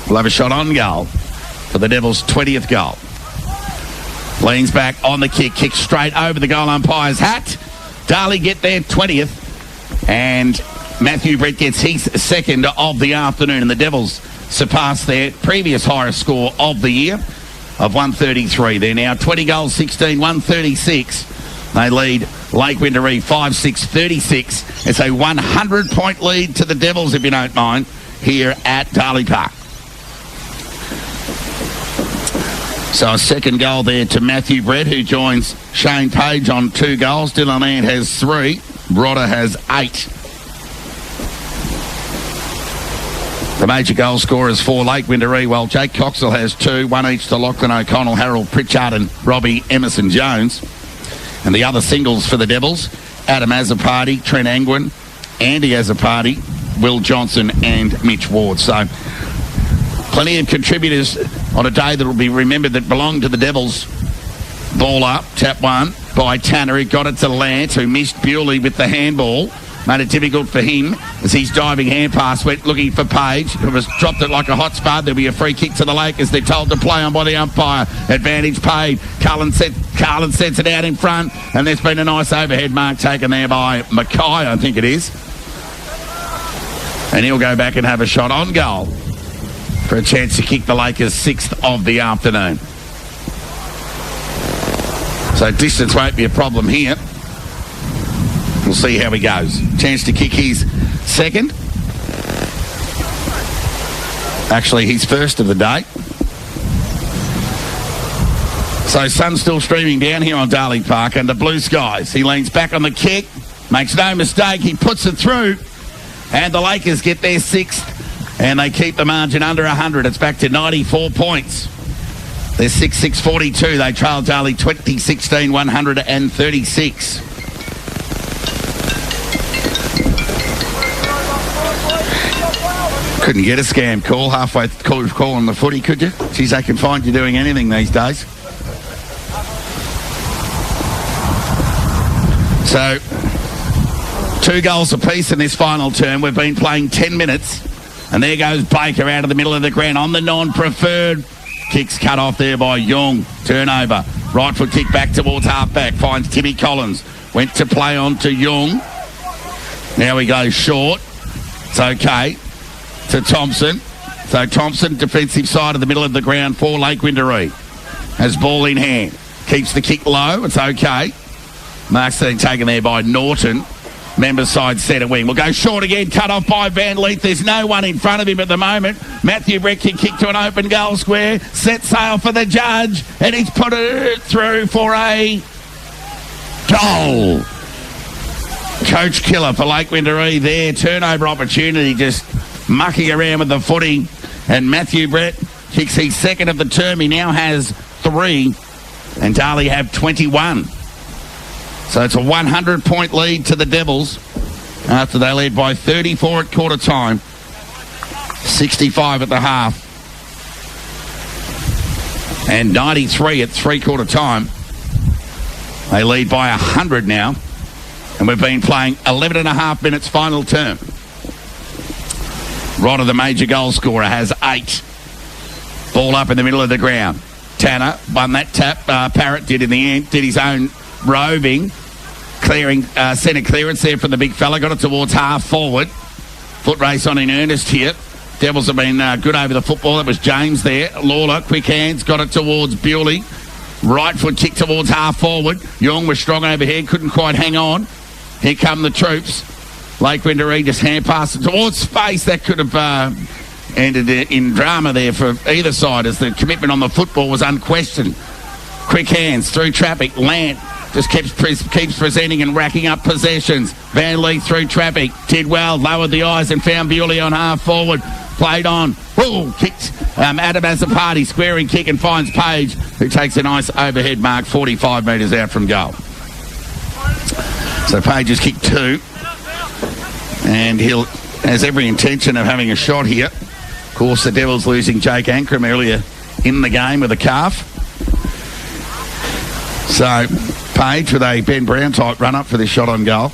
Will have a shot on goal for the Devils' 20th goal. Leans back on the kick, kicks straight over the goal umpire's hat. Darley get their 20th, and Matthew Brett gets his second of the afternoon, and the Devils surpass their previous highest score of the year of 133. They're now 20 goals, 16, 136. They lead Lake Wendouree 5-6-36. It's a 100-point lead to the Devils, if you don't mind, here at Darley Park. So a second goal there to Matthew Brett, who joins Shane Page on 2 goals. Dylan Ant has 3. Rodder has 8. The major goal scorers for Lake Wendouree, while Jake Coxell has 2, 1 each to Lachlan O'Connell, Harold Pritchard and Robbie Emerson-Jones. And the other singles for the Devils, Adam Azzopardi, Trent Angwin, Andy Azzopardi, Will Johnson and Mitch Ward. So plenty of contributors on a day that will be remembered that belonged to the Devils. Ball up, tap one by Tanner. He got it to Lance, who missed Bewley with the handball. Made it difficult for him as his diving hand pass went looking for Page, who has dropped it like a hot spud. There'll be a free kick to the Lakers. They're told to play on by the umpire. Advantage paid. Carlin sets it out in front, and there's been a nice overhead mark taken there by Mackay, I think it is. And he'll go back and have a shot on goal for a chance to kick the Lakers' 6th of the afternoon. So distance won't be a problem here. We'll see how he goes. Chance to kick his second. Actually, his first of the day. So sun's still streaming down here on Darley Park under blue skies. He leans back on the kick. Makes no mistake. He puts it through. And the Lakers get their 6th. And they keep the margin under 100. It's back to 94 points. They're 6-6-42. They trail Darley 20-16, 136. Couldn't get a scam call halfway call on the footy, could you? Geez, they can find you doing anything these days. So, 2 goals apiece in this final term. We've been playing 10 minutes. And there goes Baker out of the middle of the ground on the non-preferred. Kicks cut off there by Young. Turnover. Right foot kick back towards half-back. Finds Timmy Collins. Went to play on to Young. Now he goes short. It's okay. To Thompson. So Thompson, defensive side of the middle of the ground for Lake Wendouree. Has ball in hand. Keeps the kick low. It's okay. Mark's then taken there by Norton. Members side centre wing. We'll go short again. Cut off by Van Leith. There's no one in front of him at the moment. Matthew Brett can kick to an open goal square. Set sail for the judge. And he's put it through for a goal. Coach killer for Lake Wendouree there. Turnover opportunity, just mucking around with the footy. And Matthew Brett kicks his second of the term. He now has 3. And Darley have 21. So it's a 100-point lead to the Devils after they led by 34 at quarter time, 65 at the half, and 93 at three-quarter time. They lead by 100 now, and we've been playing 11 and a half minutes final term. Rodder, the major goal scorer, has 8. Ball up in the middle of the ground. Tanner won that tap. Parrott did in the end, did his own roving, clearing centre clearance there from the big fella. Got it towards half forward. Foot race on in earnest here. Devils have been good over the football. That was James there. Lawler, quick hands, got it towards Bewley. Right foot kick towards half forward. Young was strong overhead, couldn't quite hang on. Here come the troops. Lake Wendouree just hand pass it towards space. That could have ended in drama there for either side as the commitment on the football was unquestioned. Quick hands through traffic. Lant just keeps presenting and racking up possessions. Van Leith through traffic. Did well, lowered the eyes and found Bewley on half forward. Played on. Whoa, kicked Adam Azzopardi, squaring kick and finds Page, who takes a nice overhead mark 45 metres out from goal. So Page has kicked 2. And he'll has every intention of having a shot here. Of course, the Devils losing Jake Ankrum earlier in the game with a calf. So, Page with a Ben Brown type run up for this shot on goal.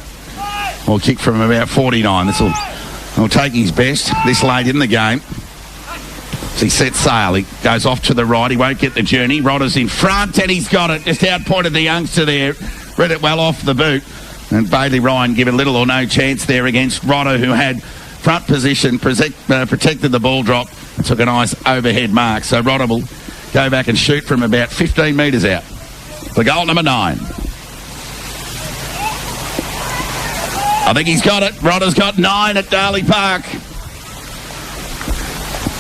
Or kick from about 49. This will take his best this late in the game. So he sets sail. He goes off to the right. He won't get the journey. Rodder's in front, and he's got it. Just outpointed the youngster there. Read it well off the boot. And Bailey Ryan given little or no chance there against Rodder, who had front position, protected the ball drop, and took a nice overhead mark. So Rodder will go back and shoot from about 15 metres out. For goal number 9. I think he's got it. Rodder's got 9 at Darley Park.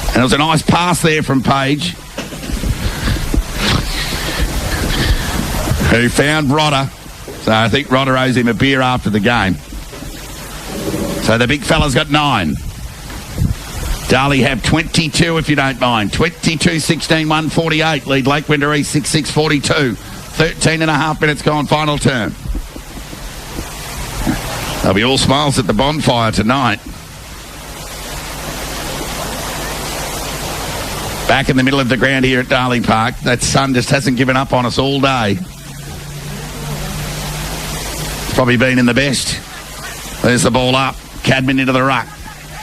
And it was a nice pass there from Page, who found Rodder. So I think Rodder owes him a beer after the game. So the big fella's got 9. Darley have 22, if you don't mind. 22-16, 148. Lead Lake Wendouree 6-6-42. 13 and a half minutes gone, final term. They'll be all smiles at the bonfire tonight. Back in the middle of the ground here at Darley Park. That sun just hasn't given up on us all day. It's probably been in the best. There's the ball up. Cadman into the ruck.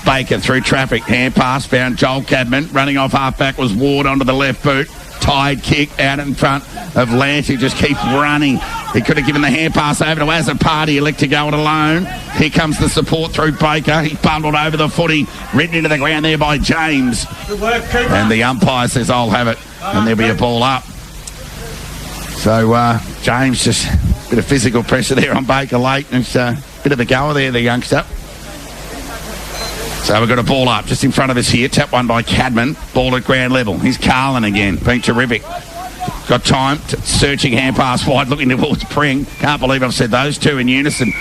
Baker through traffic. Hand pass found Joel Cadman. Running off half-back was Ward onto the left boot. Tied kick out in front of Lance, who just keeps running. He could have given the hand pass over to Azapati. Elect to go it alone. Here comes the support through Baker. He bundled over the footy, ridden into the ground there by James. Good work, Cooper. And the umpire says, I'll have it. And there'll be a ball up. So James just a bit of physical pressure there on Baker late. It's a bit of a goer there, the youngster. So we've got a ball up just in front of us here. Tap one by Cadman. Ball at ground level. Here's Carlin again. Been terrific. Got time. Searching hand pass wide. Looking towards Pring. Can't believe I've said those two in unison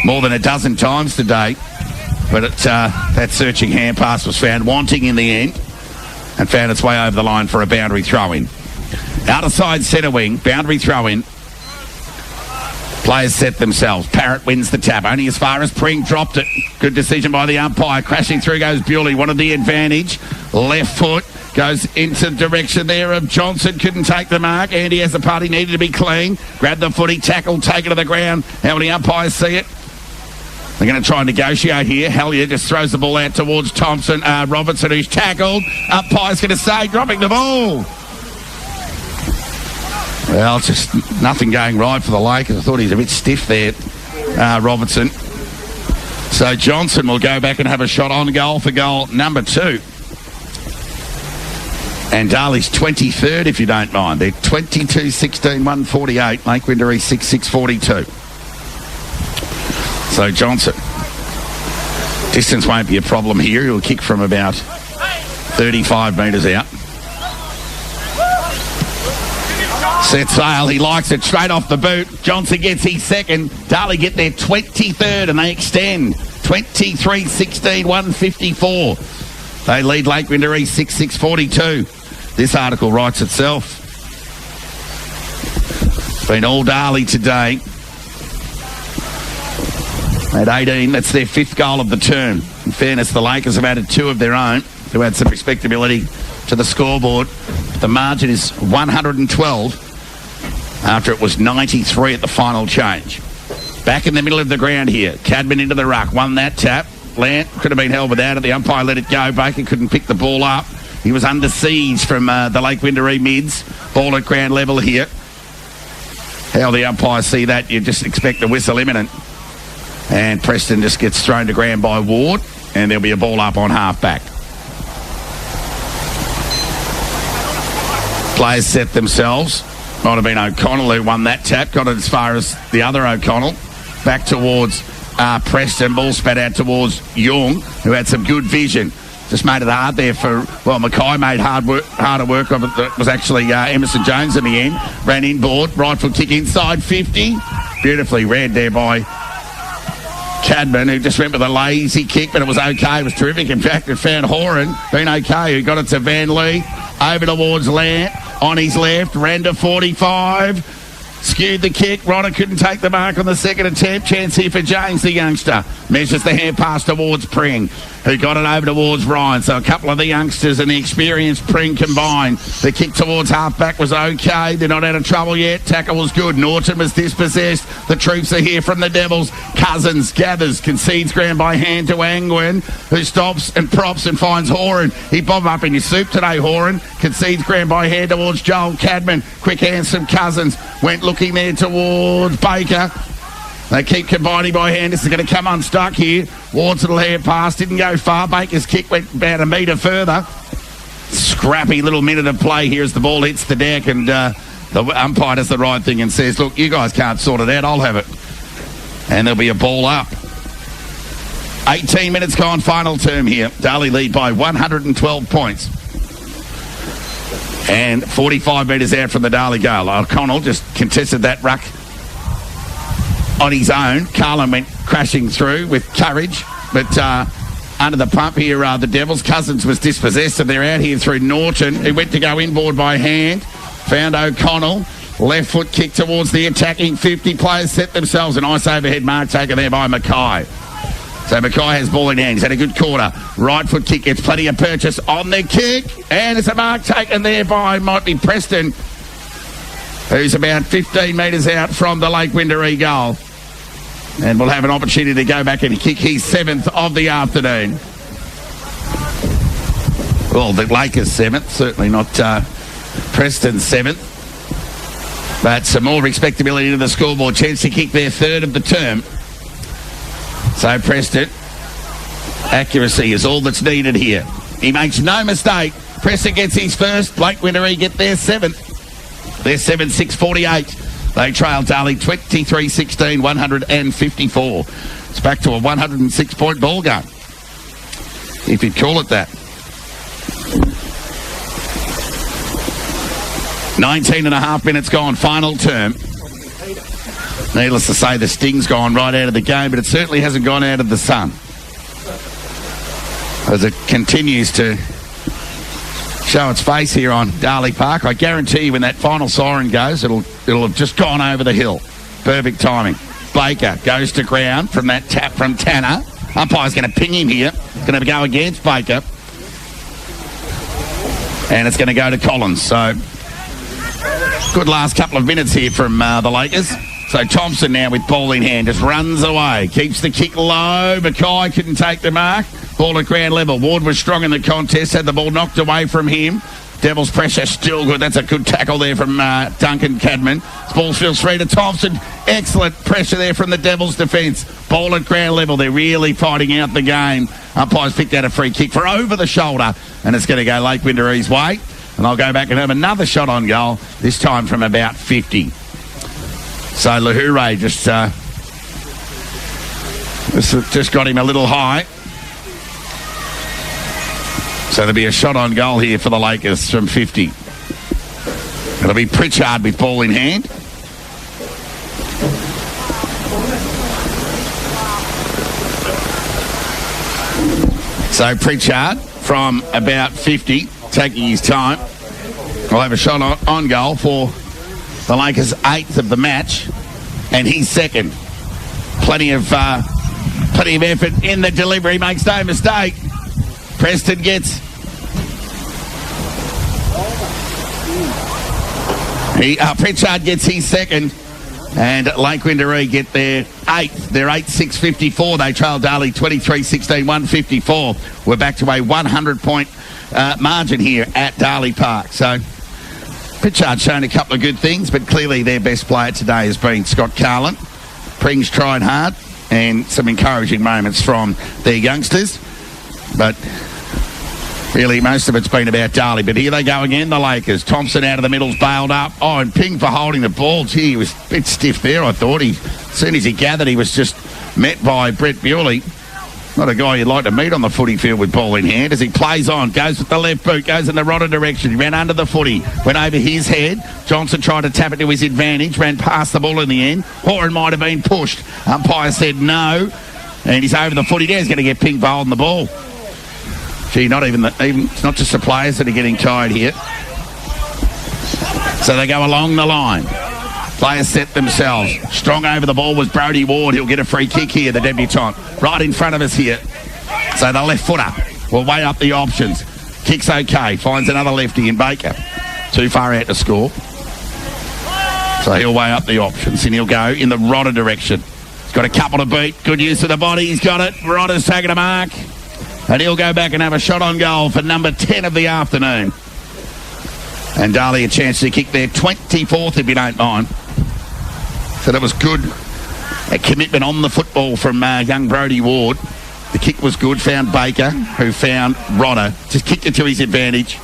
more than a dozen times today. But that searching hand pass was found wanting in the end and found its way over the line for a boundary throw-in. Outer side centre wing. Boundary throw-in. Players set themselves. Parrott wins the tap. Only as far as Pring dropped it. Good decision by the umpire. Crashing through goes Bewley. Wanted the advantage. Left foot goes into the direction there of Johnson. Couldn't take the mark. Andy as a party needed to be clean. Grabbed the footy. Tackle. Take it to the ground. How many umpires see it? They're going to try and negotiate here. Hellier just throws the ball out towards Thompson. Robertson, who's tackled. Umpire's going to say, dropping the ball. Well, just nothing going right for the Lakers. I thought he was a bit stiff there, Robertson. So Johnson will go back and have a shot on goal for goal number 2. And Darley's 23rd, if you don't mind. They're 22-16, 148. Lake Wendouree 6-6-42. So Johnson. Distance won't be a problem here. He'll kick from about 35 metres out. Set sail. He likes it straight off the boot. Johnson gets his second. Darley get their 23rd and they extend. 23-16, 154. They lead Lake Wendouree 6-6-42. This article writes itself. It's been all Darley today. At 18, that's their 5th goal of the term. In fairness, the Lakers have added 2 of their own to add some respectability to the scoreboard. The margin is 112 after it was 93 at the final change. Back in the middle of the ground here. Cadman into the ruck. Won that tap. Lant could have been held without it. The umpire let it go. Baker couldn't pick the ball up. He was under siege from the Lake Wendouree mids. Ball at ground level here. How the umpires see that, you just expect the whistle imminent. And Preston just gets thrown to ground by Ward. And there'll be a ball up on half-back. Players set themselves. Might have been O'Connell who won that tap. Got it as far as the other O'Connell. Back towards Preston. Ball spat out towards Young, who had some good vision. Just made it hard there for, well, Mackay made harder work of it. It was actually Emerson Jones in the end. Ran inboard. Right foot kick inside 50. Beautifully read there by Cadman, who just went with a lazy kick, but it was okay. It was terrific. In fact, it found Horan, been okay, who got it to Van Lee. Over towards Lant. On his left, ran to 45. skewed the kick. Rodder couldn't take the mark on the second attempt. Chance here for James, the youngster. Measures the hand pass towards Pring, who got it over towards Ryan. So a couple of the youngsters and the experienced Pring combined. The kick towards half-back was okay. They're not out of trouble yet. Tackle was good. Norton was dispossessed. The troops are here from the Devils. Cousins gathers, concedes ground by hand to Angwin, who stops and props and finds Horan. He bobbed up in your soup today, Horan. Concedes ground by hand towards Joel Cadman. Quick hands from Cousins. Went looking there towards Baker. They keep combining by hand. This is going to come unstuck here. Ward's little hand pass didn't go far. Baker's kick went about a metre further. Scrappy little minute of play here as the ball hits the deck, and the umpire does the right thing and says, look, you guys can't sort it out, I'll have it. And there'll be a ball up. 18 minutes gone, final term here. Darley lead by 112 points. And 45 metres out from the Darley goal. O'Connell just contested that ruck on his own. Carlin went crashing through with courage, but under the pump here, the Devils. Cousins was dispossessed, and they're out here through Norton, who went to go inboard by hand. Found O'Connell. Left foot kick towards the attacking 50. Players set themselves. A nice overhead mark taken there by Mackay. So Mackay has ball in hand. He's had a good quarter. Right foot kick gets plenty of purchase on the kick. And it's a mark taken there by, might be Preston, who's about 15 metres out from the Lake Wendouree goal. And will have an opportunity to go back and kick his 7th of the afternoon. Well, the Lakers 7th, certainly not Preston's 7th. But some more respectability to the scoreboard. Chance to kick their 3rd of the term. So Preston, accuracy is all that's needed here. He makes no mistake. Preston gets his first. Lake Wendouree get their 7th. Their 7th, 6:48. They trail Darley 23-16, 154. It's back to a 106-point ball game, if you'd call it that. 19 and a half minutes gone, final term. Needless to say, the sting's gone right out of the game, but it certainly hasn't gone out of the sun, as it continues to show its face here on Darley Park. I guarantee you when that final siren goes, it'll have just gone over the hill. Perfect timing. Baker goes to ground from that tap from Tanner. Umpire's going to ping him here. Going to go against Baker. And it's going to go to Collins. So good last couple of minutes here from the Lakers. So Thompson now with ball in hand just runs away. Keeps the kick low. Mackay couldn't take the mark. Ball at ground level. Ward was strong in the contest. Had the ball knocked away from him. Devils pressure still good. That's a good tackle there from Duncan Cadman. Ball feels free to Thompson. Excellent pressure there from the Devils defence. Ball at ground level. They're really fighting out the game. Umpires picked out a free kick for over the shoulder, and it's going to go Lake Windouree's way. And I'll go back and have another shot on goal, this time from about 50. So Lahore just got him a little high. So there'll be a shot on goal here for the Lakers from 50. It'll be Pritchard with ball in hand. So Pritchard from about 50, taking his time. We'll have a shot on goal for the Lakers' 8th of the match, and he's 2nd. Plenty of effort in the delivery, makes no mistake. Preston gets Pritchard gets his 2nd, and Lake Wendouree get their 8th. Their 8th, 6:54. They trail Darley 23-16, 154. We're back to a 100-point margin here at Darley Park. So Pritchard's shown a couple of good things, but clearly their best player today has been Scott Carlin. Pring's tried hard, and some encouraging moments from their youngsters. But really, most of it's been about Darley. But here they go again, the Lakers. Thompson out of the middle's bailed up. Oh, and Ping for holding the ball. Gee, he was a bit stiff there, I thought. As soon as he gathered, he was just met by Brett Bewley. Not a guy you'd like to meet on the footy field with ball in hand. As he plays on, goes with the left boot, goes in the Rodder direction. He ran under the footy, went over his head. Johnson tried to tap it to his advantage, ran past the ball in the end. Horan might have been pushed. Umpire said no, and he's over the footy there. He's going to get Ping for holding the ball. Gee, it's not just the players that are getting tired here. So they go along the line. Players set themselves. Strong over the ball was Brodie Ward. He'll get a free kick here, the debutant. Right in front of us here. So the left footer will weigh up the options. Kicks okay. Finds another lefty in Baker. Too far out to score. So he'll weigh up the options and he'll go in the Rodder direction. He's got a couple to beat. Good use of the body. He's got it. Rodder's taken a mark. And he'll go back and have a shot on goal for number 10 of the afternoon. And Darley a chance to kick their 24th, if you don't mind. So that was good. A commitment on the football from young Brodie Ward. The kick was good. Found Baker, who found Rodder. Just kicked it to his advantage.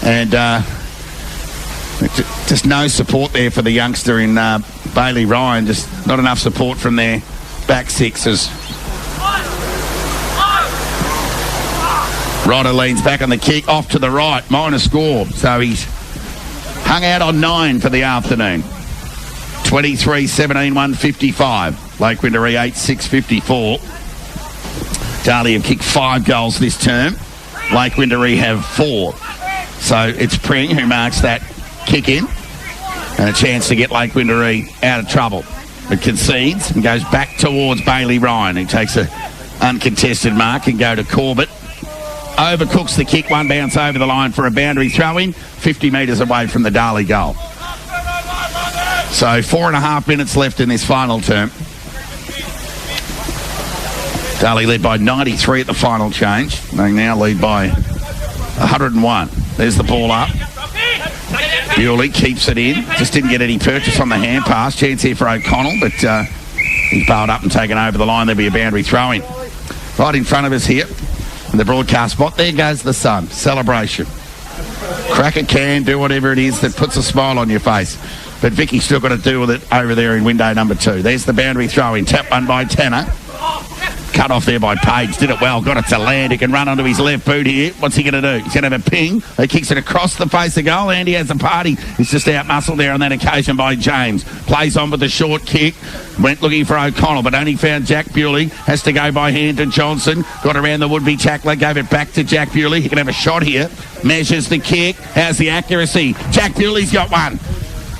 And just no support there for the youngster in Bailey Ryan. Just not enough support from their back sixes. Rodder leans back on the kick, off to the right, minor score. So he's hung out on 9 for the afternoon. 23-17, 155. Lake Wendouree 8-6-54. Darley have kicked 5 goals this term. Lake Wendouree have 4. So it's Pring who marks that kick in. And a chance to get Lake Wendouree out of trouble. But concedes and goes back towards Bailey Ryan. He takes a uncontested mark and go to Corbett. Overcooks the kick, one bounce over the line for a boundary throw-in, 50 metres away from the Darley goal. So 4.5 minutes left in this final term. Darley led by 93 at the final change. They now lead by 101. There's the ball up. Bewley keeps it in. Just didn't get any purchase on the hand pass. Chance here for O'Connell, but he's barred up and taken over the line. There'll be a boundary throw-in. Right in front of us here. In the broadcast spot, there goes the sun. Celebration. Crack a can, do whatever it is that puts a smile on your face. But Vicky's still got to deal with it over there in window number 2. There's the boundary throw-in. Tap one by Tanner. Cut off there by Page. Did it well. Got it to land. He can run onto his left boot here. What's he going to do? He's going to have a ping. He kicks it across the face of goal. Andy has a party. He's just out-muscled there on that occasion by James. Plays on with the short kick. Went looking for O'Connell, but only found Jack Bewley. Has to go by hand to Johnson. Got around the would-be tackler. Gave it back to Jack Bewley. He can have a shot here. Measures the kick. How's the accuracy? Jack Bewley's got one.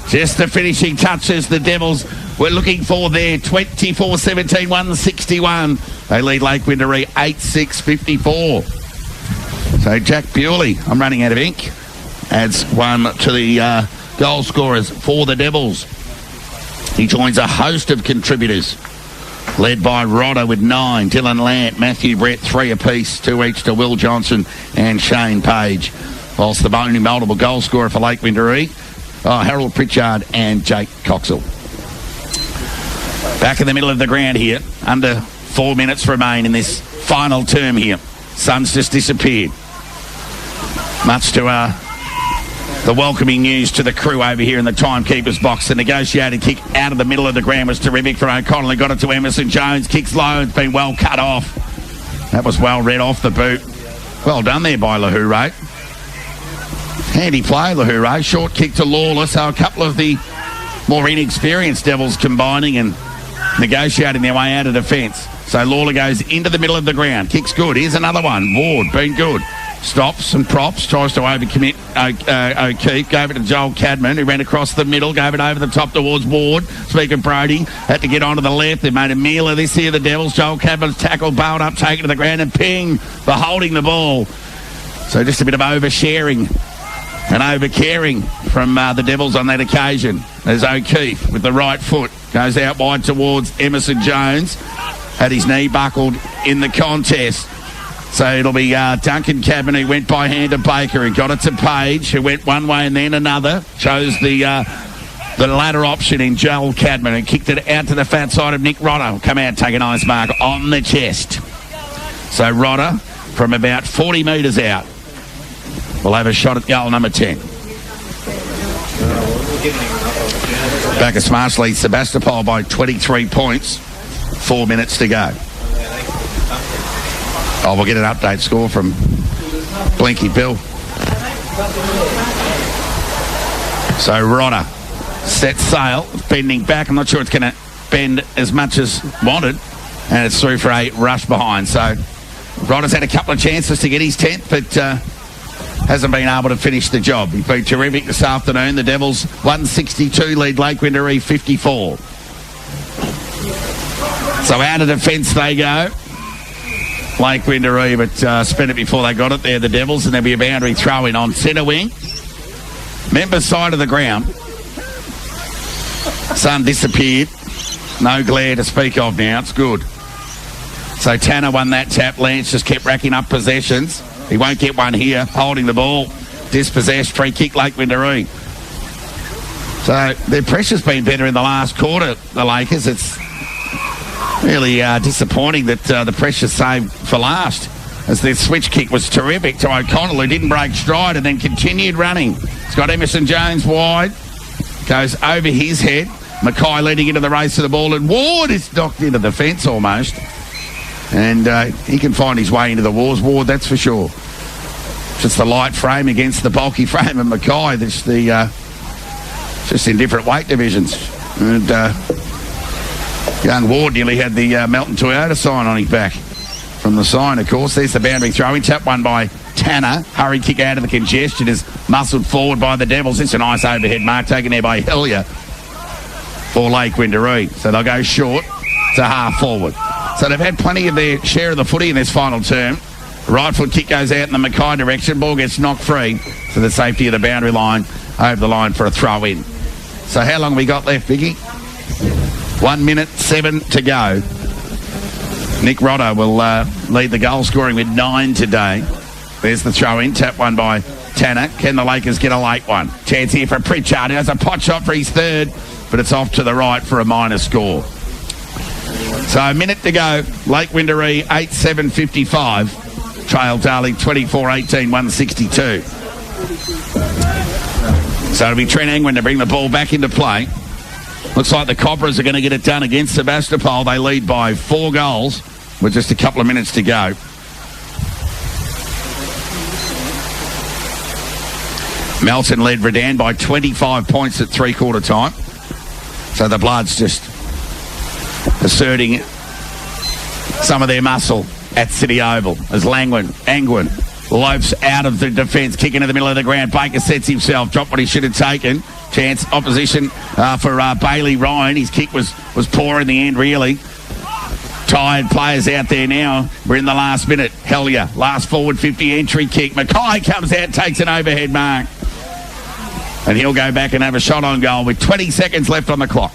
Just the finishing touches the Devils were looking for there. 24-17, 161. They lead Lake Wendouree 8-6-54. So Jack Bewley, I'm running out of ink, adds one to the goal scorers for the Devils. He joins a host of contributors, led by Rodder with 9, Dylan Lant, Matthew Brett, 3 apiece, 2 each to Will Johnson and Shane Page. Whilst the only multiple goal scorer for Lake Wendouree, Harold Pritchard and Jake Coxell. Back in the middle of the ground here, under 4 minutes remain in this final term here. Sun's just disappeared. Much to the welcoming news to the crew over here in the timekeeper's box. The negotiated kick out of the middle of the ground was terrific for O'Connell. He got it to Emerson Jones. Kicks low. It's been well cut off. That was well read off the boot. Well done there by Lahouray. Handy play, Lahouray. Short kick to Lawler. So a couple of the more inexperienced Devils combining and negotiating their way out of defence. So Lawler goes into the middle of the ground. Kicks good. Here's another one. Ward, been good. Stops and props. Tries to overcommit O'Keefe. Gave it to Joel Cadman, who ran across the middle. Gave it over the top towards Ward. Speaking of Brody, had to get onto the left. They made a meal of this here, the Devils. Joel Cadman's tackle, bailed up, taken to the ground, and ping for holding the ball. So just a bit of oversharing and over-caring from the Devils on that occasion. There's O'Keefe with the right foot. Goes out wide towards Emerson Jones. Had his knee buckled in the contest. So it'll be Duncan Cadman, who went by hand to Baker. He got it to Page, who went one way and then another. Chose the latter option in Joel Cadman and kicked it out to the fat side of Nick Rodder. Come out, take a nice mark on the chest. So Rodder, from about 40 metres out, will have a shot at goal number 10. Bacchus Marsh leads Sebastopol by 23 points. 4 minutes to go. Oh, we'll get an update score from Blinky Bill. So Rodder sets sail, bending back. I'm not sure it's going to bend as much as wanted. And it's through for a rush behind. So Rodder's had a couple of chances to get his 10th, but hasn't been able to finish the job. He's been terrific this afternoon. The Devils 162 lead Lake Wendouree 54. So out of defence they go. Lake Wendouree, but spent it before they got it there, the Devils, and there'll be a boundary throw-in on centre wing. Member side of the ground. Sun disappeared. No glare to speak of now. It's good. So Tanner won that tap. Lance just kept racking up possessions. He won't get one here. Holding the ball. Dispossessed. Free kick, Lake Wendouree. So their pressure's been better in the last quarter, the Lakers. It's really disappointing that the pressure's saved for last, as their switch kick was terrific to O'Connell, who didn't break stride and then continued running. It's got Emerson Jones wide. Goes over his head. Mackay leading into the race of the ball, and Ward is knocked into the fence almost. And he can find his way into the wars, Ward, that's for sure. Just the light frame against the bulky frame of Mackay. That's the just in different weight divisions. And young Ward nearly had the Melton Toyota sign on his back from the sign, of course. There's the boundary throw-in. Tap one by Tanner. Hurry kick out of the congestion is muscled forward by the Devils. It's a nice overhead mark taken there by Hellier for Lake Wendouree. So they'll go short to half forward. So they've had plenty of their share of the footy in this final term. Right foot kick goes out in the Mackay direction. Ball gets knocked free to the safety of the boundary line, over the line for a throw-in. So how long have we got left, Vicky? 1 minute, 7 to go. Nick Rodder will lead the goal scoring with 9 today. There's the throw-in. Tap one by Tanner. Can the Lakers get a late one? Chance here for Pritchard. He has a pot shot for his third, but it's off to the right for a minor score. So a minute to go. Lake Wendouree 8-7-55. Trail Darley 24-18, 162. So it'll be Trent Angwin to bring the ball back into play. Looks like the Cobras are going to get it done against Sebastopol. They lead by 4 goals with just a couple of minutes to go. Melton led Redan by 25 points at three-quarter time. So the Bloods just asserting some of their muscle at City Oval as Angwin lopes out of the defence, kick into the middle of the ground. Baker sets himself, dropped what he should have taken. Chance opposition for Bailey Ryan. His kick was poor in the end, really. Tired players out there now. We're in the last minute. Hellier, last forward 50 entry kick. Mackay comes out, takes an overhead mark. And he'll go back and have a shot on goal with 20 seconds left on the clock.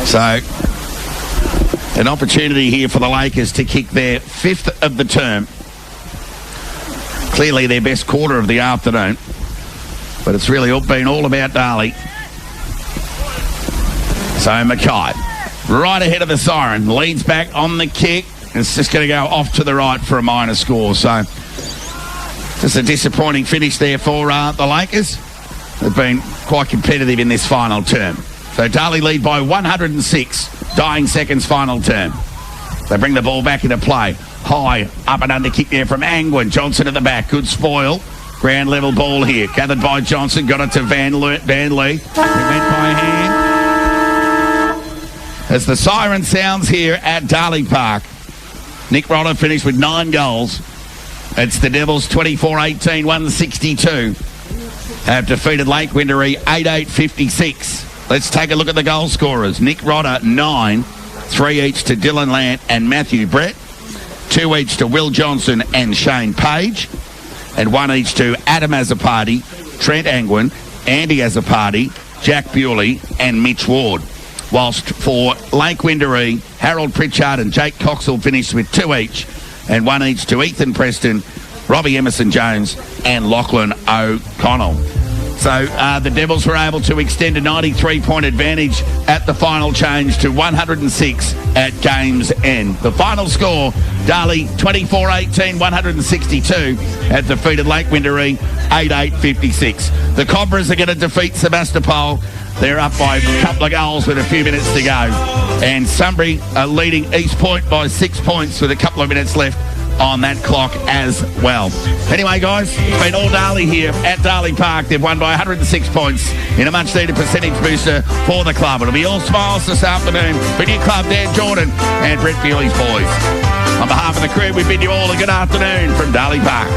So, an opportunity here for the Lakers to kick their 5th of the term. Clearly their best quarter of the afternoon. But it's really been all about Darley. So Mackay, right ahead of the siren, leads back on the kick. It's just going to go off to the right for a minor score. So, just a disappointing finish there for the Lakers. They've been quite competitive in this final term. So Darley lead by 106, dying seconds final term. They bring the ball back into play. High, up and under kick there from Angwin. Johnson at the back, good spoil. Ground level ball here, gathered by Johnson, got it to Van Lee. He went by hand. As the siren sounds here at Darley Park, Nick Rodder finished with 9 goals. It's the Devils 24-18, 162. Have defeated Lake Wendouree 8-8-56. Let's take a look at the goal scorers. Nick Rodder, 9. 3 each to Dylan Lant and Matthew Brett. 2 each to Will Johnson and Shane Page. And 1 each to Adam Azzopardi, Trent Angwin, Andy Azzopardi, Jack Bewley and Mitch Ward. Whilst for Lake Wendouree, Harold Pritchard and Jake Coxall finished with 2 each. And 1 each to Ethan Preston, Robbie Emerson Jones and Lachlan O'Connell. So the Devils were able to extend a 93-point advantage at the final change to 106 at game's end. The final score, Darley 24-18, 162 had defeated Lake Wendouree 8-8-56. The Cobras are going to defeat Sebastopol. They're up by a couple of goals with a few minutes to go. And Sunbury are leading East Point by 6 points with a couple of minutes left on that clock as well. Anyway, guys, it's been all Darley here at Darley Park. They've won by 106 points in a much-needed percentage booster for the club. It'll be all smiles this afternoon for new club Dan Jordan and Brett Bewley's boys. On behalf of the crew, we bid you all a good afternoon from Darley Park.